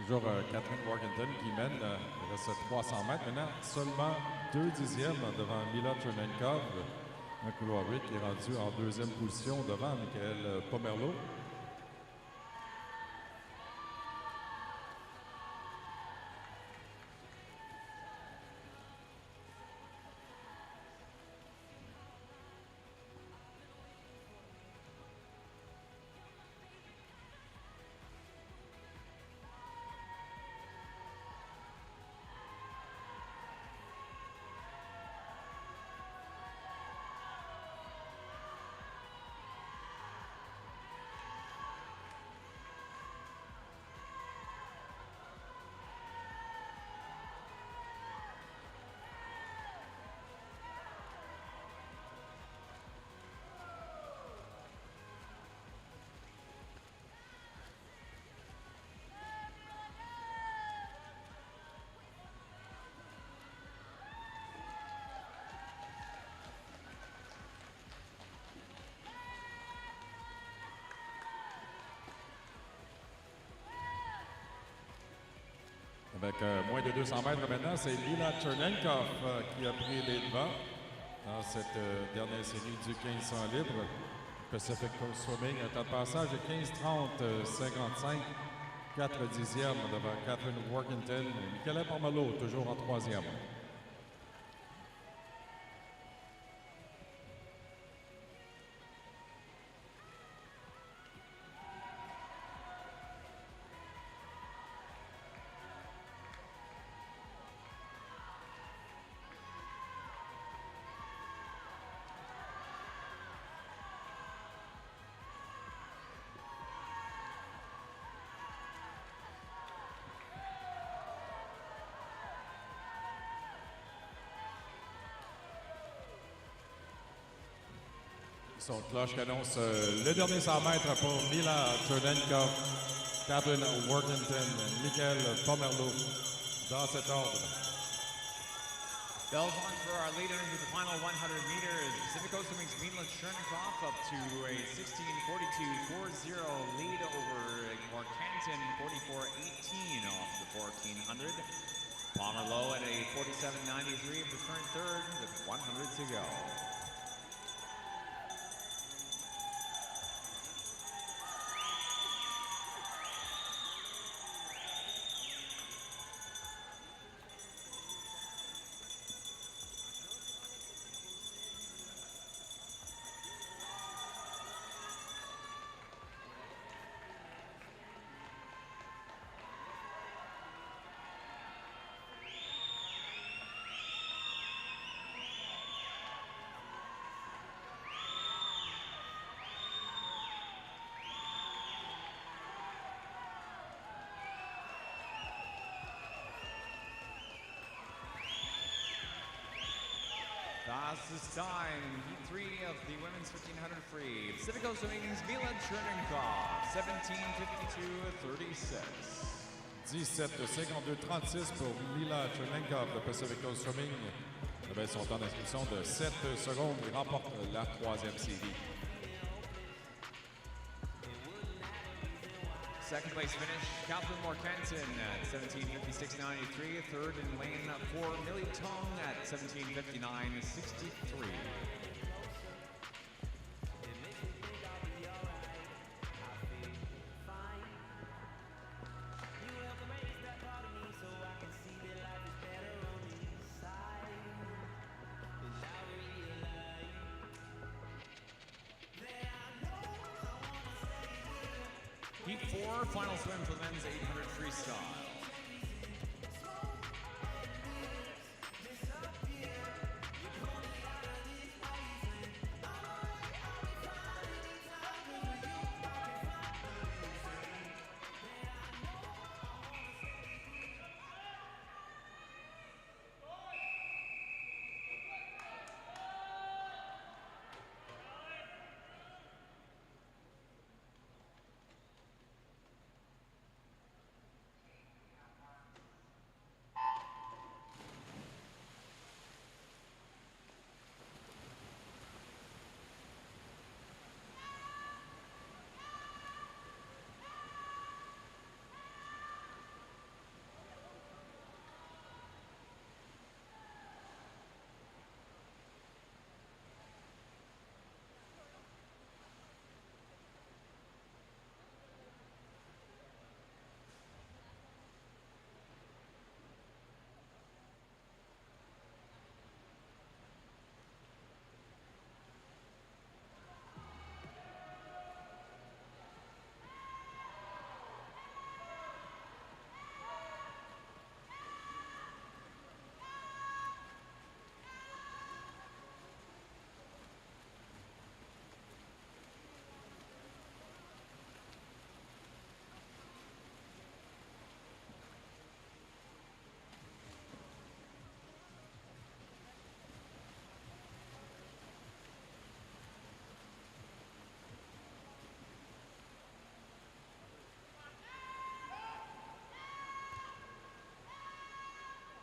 Toujours Catherine Workington qui mène, il reste 300 mètres. Maintenant, seulement 2 dixièmes devant Mila Chernenkov, un couloir 8 qui est rendu en deuxième position devant Michael Pomerleau. Avec moins de 200 mètres maintenant, c'est Lila Chernenkov qui a pris les devants dans cette dernière série du 1500 libre. Pacific Coast Swimming, un temps de passage de 15-30-55, 4 dixièmes devant Catherine Workington et Michaela Parmalo, toujours en troisième. Son cloche qui annonce le dernier 100 mètres pour Mila Chernenkov, Catherine Workington, Michael Pomerleau, dans cet ordre. Bells on for our leader into the final 100 meters. Pacific Coast Swimming's Mila Chernenkov up to a 16:42.40 lead over Morcanton, 44:18 off the 1400. Pomerleau at a 47:93 for current third with 100 to go. Fastest time, heat 3 of the women's 1500 free. Pacific Coast Swimming's Mila Chernenkov, 17:52.36. 17:52.36 pour Mila Chernenkov de Pacific Coast Swimming. Son temps d'inscription de 7 secondes. Il remporte la troisième série. Second place finish, Catherine Morcanton at 17:56.93. Third in lane 4, Millie Tong at 17:59.63. Heat 4, final swim for the men's 800 freestyle.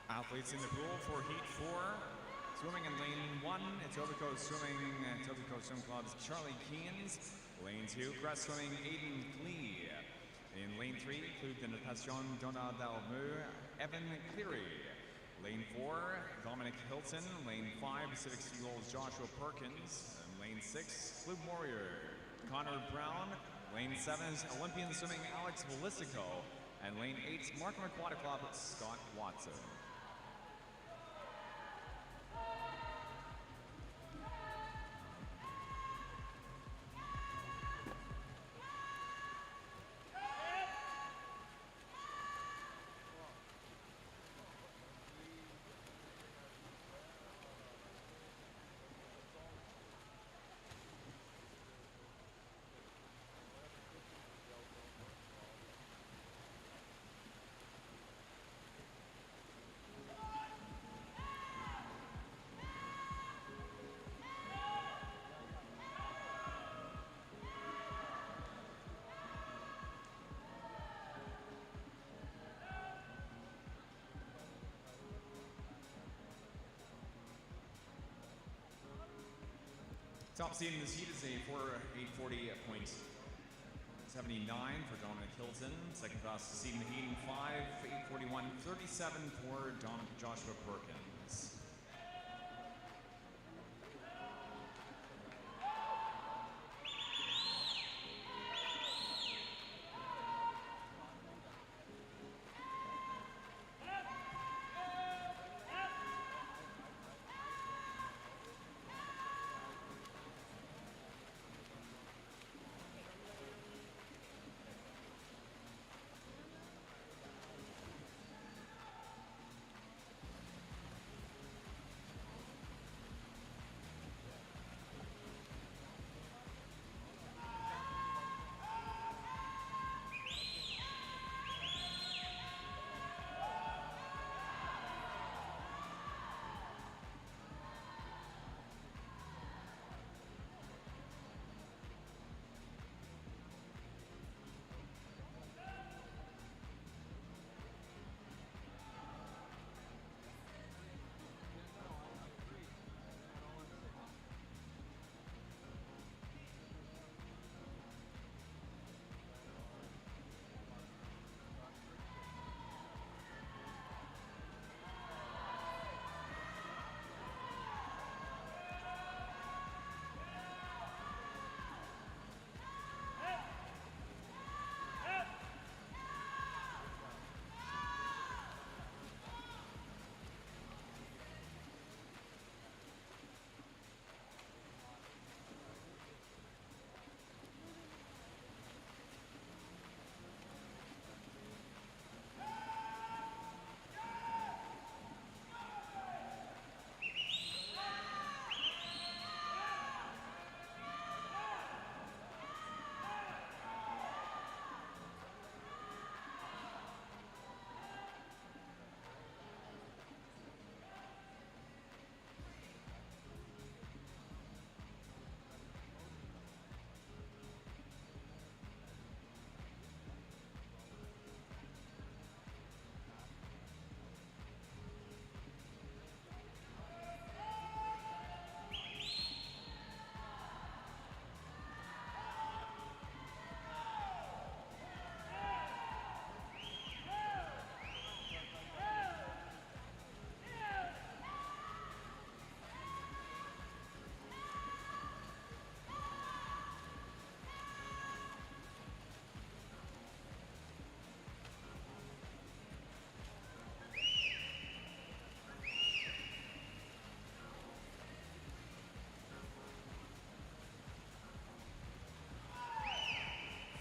Athletes in the pool for Heat 4. Swimming in lane 1, Etobicoke Swimming, Etobicoke Swim Club's Charlie Keynes. Lane 2, Crest Swimming, Aiden Lee. In lane Lane 3, Club de Natation Donald Dalmeu, Evan Cleary. Lane 4, Dominic Hilton. Lane 5, Pacific Seagulls Joshua Perkins. And lane 6, Club Warrior Connor Brown. Lane 7 is Olympian Swimming Alex Velicico. And lane 8, Markham Aquatic Club Scott Watson. Top seed in this heat is a 840.79 for Dominic Hilton. Second fastest seed in the heat in 841.37 for Joshua Perkins.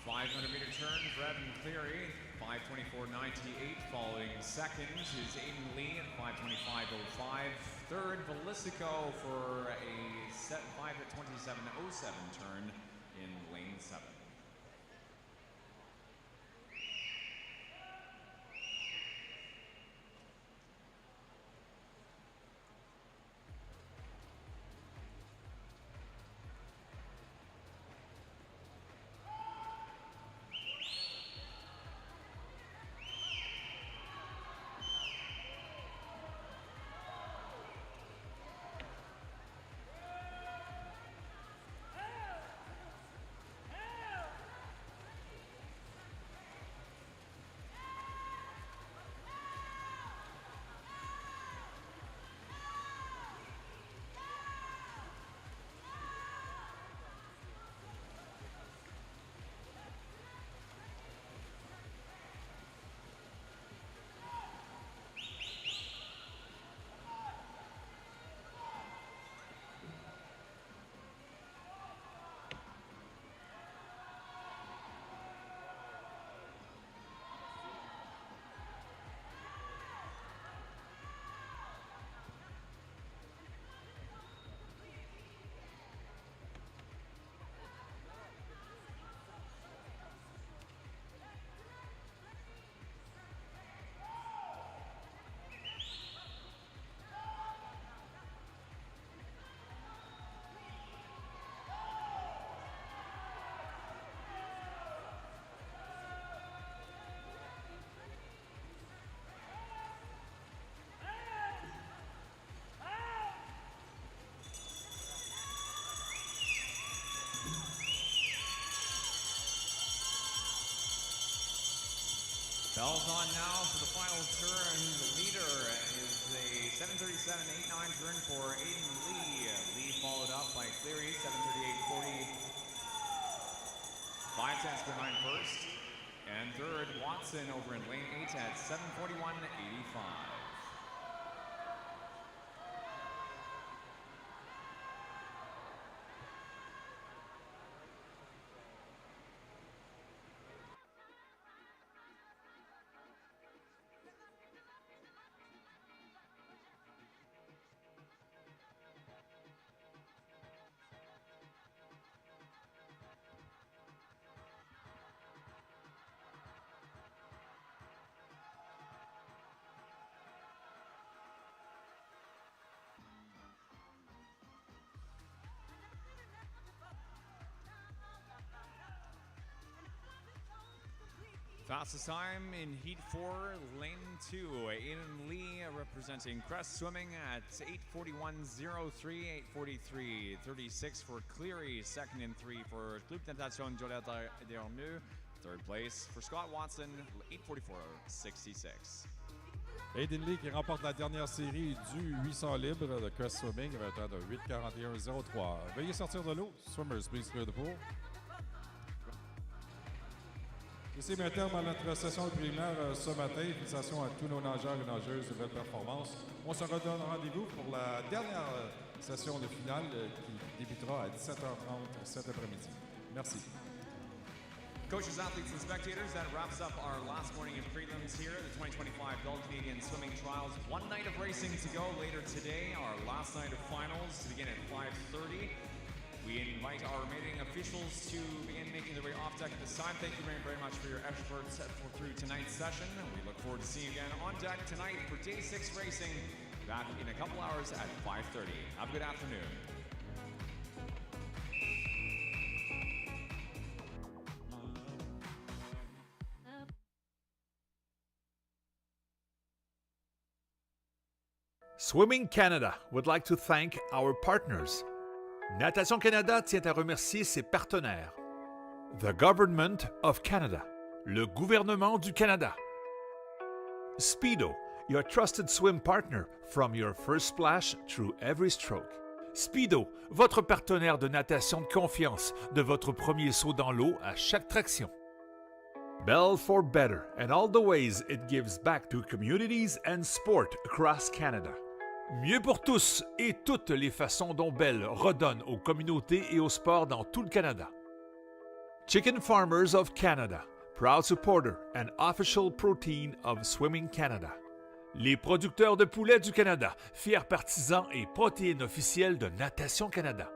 .500-meter turn for Evan Cleary, 5:24.98. Following second is Aiden Lee at 5:25.05. Third, Velicico for a 5:27.07 turn in lane 7. Bell's on now for the final turn. The leader is a 7:37.89 turn for Aiden Lee. Lee followed up by Cleary, 7:38.40. 5 tenths behind first. And third, Watson over in lane 8 at 7:41.85. Fastest time in Heat 4, Lane 2. Aiden Lee representing Crest Swimming at 8:41.03, 8:43.36 for Cleary. Second and 3 for Club Natation Joliette Dernier. Third place for Scott Watson, 8:44.66. Aiden Lee qui remporte la dernière série du 800 libre de Crest Swimming avec un temps de 8:41.03. Veuillez sortir de l'eau. Swimmers, please clear the pool. Et c'est un terme à notre session préliminaire ce matin. Félicitations à tous nos nageurs et nageuses de belle performance. On se redonne rendez-vous pour la dernière session de finale qui débutera à 17h30 cet après-midi. Merci. Coaches, athletes, and spectators, that wraps up our last morning of prelims here at the 2025 Bell Canadian Swimming Trials. One night of racing to go later today. Our last night of finals to begin at 5:30. We invite our remaining officials to begin making their way off deck at this time. Thank you very much for your efforts through tonight's session. We look forward to seeing you again on deck tonight for Day 6 racing back in a couple hours at 5:30. Have a good afternoon. Swimming Canada would like to thank our partners. Natation Canada tient à remercier ses partenaires. The Government of Canada, le gouvernement du Canada. Speedo, your trusted swim partner from your first splash through every stroke. Speedo, votre partenaire de natation de confiance, de votre premier saut dans l'eau à chaque traction. Bell for better and all the ways it gives back to communities and sport across Canada. Mieux pour tous et toutes les façons dont Bell redonne aux communautés et au sport dans tout le Canada. Chicken Farmers of Canada, proud supporter and official protein of Swimming Canada. Les producteurs de poulets du Canada, fiers partisans et protéines officielles de Natation Canada.